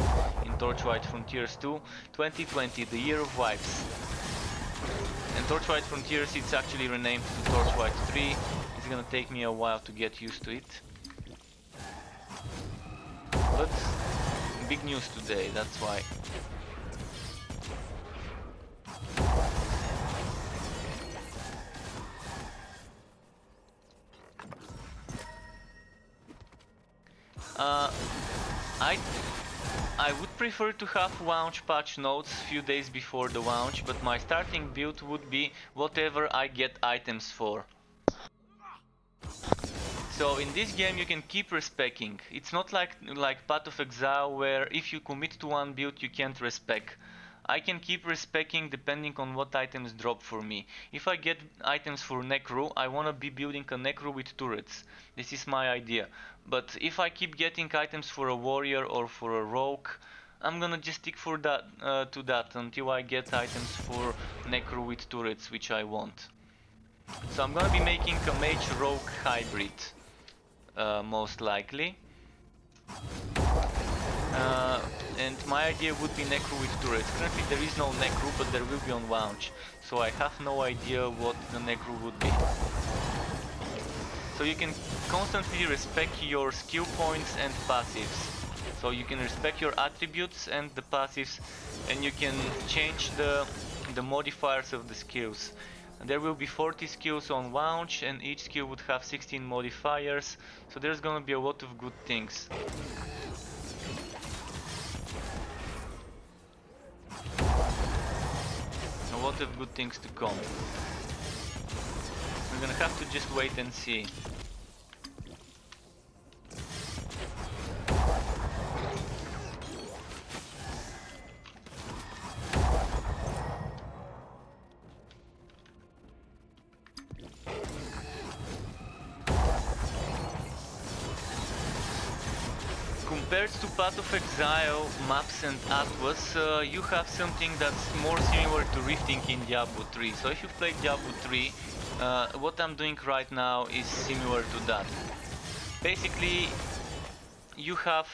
Speaker 1: in Torchlight Frontiers 2, 2020, the year of wipes. And Torchlight Frontiers, it's actually renamed to Torchlight 3. It's gonna take me a while to get used to it. But big news today, that's why. I would prefer to have launch patch notes few days before the launch, but my starting build would be whatever I get items for. So in this game you can keep respeccing. It's not like Path of Exile, where if you commit to one build you can't respec. I can keep respeccing depending on what items drop for me. If I get items for Necro, I wanna be building a Necro with turrets. This is my idea. But if I keep getting items for a warrior or for a rogue, I'm gonna just stick for that to that until I get items for Necro with turrets, which I want. So I'm gonna be making a mage rogue hybrid, most likely. And my idea would be Necro with turrets. Currently there is no Necro, but there will be on launch, so I have no idea what the Necro would be. So you can constantly respec your skill points and passives. So you can respec your attributes and the passives, and you can change the modifiers of the skills. And there will be 40 skills on launch, and each skill would have 16 modifiers, so there's gonna be a lot of good things. A lot of good things to come. We're gonna have to just wait and see. Compared to Path of Exile, Maps and Atlas, you have something that's more similar to Rifting in Diablo 3. So if you've played Diablo 3, what I'm doing right now is similar to that. Basically, you have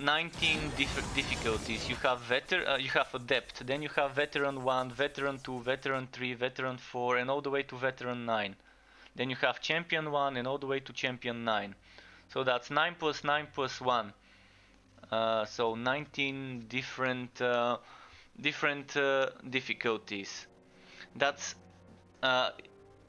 Speaker 1: 19 difficulties. You have Adept, then you have Veteran 1, Veteran 2, Veteran 3, Veteran 4, and all the way to Veteran 9. Then you have Champion 1 and all the way to Champion 9. So that's 9 plus 9 plus 1. So 19 different difficulties. That's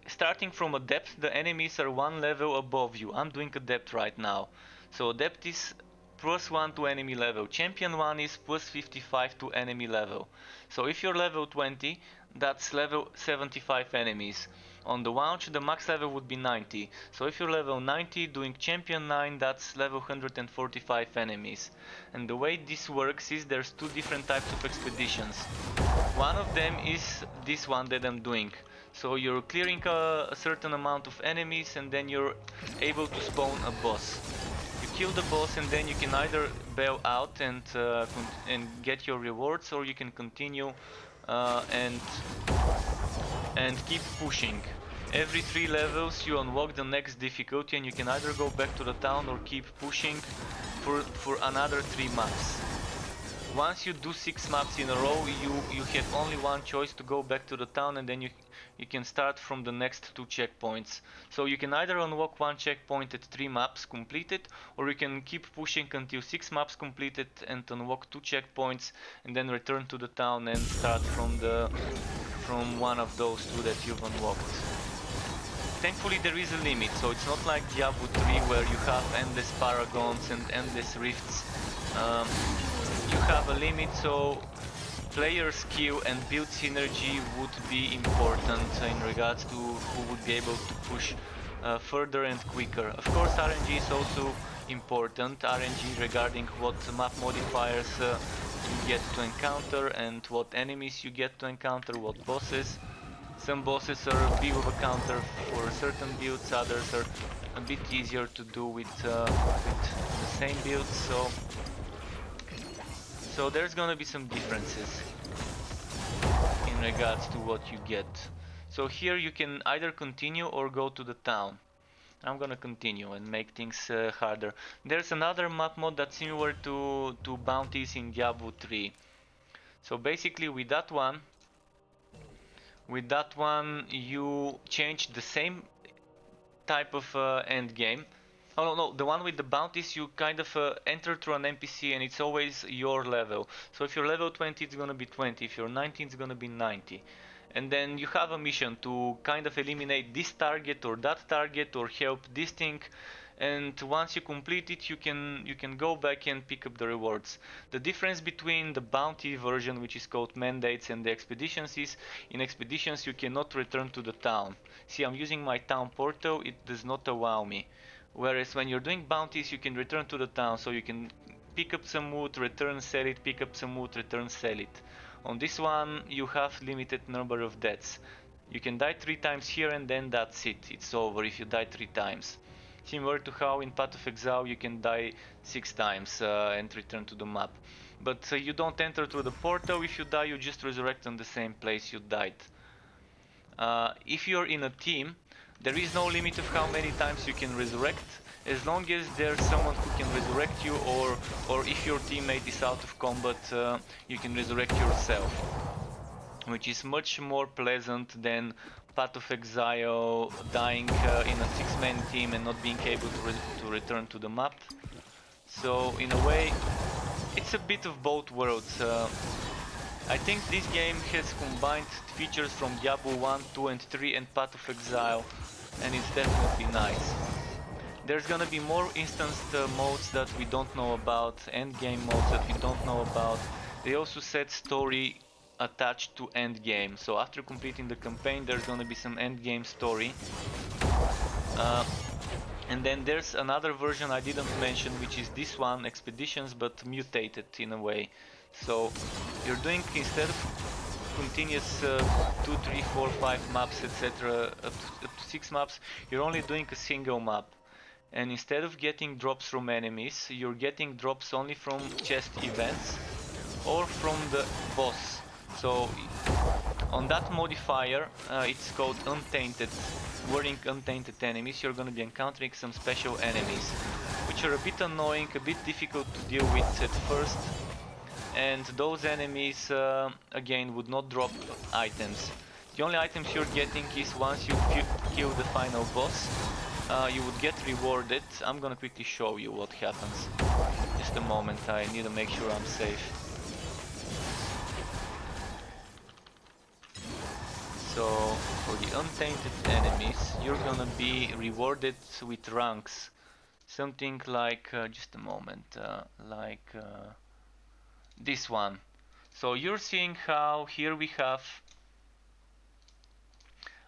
Speaker 1: starting from Adept, the enemies are 1 level above you. I'm doing Adept right now. So Adept is plus 1 to enemy level. Champion 1 is plus 55 to enemy level. So if you're level 20, that's level 75 enemies. On the launch, the max level would be 90. So if you're level 90, doing Champion 9, that's level 145 enemies. And the way this works is there's 2 different types of expeditions. One of them is this one that I'm doing. So you're clearing a certain amount of enemies, and then you're able to spawn a boss. You kill the boss, and then you can either bail out and get your rewards, or you can continue and keep pushing. Every 3 levels you unlock the next difficulty, and you can either go back to the town or keep pushing for another 3 maps. Once you do 6 maps in a row, you have only one choice to go back to the town, and then you can start from the next 2 checkpoints. So you can either unlock 1 checkpoint at 3 maps completed, or you can keep pushing until 6 maps completed and unlock 2 checkpoints, and then return to the town and start from one of those 2 that you've unlocked. Thankfully there is a limit, so it's not like Diablo 3 where you have endless paragons and endless rifts. You have a limit, so player skill and build synergy would be important in regards to who would be able to push further and quicker. Of course RNG is also important, RNG regarding what map modifiers you get to encounter and what enemies you get to encounter, what bosses. Some bosses are a bit of a counter for certain builds, others are a bit easier to do with the same builds, so there's gonna be some differences in regards to what you get. So here you can either continue or go to the town. I'm gonna continue and make things harder. There's another map mod that's similar to bounties in Diablo 3. So basically with that one you change the same type of end game. Oh no, the one with the bounties, you kind of enter through an NPC and it's always your level. So if you're level 20 it's gonna be 20, if you're 19 it's gonna be 90. And then you have a mission to kind of eliminate this target or that target or help this thing, and once you complete it you can go back and pick up the rewards. The difference between the bounty version, which is called mandates, and the expeditions is in expeditions you cannot return to the town. See, I'm using my town portal, it does not allow me. Whereas when you're doing bounties you can return to the town, so you can pick up some wood, return, sell it, pick up some wood, return, sell it. On this one you have limited number of deaths. You can die 3 times here and then that's it, it's over if you die 3 times. Similar to how in Path of Exile you can die 6 times and return to the map. But you don't enter through the portal, if you die you just resurrect on the same place you died. If you're in a team, there is no limit of how many times you can resurrect, as long as there's someone who can resurrect you, or if your teammate is out of combat, you can resurrect yourself, which is much more pleasant than Path of Exile, dying in a 6-man team and not being able to return to the map. So in a way, it's a bit of both worlds. I think this game has combined features from Diablo 1, 2 and 3 and Path of Exile, and it's definitely nice. There's gonna be more instanced modes that we don't know about, endgame modes that we don't know about. They also said story attached to endgame, so after completing the campaign there's gonna be some endgame story. And then there's another version I didn't mention, which is this one, Expeditions, but mutated in a way. So you're doing, instead of continuous 2, 3, 4, 5 maps, etc., up to 6 maps, you're only doing a single map. And instead of getting drops from enemies, you're getting drops only from chest events or from the boss. So on that modifier, it's called Untainted. Wearing Untainted enemies, you're gonna be encountering some special enemies, which are a bit annoying, a bit difficult to deal with at first. And those enemies, again, would not drop items. The only items you're getting is once you kill the final boss. You would get rewarded. I'm gonna quickly show you what happens. Just a moment, I need to make sure I'm safe. So, for the untainted enemies, you're gonna be rewarded with ranks. Something like, just a moment, like this one. So you're seeing how here we have,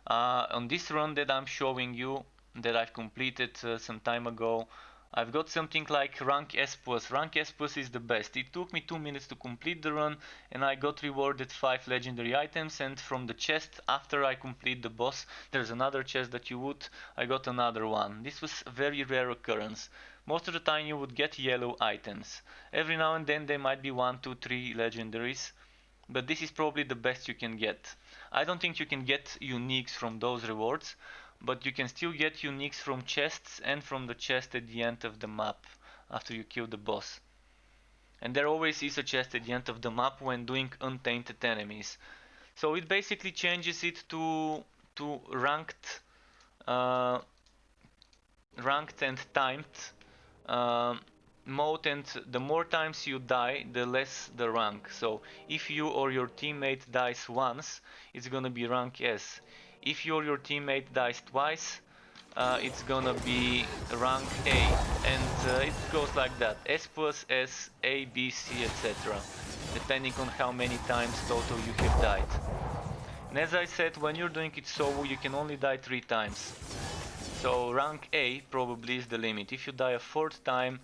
Speaker 1: on this run that I'm showing you, that I've completed some time ago, I've got something like rank S+. Rank S+ is the best. It took me 2 minutes to complete the run and I got rewarded 5 legendary items, and from the chest after I complete the boss, there's another chest that you would, I got another one. This was a very rare occurrence. Most of the time you would get yellow items. Every now and then there might be 1, 2, 3 legendaries. but this is probably the best you can get. I don't think you can get uniques from those rewards, but you can still get uniques from chests and from the chest at the end of the map after you kill the boss. And there always is a chest at the end of the map when doing untainted enemies. So it basically changes it to uh, ranked and timed um, mode, and the more times you die, the less the rank. So if you or your teammate dies once, it's gonna be rank S. If you or your teammate dies twice, it's gonna be rank A, and it goes like that: S plus S, A, B, C, etc. Depending on how many times total you have died. And as I said, when you're doing it solo, you can only die 3 times. So rank A probably is the limit. If you die a 4th time,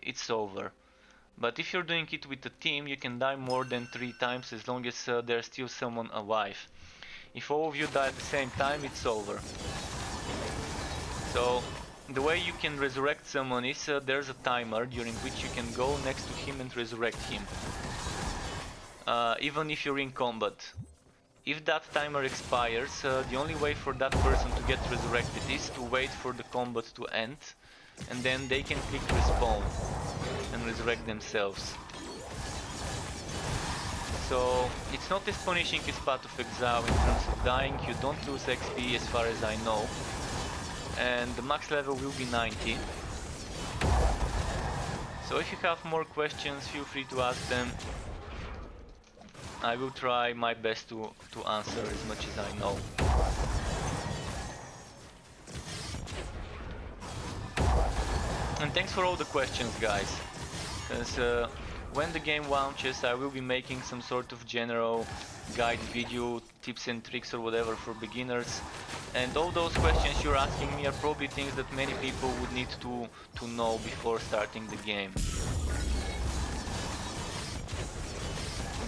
Speaker 1: it's over. But if you're doing it with a team, you can die more than 3 times as long as there's still someone alive. If all of you die at the same time, it's over. So the way you can resurrect someone is there's a timer during which you can go next to him and resurrect him. Even if you're in combat. If that timer expires, the only way for that person to get resurrected is to wait for the combat to end, and then they can click respawn and resurrect themselves. So it's not as punishing as Path of Exile in terms of dying. You don't lose XP as far as I know, and the max level will be 90. So if you have more questions, feel free to ask them. I will try my best to answer as much as I know. And thanks for all the questions, guys, because when the game launches, I will be making some sort of general guide video, tips and tricks or whatever for beginners, and all those questions you're asking me are probably things that many people would need to know before starting the game.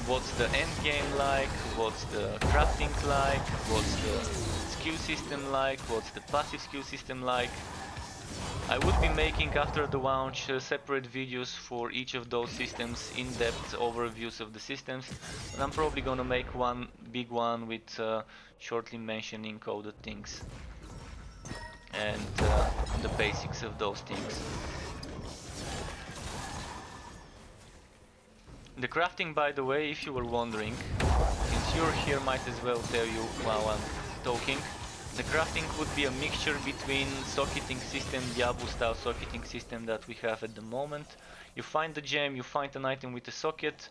Speaker 1: What's the end game like? What's the crafting like? What's the skill system like? What's the passive skill system like? I would be making after the launch separate videos for each of those systems, in-depth overviews of the systems, and I'm probably gonna make one big one with shortly mentioning all the things and the basics of those things. The crafting, by the way, if you were wondering, since you're here, might as well tell you while I'm talking. The crafting would be a mixture between socketing system, Diablo style socketing system that we have at the moment. You find the gem, you find an item with a socket,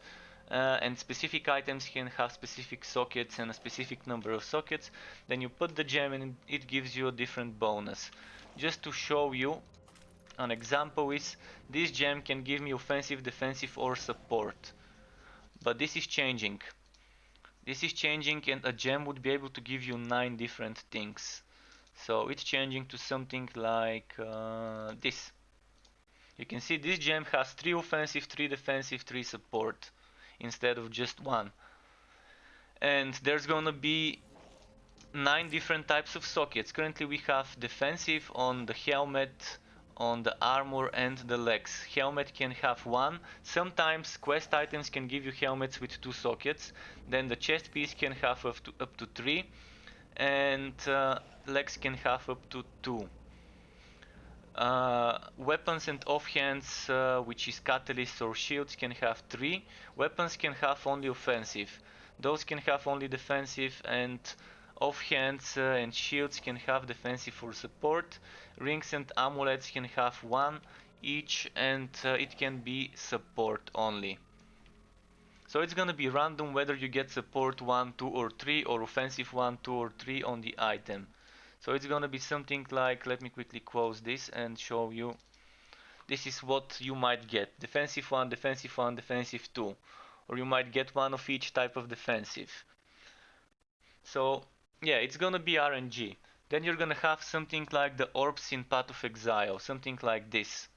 Speaker 1: and specific items can have specific sockets and a specific number of sockets. Then you put the gem and it gives you a different bonus. Just to show you, an example is this gem can give me offensive, defensive or support. But this is changing. This is changing, and a gem would be able to give you 9 different things. So it's changing to something like this. You can see this gem has 3 offensive, 3 defensive, 3 support instead of just 1. And there's gonna be 9 different types of sockets. Currently we have defensive on the helmet, on the armor and the legs. Helmet can have 1. Sometimes quest items can give you helmets with 2 sockets. Then the chest piece can have up to 3. And legs can have up to 2. Weapons and offhands, which is catalysts or shields, can have 3. Weapons can have only offensive. Those can have only defensive, and offhands and shields can have defensive or support. Rings and amulets can have 1 each, and it can be support only. So it's gonna be random whether you get support 1, 2 or 3, or offensive 1, 2 or 3 on the item. So it's gonna be something like, let me quickly close this and show you. This is what you might get: defensive 1, defensive 1, defensive 2. Or you might get 1 of each type of defensive. So yeah, it's gonna be RNG. Then you're gonna have something like the orbs in Path of Exile, something like this.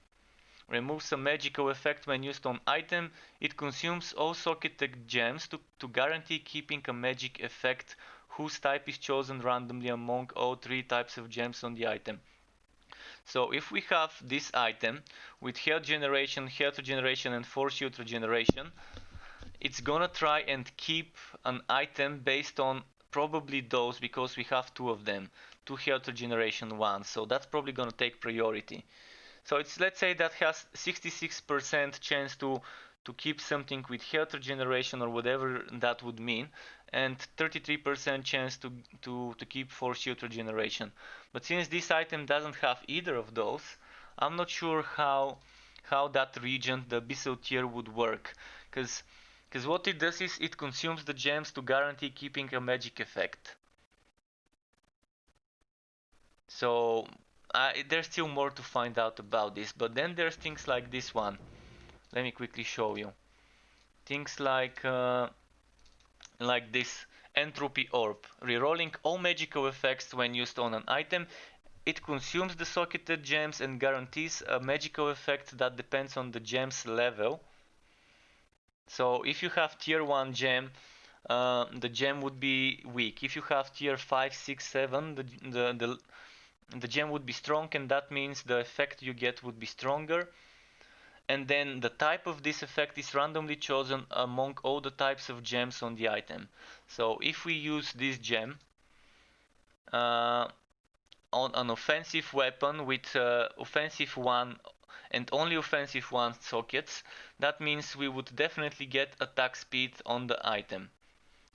Speaker 1: Removes a magical effect when used on item. It consumes all socketed gems to guarantee keeping a magic effect whose type is chosen randomly among all 3 types of gems on the item. So if we have this item with health regeneration, and force shield regeneration, it's gonna try and keep an item based on probably those, because we have two of them, two health regeneration ones, so that's probably gonna take priority. So it's, let's say that has 66% chance to keep something with health regeneration or whatever that would mean, and 33% chance to keep force shield regeneration. But since this item doesn't have either of those, I'm not sure how that region, the abyssal tier, would work, because what it does is it consumes the gems to guarantee keeping a magic effect. So there's still more to find out about this, but then there's things like this one. Let me quickly show you. Things like this entropy orb, rerolling all magical effects when used on an item. It consumes the socketed gems and guarantees a magical effect that depends on the gem's level. So if you have tier 1 gem, the gem would be weak. If you have tier 5, 6, 7, the gem would be strong, and that means the effect you get would be stronger. And then the type of this effect is randomly chosen among all the types of gems on the item. So if we use this gem on an offensive weapon with offensive 1 and only offensive 1 sockets, that means we would definitely get attack speed on the item,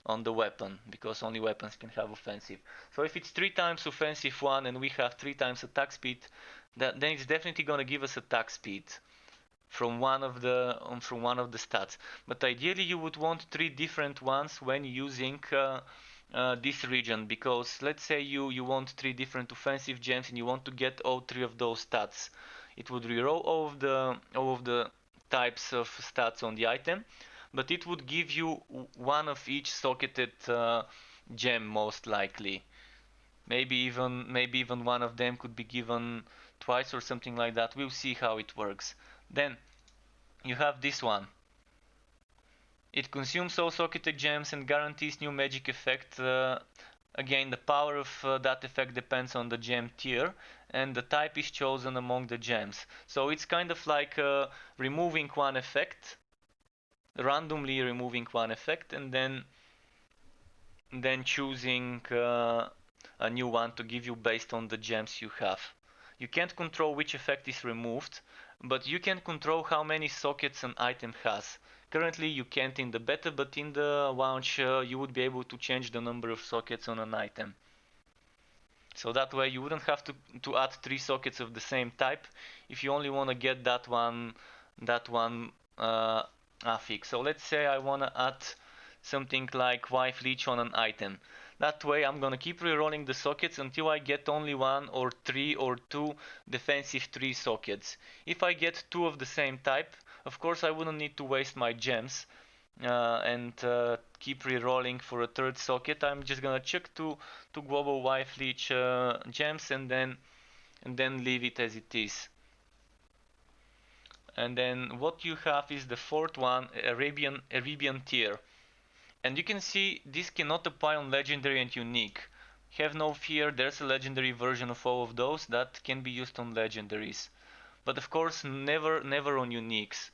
Speaker 1: on the weapon, because only weapons can have offensive. So if it's 3 times offensive 1 and we have 3 times attack speed, then it's definitely going to give us attack speed from one of the stats. But ideally you would want 3 different ones when using this region, because let's say you want 3 different offensive gems and you want to get all 3 of those stats. It would reroll all of the types of stats on the item, but it would give you one of each socketed gem most likely. Maybe even one of them could be given twice or something like that. We'll see how it works. Then you have this one. It consumes all socketed gems and guarantees new magic effect. Again, the power of that effect depends on the gem tier, and the type is chosen among the gems. So it's kind of like removing one effect, randomly removing one effect, and then choosing a new one to give you based on the gems you have. You can't control which effect is removed, but you can control how many sockets an item has. Currently you can't in the beta, but in the launch you would be able to change the number of sockets on an item. So that way you wouldn't have to add 3 sockets of the same type if you only want to get that one affix. So let's say I want to add something like Wife Leech on an item. That way I'm gonna keep rerolling the sockets until I get only 1 or 3 or 2 defensive 3 sockets. If I get 2 of the same type, of course I wouldn't need to waste my gems and keep rerolling for a 3rd socket. I'm just gonna chuck two global Wife Leech gems and then leave it as it is. And then what you have is the 4th one, Arabian tier. And you can see this cannot apply on legendary and unique. Have no fear, there's a legendary version of all of those that can be used on legendaries. But of course, never on uniques.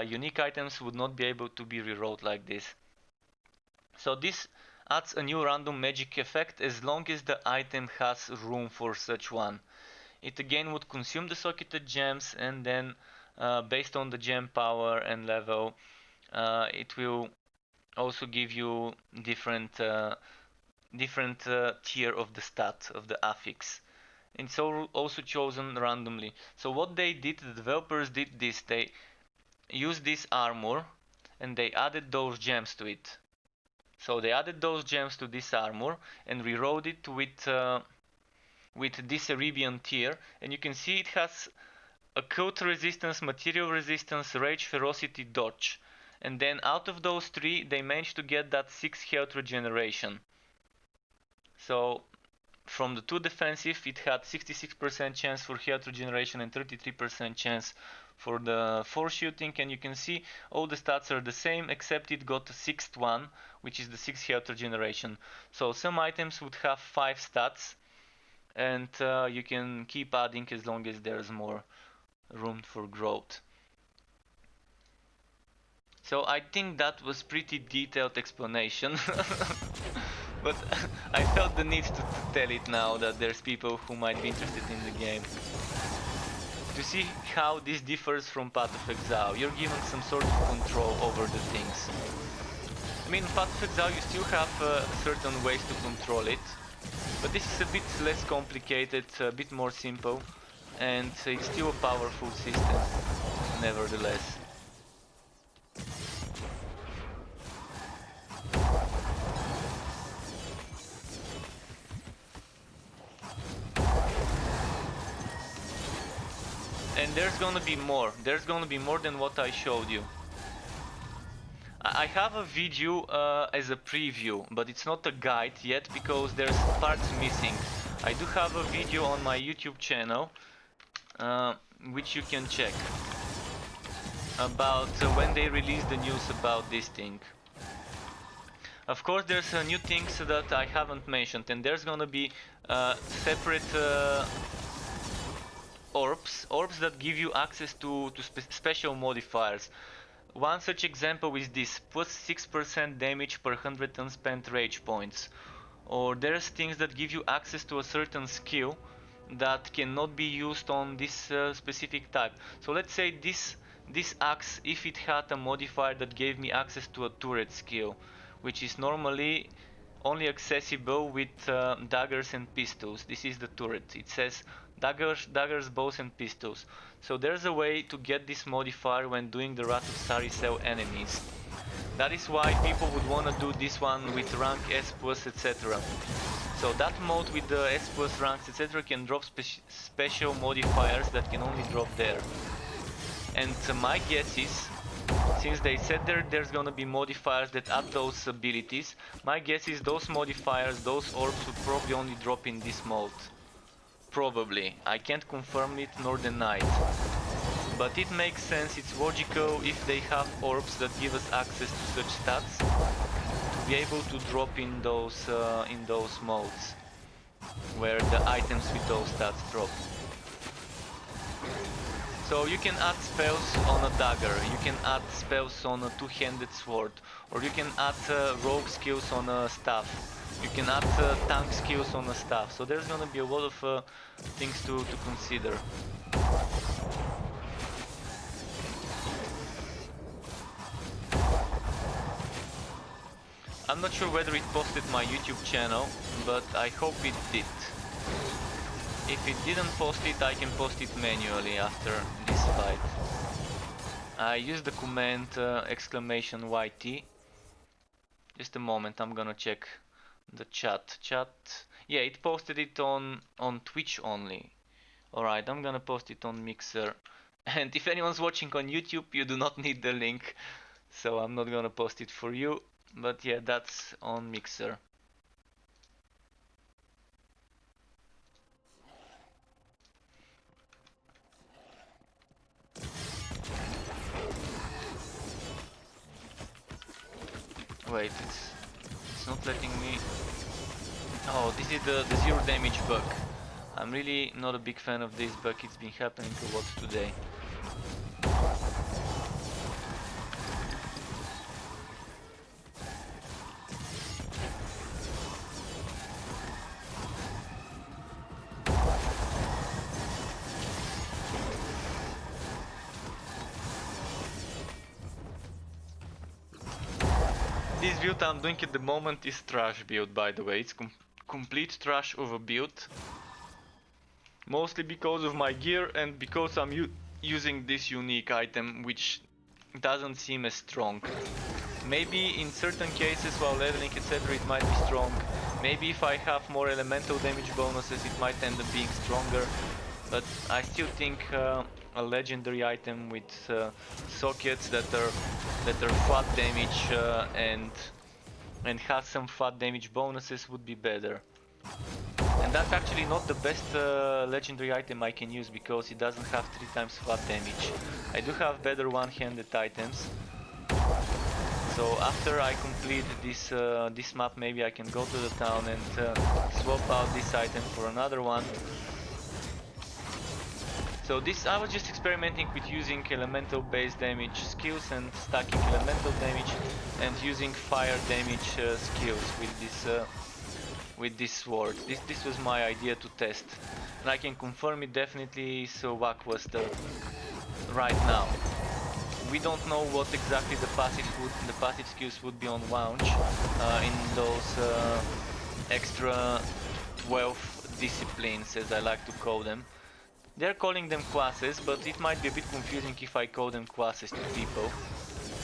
Speaker 1: Unique items would not be able to be rerolled like this. So this adds a new random magic effect as long as the item has room for such one. It again would consume the socketed gems, and then based on the gem power and level, it will also give you different tier of the stat of the affix. And so also chosen randomly. So what they did, the developers did this. They used this armor and they added those gems to it. So they added those gems to this armor and rewrote it with this Arabian tier, and you can see it has occult resistance, material resistance, rage, ferocity, dodge. And then out of those 3 they managed to get that 6 health regeneration. So from the 2 defensive it had 66% chance for health regeneration and 33% chance for the force shooting, and you can see all the stats are the same except it got a 6th one, which is the 6 health regeneration. So some items would have 5 stats, and you can keep adding as long as there's more room for growth. So I think that was pretty detailed explanation. But I felt the need to tell it now that there's people who might be interested in the game. To see how this differs from Path of Exile, you're given some sort of control over the things. I mean, in Path of Exile you still have certain ways to control it, but this is a bit less complicated, a bit more simple, and it's still a powerful system, nevertheless. And there's gonna be more. There's gonna be more than what I showed you. I have a video as a preview, but it's not a guide yet because there's parts missing. I do have a video on my YouTube channel, which you can check, about when they release the news about this thing. Of course, there's new things that I haven't mentioned, and there's gonna be separate orbs that give you access to special modifiers. One such example is this, plus 6% damage per 100 unspent rage points. Or there's things that give you access to a certain skill that cannot be used on this specific type. So let's say this axe, if it had a modifier that gave me access to a turret skill, which is normally only accessible with daggers and pistols. This is the turret. It says daggers, bows and pistols. So there's a way to get this modifier when doing the Wrath of Saricel enemies. That is why people would want to do this one with rank S+, etc. So that mode with the S+ ranks, etc. can drop special modifiers that can only drop there. And my guess is, since they said there's gonna be modifiers that add those abilities, my guess is those modifiers, those orbs would probably only drop in this mode. Probably. I can't confirm it nor deny it. But it makes sense, it's logical if they have orbs that give us access to such stats, to be able to drop in those modes, where the items with those stats drop. So you can add spells on a dagger, you can add spells on a two-handed sword, or you can add rogue skills on a staff. You can add tank skills on a staff. So there's gonna be a lot of things to consider. I'm not sure whether it posted my YouTube channel, but I hope it did. If it didn't post it, I can post it manually after this fight. I used the command !YT. Just a moment, I'm gonna check the chat. Yeah, it posted it on Twitch only. Alright, I'm gonna post it on Mixer. And if anyone's watching on YouTube, you do not need the link. So I'm not gonna post it for you. But yeah, that's on Mixer. Wait, it's not letting me... Oh, this is the zero damage bug. I'm really not a big fan of this bug, it's been happening a lot today. This build I'm doing at the moment is trash build, by the way. It's complete trash of a build. Mostly because of my gear and because I'm using this unique item, which doesn't seem as strong. Maybe in certain cases while leveling etc it might be strong. Maybe if I have more elemental damage bonuses it might end up being stronger. But I still think a legendary item with sockets that are flat damage and has some flat damage bonuses would be better. And that's actually not the best legendary item I can use because it doesn't have 3 times flat damage. I do have better one-handed items. So after I complete this map, maybe I can go to the town and swap out this item for another one. So this, I was just experimenting with using elemental based damage skills and stacking elemental damage and using fire damage skills with this sword. This was my idea to test, and I can confirm it definitely. So Wackwaster right now. We don't know what exactly the passive skills would be on launch in those extra 12 disciplines, as I like to call them. They're calling them classes, but it might be a bit confusing if I call them classes to people.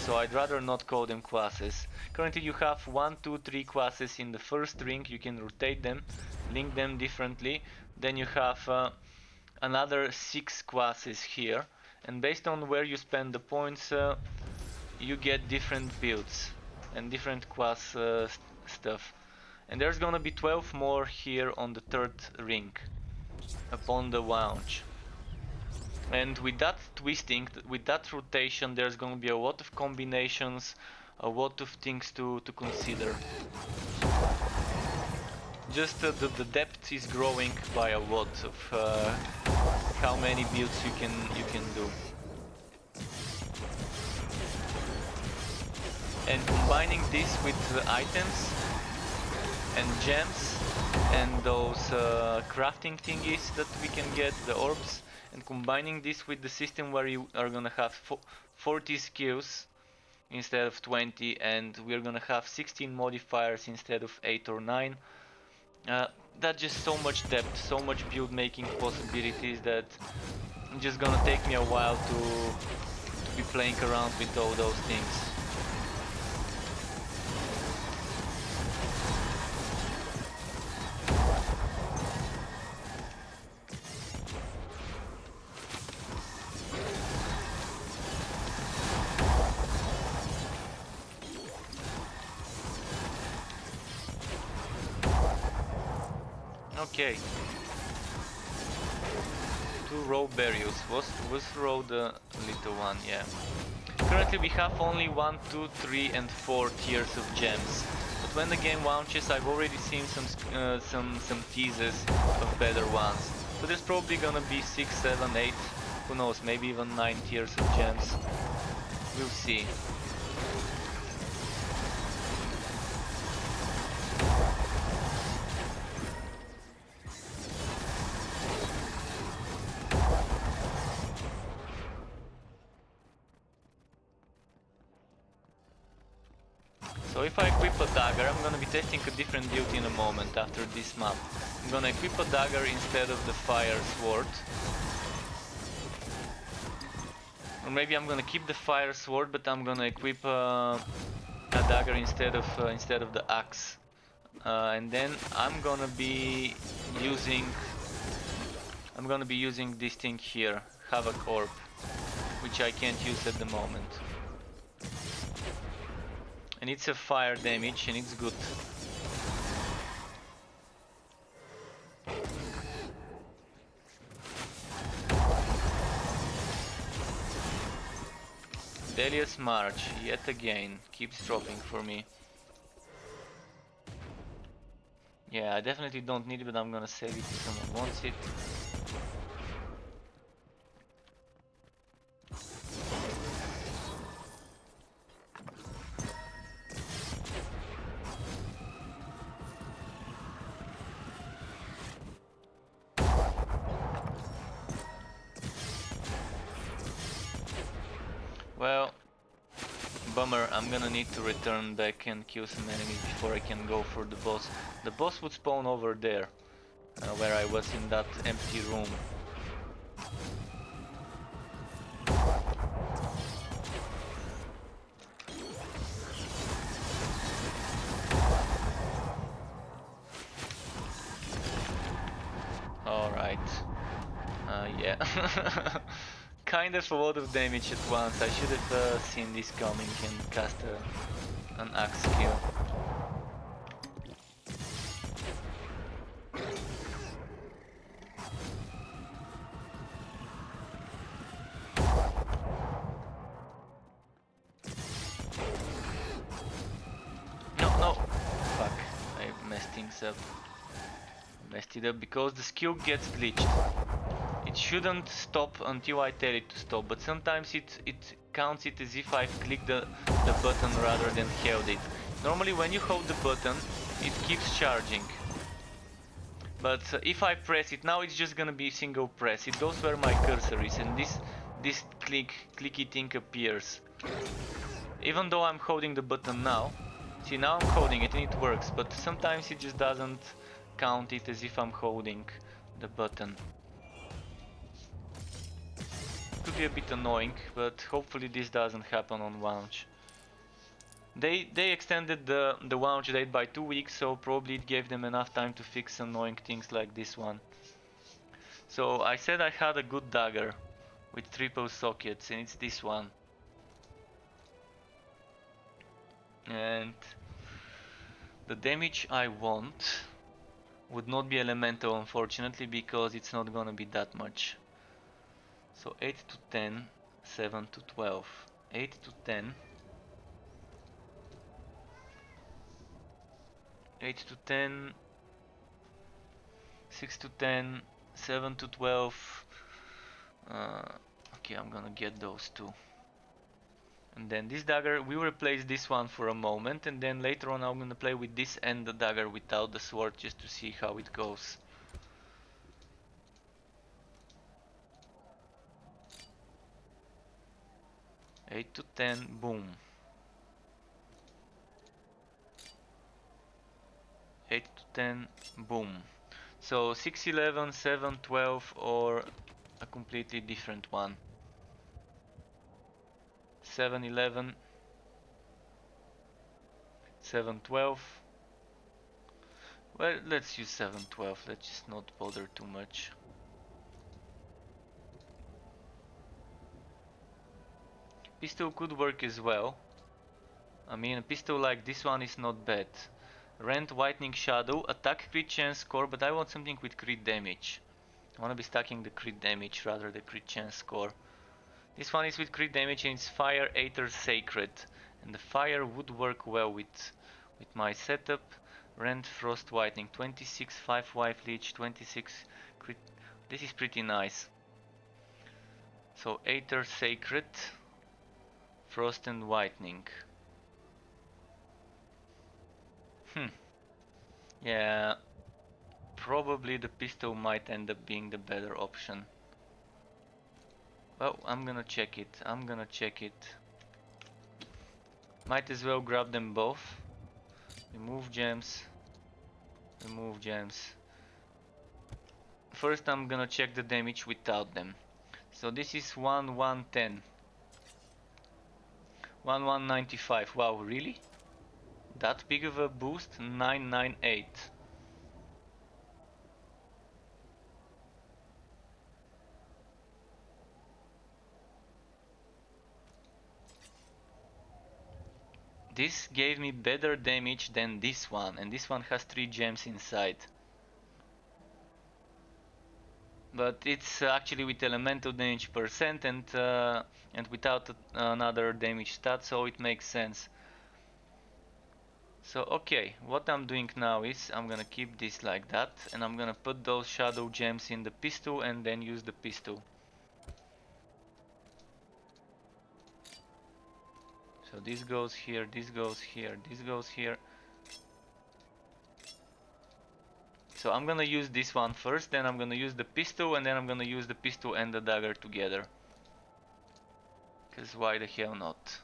Speaker 1: So I'd rather not call them classes. Currently you have 1, 2, 3 classes in the first ring. You can rotate them, link them differently. Then you have another 6 classes here. And based on where you spend the points, you get different builds and different class stuff. And there's gonna be 12 more here on the third ring upon the launch. And with that twisting, with that rotation, there's gonna be a lot of combinations, a lot of things to consider. Just the depth is growing by a lot of how many builds you can do. And combining this with items and gems and those crafting thingies that we can get, the orbs, and combining this with the system where you are gonna have 40 skills instead of 20, and we're gonna have 16 modifiers instead of 8 or 9. That's just so much depth, so much build making possibilities that it's just gonna take me a while to be playing around with all those things. Okay. 2 raw berries. Was raw the little one? Yeah. Currently we have only 1, 2, 3 and 4 tiers of gems. But when the game launches, I've already seen some teasers of better ones. So there's probably gonna be 6, 7, 8, who knows, maybe even 9 tiers of gems. We'll see. So if I equip a dagger, I'm gonna be testing a different build in a moment after this map. I'm gonna equip a dagger instead of the fire sword. Or maybe I'm gonna keep the fire sword, but I'm gonna equip a dagger instead of the axe. And then I'm gonna be using this thing here, Havoc Orb, which I can't use at the moment. And it's a fire damage and it's good. Delia's March, yet again, keeps dropping for me. Yeah, I definitely don't need it, but I'm gonna save it if someone wants it. Well, bummer, I'm gonna need to return back and kill some enemies before I can go for the boss. The boss would spawn over there, where I was in that empty room. Alright. Yeah. Kind of a lot of damage at once. I should have seen this coming and cast an axe skill. No! Fuck, I messed things up. Messed it up because the skill gets glitched. It it shouldn't stop until I tell it to stop, but sometimes it counts it as if I've clicked the button rather than held it. Normally when you hold the button, it keeps charging. But if I press it, now it's just gonna be single press. It goes where my cursor is, and this clicky thing appears. Even though I'm holding the button now, see, now I'm holding it and it works, but sometimes it just doesn't count it as if I'm holding the button. Could be a bit annoying, but hopefully this doesn't happen on launch. They extended the launch date by 2 weeks, so probably it gave them enough time to fix annoying things like this one. So I said I had a good dagger with triple sockets, and it's this one. And the damage I want would not be elemental, unfortunately, because it's not gonna be that much. So 8 to 10, 7 to 12, 8 to 10, 8 to 10, 6 to 10, 7 to 12. Okay, I'm gonna get those two. And then this dagger, we will replace this one for a moment, and then later on I'm gonna play with this and the dagger without the sword just to see how it goes. Eight to 10, boom. 8 to 10, boom. So 6, 11, 7, 12, or a completely different one. 7, 11, 7, 12. Well, let's use 7, 12. Let's just not bother too much. Pistol could work as well. I mean, a pistol like this one is not bad. Rend, Whitening Shadow, attack, crit chance, score, but I want something with crit damage. I want to be stacking the crit damage rather than crit chance score. This one is with crit damage and it's Fire, Aether, Sacred. And the fire would work well with my setup. Rend, Frost, Whitening, 26, 5 Wife Leech, 26 crit. This is pretty nice. So Aether, Sacred, Frost and Whitening. Yeah, probably the pistol might end up being the better option. Well, I'm gonna check it. Might as well grab them both. Remove gems. Remove gems. First I'm gonna check the damage without them. So this is 1110. 1195. Wow, really? That big of a boost? 998. This gave me better damage than this one, and this one has 3 gems inside. But it's actually with elemental damage percent and without another damage stat, so it makes sense. So okay, what I'm doing now is I'm gonna keep this like that, and I'm gonna put those shadow gems in the pistol and then use the pistol. So this goes here, this goes here, this goes here. So I'm gonna use this one first, then I'm gonna use the pistol, and then I'm gonna use the pistol and the dagger together. Cause why the hell not?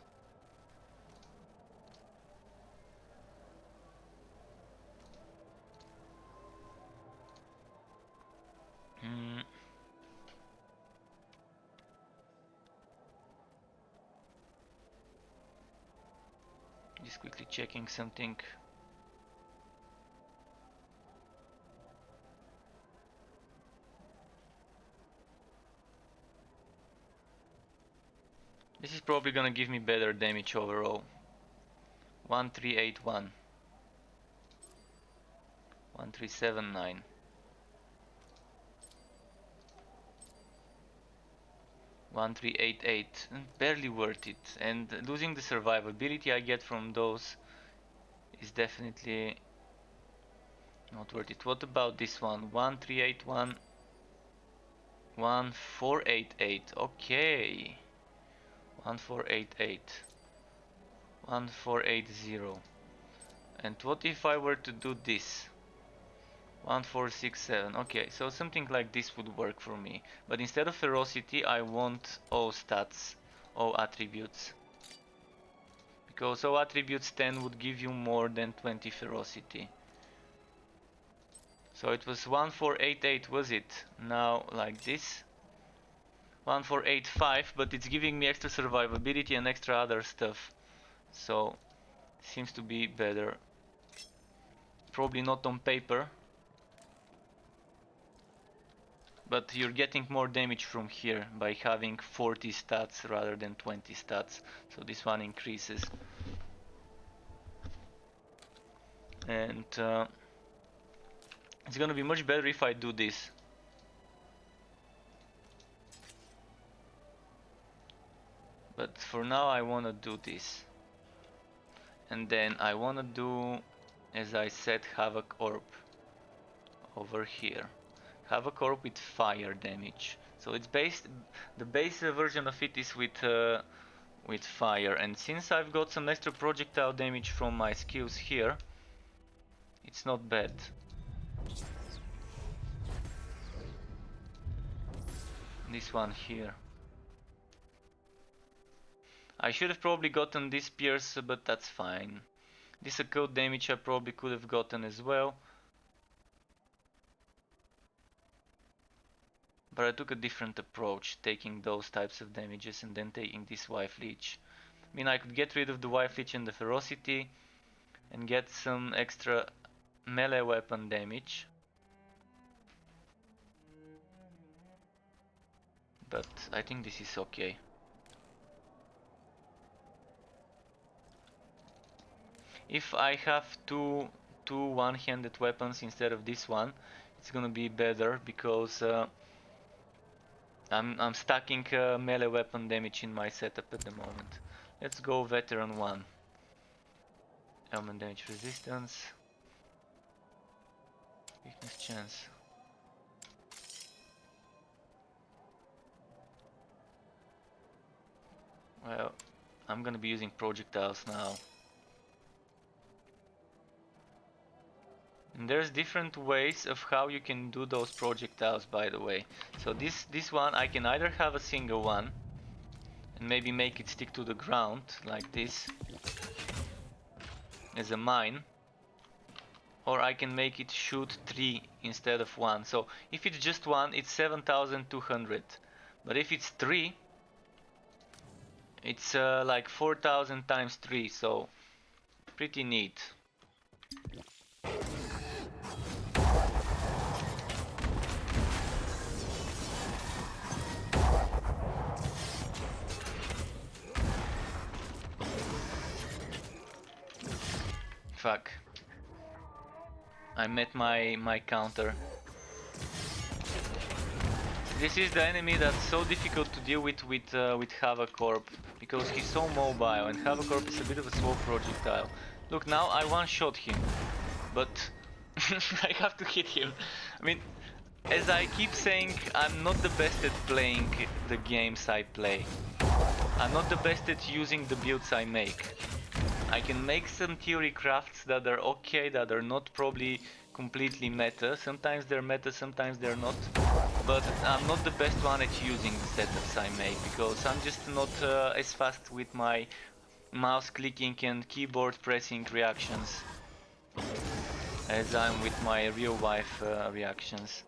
Speaker 1: Just quickly checking something. This is probably gonna give me better damage overall. 1381. 1379. 1388. Barely worth it. And losing the survivability I get from those is definitely not worth it. What about this one? 1381. 1488. Okay. 1488. 1480. And what if I were to do this? 1467. Okay, so something like this would work for me. But instead of ferocity, I want O stats, O attributes. Because O attributes 10 would give you more than 20 ferocity. So it was 1488, was it? Now like this. 1485, but it's giving me extra survivability and extra other stuff. So seems to be better. Probably not on paper. But you're getting more damage from here by having 40 stats rather than 20 stats. So this one increases. And it's gonna be much better if I do this. But for now I wanna do this. And then I wanna do, as I said, Havoc Orb over here. Havoc Orb with fire damage. So it's the base version of it is with fire, and since I've got some extra projectile damage from my skills here, it's not bad. This one here. I should have probably gotten this pierce, but that's fine. This occult damage I probably could have gotten as well. But I took a different approach, taking those types of damages and then taking this Wife Leech. I mean, I could get rid of the Wife Leech and the ferocity and get some extra melee weapon damage. But I think this is okay. If I have two one-handed weapons instead of this one, it's gonna be better because I'm stacking melee weapon damage in my setup at the moment. Let's go Veteran 1. Element damage resistance. Weakness chance. Well, I'm gonna be using projectiles now. And there's different ways of how you can do those projectiles, by the way. So this one I can either have a single one and maybe make it stick to the ground like this as a mine, or I can make it shoot 3 instead of 1. So if it's just 1, it's 7200, but if it's 3, it's like 4000 times 3, so pretty neat. Fuck. I met my counter. This is the enemy that's so difficult to deal with Havoc Orb, because he's so mobile, and Havoc Orb is a bit of a slow projectile. Look, now I one-shot him, but I have to hit him. I mean, as I keep saying, I'm not the best at playing the games I play. I'm not the best at using the builds I make. I can make some theory crafts that are okay, that are not probably completely meta. Sometimes they're meta, sometimes they're not. But I'm not the best one at using the setups I make, because I'm just not as fast with my mouse clicking and keyboard pressing reactions as I'm with my real life reactions.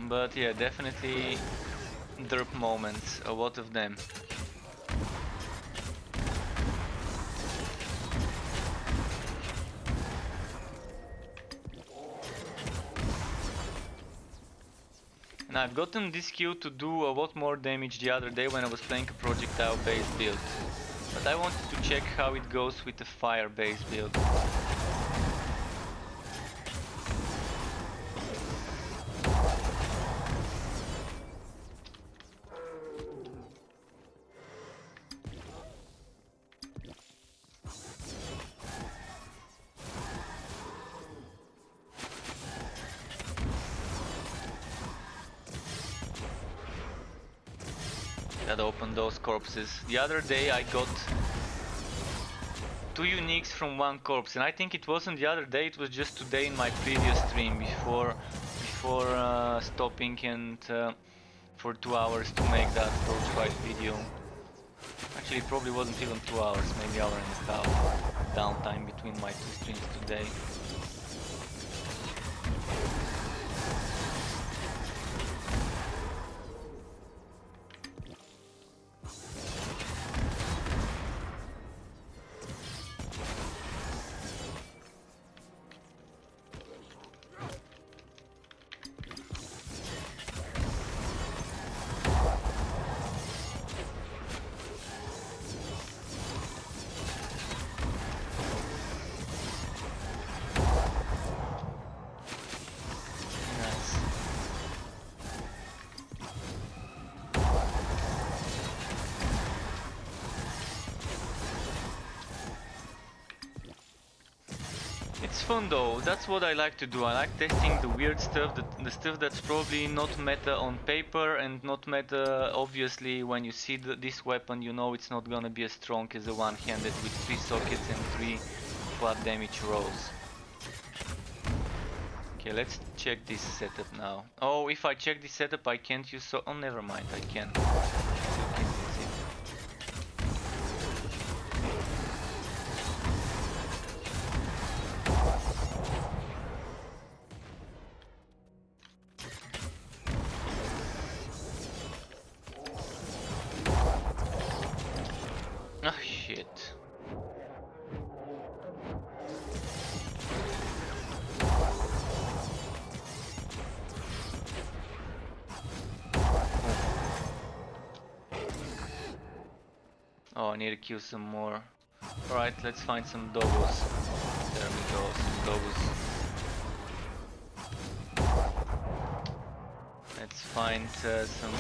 Speaker 1: But yeah, definitely derp moments, a lot of them. And I've gotten this skill to do a lot more damage the other day when I was playing a projectile based build. But I wanted to check how it goes with a fire based build. Gotta open those corpses. The other day I got 2 uniques from 1 corpse, and I think it wasn't the other day, it was just today in my previous stream before stopping and for 2 hours to make that torchlight video. Actually, it probably wasn't even 2 hours, maybe hour and a half downtime between my 2 streams today. It's fun though, that's what I like to do. I like testing the weird stuff, the stuff that's probably not meta on paper and not meta obviously when you see this weapon you know it's not gonna be as strong as a one-handed with 3 sockets and 3 flat damage rolls. Okay, let's check this setup now. Oh, if I check this setup I can't use oh never mind, I can. Ah, shit. Oh, I need to kill some more. Alright, let's find some doggos. There we go, some doggos. Let's find some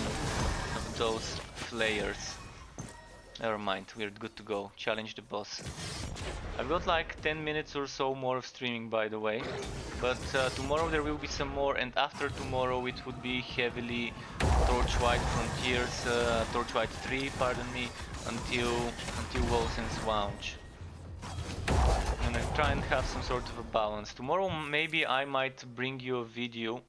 Speaker 1: of those flayers. Never mind, we're good to go. Challenge the boss. I've got like 10 minutes or so more of streaming, by the way. But tomorrow there will be some more, and after tomorrow it would be heavily Torchlight Frontiers, Torchlight 3, pardon me, until Wolcen's launch. And I try and have some sort of a balance. Tomorrow maybe I might bring you a video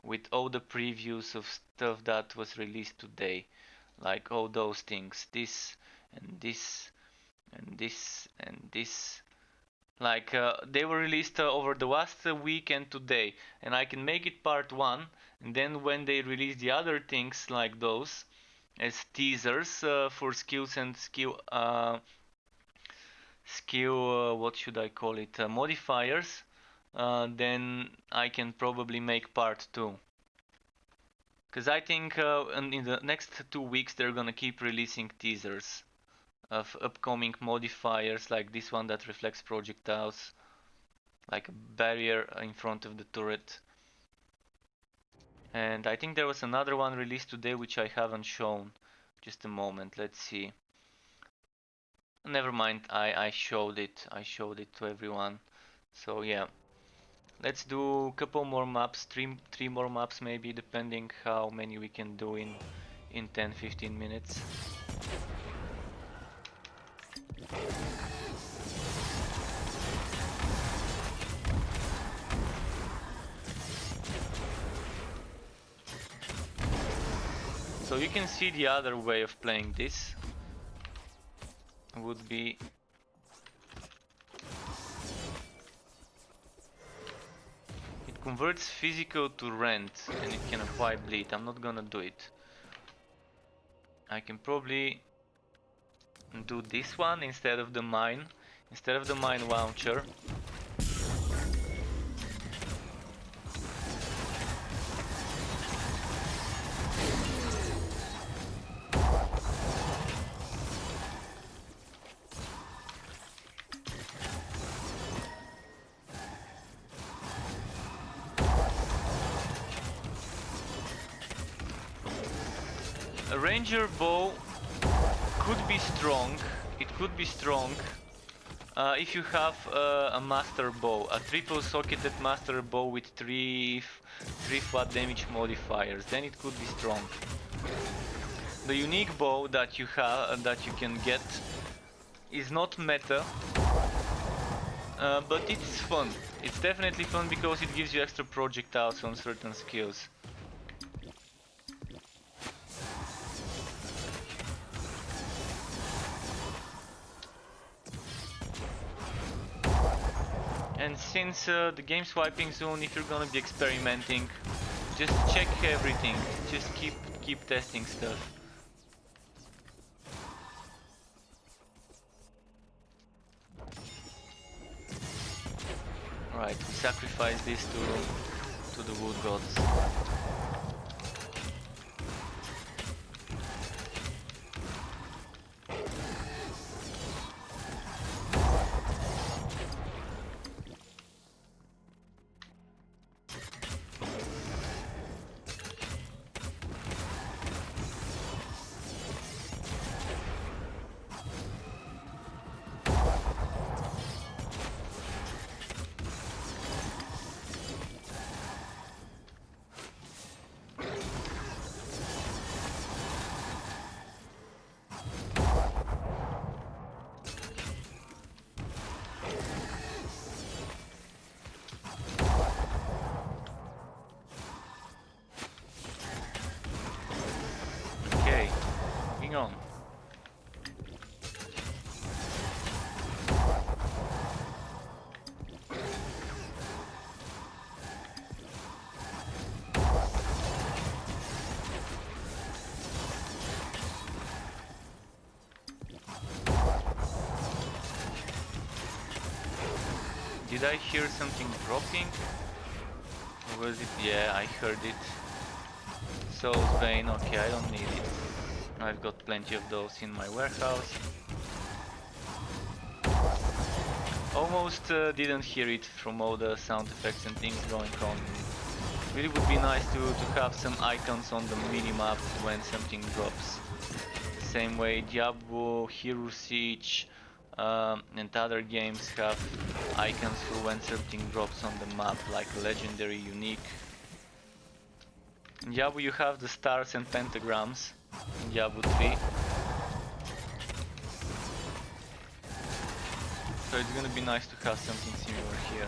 Speaker 1: with all the previews of stuff that was released today. Like all those things, this and this and this and this. Like they were released over the last week and today, and I can make it part 1, and then when they release the other things like those as teasers for skills and skill what should I call it, modifiers, then I can probably make part 2. Because I think in the next 2 weeks they're gonna keep releasing teasers of upcoming modifiers, like this one that reflects projectiles, like a barrier in front of the turret. And I think there was another one released today which I haven't shown. Just a moment, let's see. Never mind, I showed it. I showed it to everyone. So yeah. Let's do a couple more maps, three more maps maybe, depending how many we can do in 10-15 minutes. So you can see the other way of playing this would be converts physical to rent and it can apply bleed. I'm not gonna do it. I can probably do this one instead of the mine launcher. A ranger bow could be strong. It could be strong if you have a master bow, a triple socketed master bow with three flat damage modifiers. Then it could be strong. The unique bow that you have, that you can get, is not meta, but it's fun. It's definitely fun because it gives you extra projectiles on certain skills. And since the game swiping zone, if you're gonna be experimenting, just check everything. Just keep testing stuff. Alright, we sacrifice this to the wood gods. Okay, moving on. Did I hear something dropping? Or was it? Yeah, I heard it. Soul's Bane, okay, I don't need it. I've got plenty of those in my warehouse. Almost didn't hear it from all the sound effects and things going on. Really would be nice to have some icons on the minimap when something drops. Same way Diablo, Hero Siege, and other games have icons for when something drops on the map, like legendary, unique. In Diablo you have the stars and pentagrams in Diablo 3. So it's gonna be nice to have something similar here.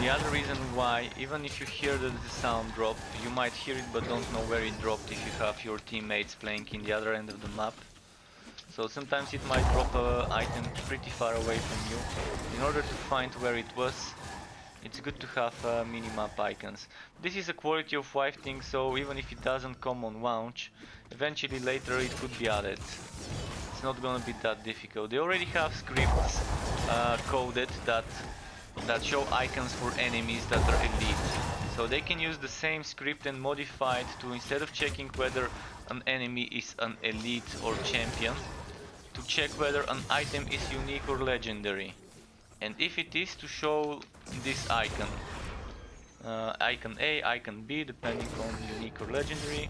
Speaker 1: The other reason why, even if you hear the sound drop, you might hear it but don't know where it dropped if you have your teammates playing in the other end of the map. So sometimes it might drop an item pretty far away from you. In order to find where it was, it's good to have minimap icons. This is a quality of life thing, so even if it doesn't come on launch, eventually later it could be added. It's not gonna be that difficult. They already have scripts coded that show icons for enemies that are elite. So they can use the same script and modify it to, instead of checking whether an enemy is an elite or champion, to check whether an item is unique or legendary. And if it is, to show this icon. Icon A, icon B, depending on unique or legendary.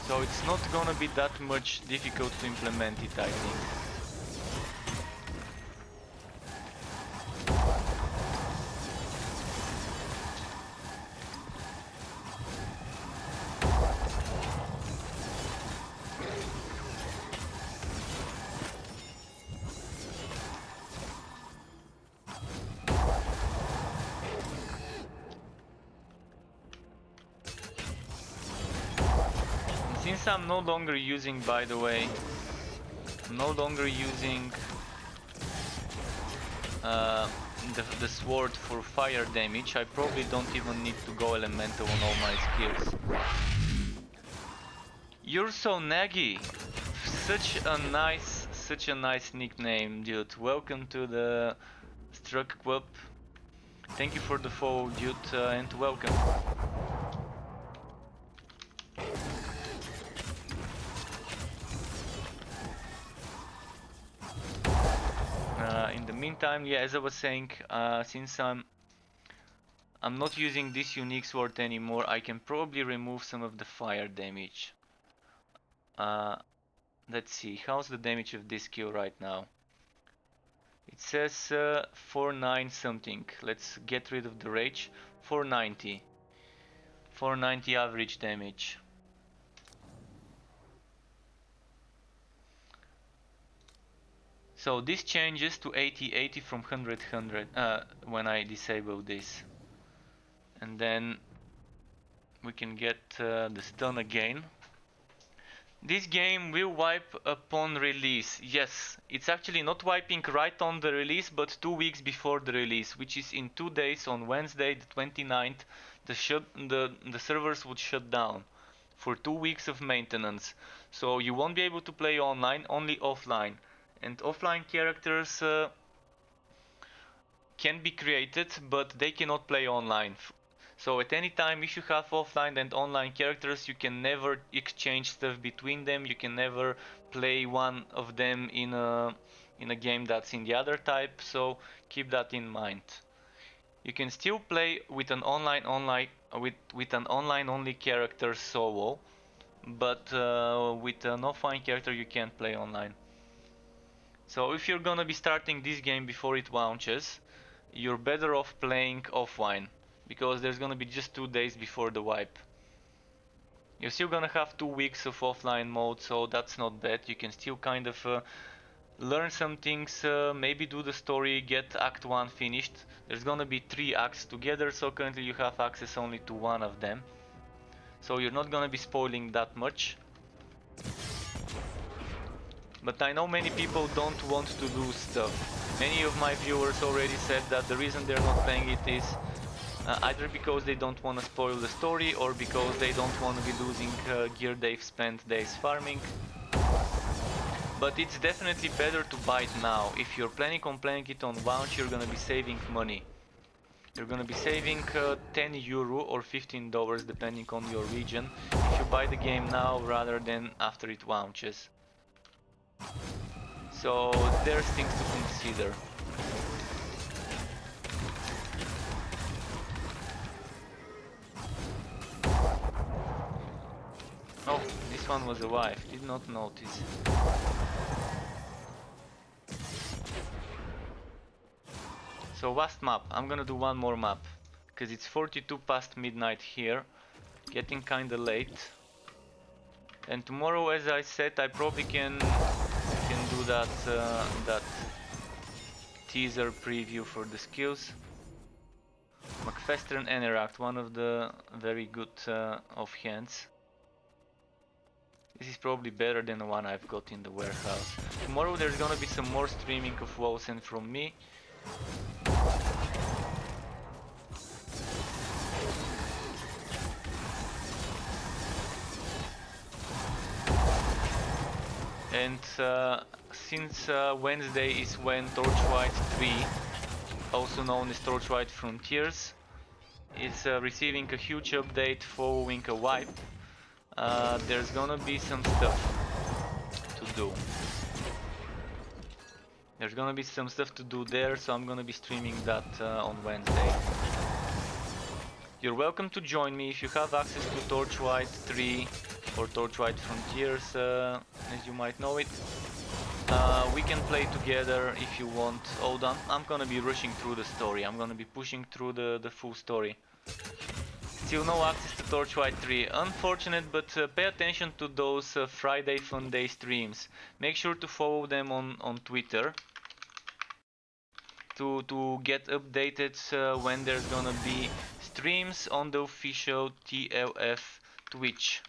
Speaker 1: So it's not gonna be that much difficult to implement it, I think. Since I'm no longer using, by the way, the sword for fire damage, I probably don't even need to go elemental on all my skills. You're so naggy! Such a nice nickname, dude. Welcome to the Struck Club. Thank you for the follow, dude, and welcome. In the meantime, yeah, as I was saying, since I'm not using this unique sword anymore, I can probably remove some of the fire damage. Let's see, how's the damage of this skill right now? It says 490 something. Let's get rid of the rage. 490. 490 average damage. So this changes to 80 from 100 when I disable this. And then we can get the stun again. This game will wipe upon release. Yes, it's actually not wiping right on the release, but 2 weeks before the release, which is in 2 days on Wednesday the 29th. The servers would shut down for 2 weeks of maintenance. So you won't be able to play online, only offline. And offline characters can be created, but they cannot play online. So at any time, if you have offline and online characters, you can never exchange stuff between them. You can never play one of them in a game that's in the other type. So keep that in mind. You can still play with an online only character solo, but with an offline character you can't play online. So if you're gonna be starting this game before it launches, you're better off playing offline, because there's gonna be just 2 days before the wipe. You're still gonna have 2 weeks of offline mode, so that's not bad. You can still kind of learn some things, maybe do the story, get Act 1 finished. There's gonna be 3 acts together, so currently you have access only to one of them. So you're not gonna be spoiling that much. But I know many people don't want to lose stuff. Many of my viewers already said that the reason they're not playing it is either because they don't want to spoil the story, or because they don't want to be losing gear they've spent days farming. But it's definitely better to buy it now. If you're planning on playing it on launch, you're gonna be saving money. You're gonna be saving 10 euro or $15 depending on your region if you buy the game now rather than after it launches. So there's things to consider. Oh, this one was alive, did not notice. So last map, I'm gonna do one more map, because it's 42 past midnight here, getting kinda late. And tomorrow, as I said, I probably can do that teaser preview for the skills. McFester and Eneract, one of the very good offhands. This is probably better than the one I've got in the warehouse. Tomorrow there's gonna be some more streaming of Wolcen from me. And since Wednesday is when Torchlight 3, also known as Torchlight Frontiers, is receiving a huge update following a wipe, there's gonna be some stuff to do. There's gonna be some stuff to do there, so I'm gonna be streaming that on Wednesday. You're welcome to join me if you have access to Torchlight 3 or Torchlight Frontiers, as you might know it. We can play together if you want. Hold on, I'm gonna be rushing through the story. I'm gonna be pushing through the full story. Still no access to Torchlight 3. Unfortunate, but pay attention to those Friday Fun Day streams. Make sure to follow them on Twitter to get updated when there's gonna be streams on the official TLF Twitch.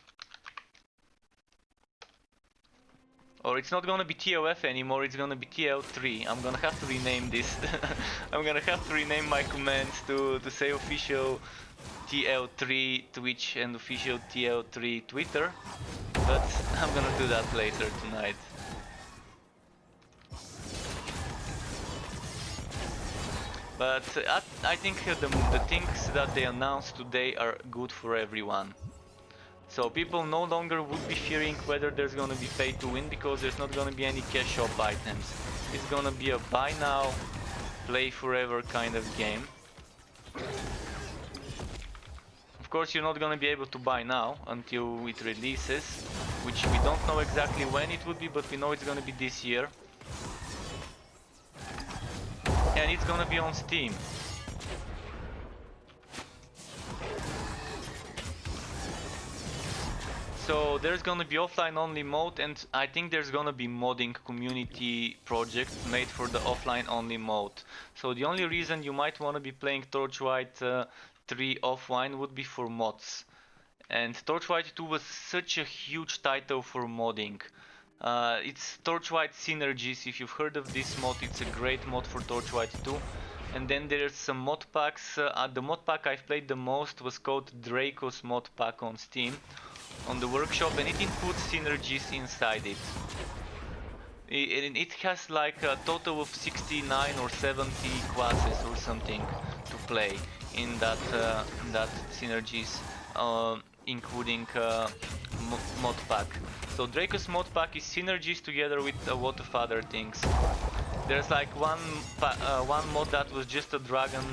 Speaker 1: Or it's not gonna be TLF anymore, it's gonna be TL3. I'm gonna have to rename this. I'm gonna have to rename my commands to say official TL3 Twitch and official TL3 Twitter. But I'm gonna do that later tonight. But I think the things that they announced today are good for everyone. So people no longer would be fearing whether there's gonna be pay to win, because there's not gonna be any cash shop items. It's gonna be a buy now, play forever kind of game. Of course, you're not gonna be able to buy now until it releases, which we don't know exactly when it would be, but we know it's gonna be this year. And it's gonna be on Steam. So there's gonna be offline only mode, and I think there's gonna be modding community project made for the offline only mode. So the only reason you might wanna be playing Torchlight 3 offline would be for mods. And Torchlight 2 was such a huge title for modding. It's Torchlight Synergies. If you've heard of this mod, it's a great mod for Torchlight 2. And then there's some mod packs. The mod pack I've played the most was called Draco's mod pack on Steam, on the workshop, and it includes synergies inside it. It has like a total of 69 or 70 classes or something to play in that synergies, including mod pack. So Draco's mod pack is synergies together with a lot of other things. There's like one mod that was just a dragon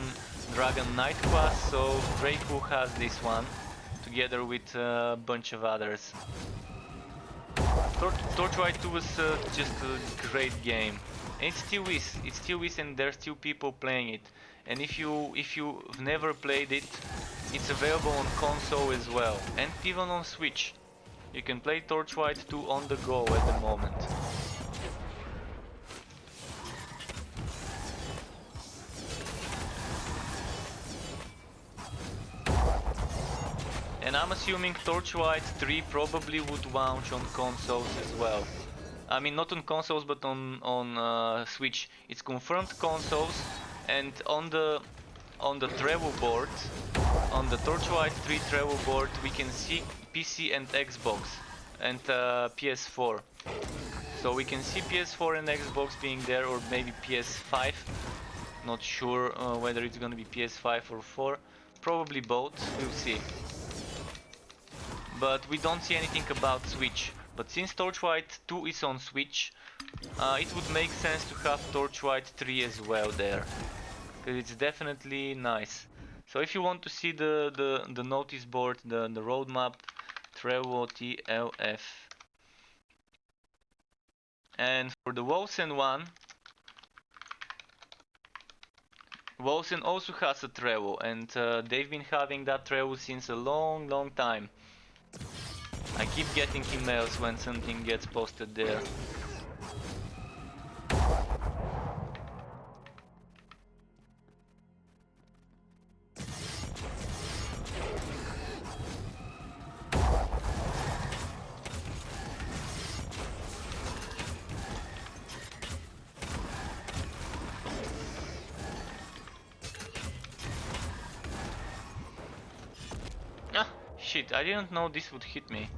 Speaker 1: knight class, so Draco has this one together with a bunch of others. Torchlight 2 was just a great game. And it still is, and there's still people playing it. And if you've never played it, it's available on console as well, and even on Switch. You can play Torchlight 2 on the go at the moment. And I'm assuming Torchlight 3 probably would launch on consoles as well. I mean, not on consoles, but on Switch. It's confirmed consoles, and on the travel board, on the Torchlight 3 travel board, we can see PC and Xbox and PS4. So we can see PS4 and Xbox being there, or maybe PS5. Not sure whether it's gonna be PS5 or 4. Probably both. We'll see. But we don't see anything about Switch. But since Torchlight 2 is on Switch, it would make sense to have Torchlight 3 as well there, because it's definitely nice. So if you want to see the notice board, the roadmap, Trevo TLF. And for the Wolcen one, Wolcen also has a Trevo, and they've been having that Trevo since a long time. I keep getting emails when something gets posted there. Ah, shit, I didn't know this would hit me.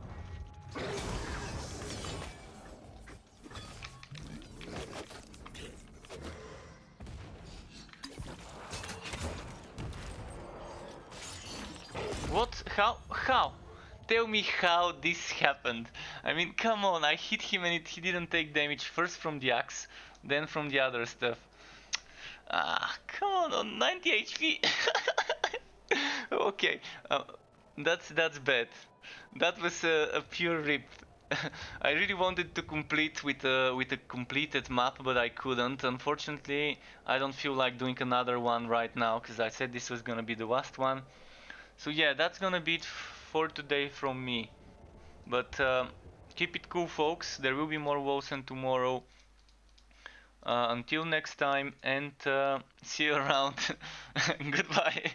Speaker 1: What? How? Tell me how this happened. I mean, come on, I hit him and he didn't take damage, first from the axe, then from the other stuff. Ah, come on 90 HP. Okay, that's bad. That was a pure rip. I really wanted to complete with a completed map, but I couldn't. Unfortunately, I don't feel like doing another one right now, because I said this was gonna be the last one. So yeah, that's gonna be it for today from me. But keep it cool, folks. There will be more Wolcen tomorrow. Until next time, and see you around. Goodbye.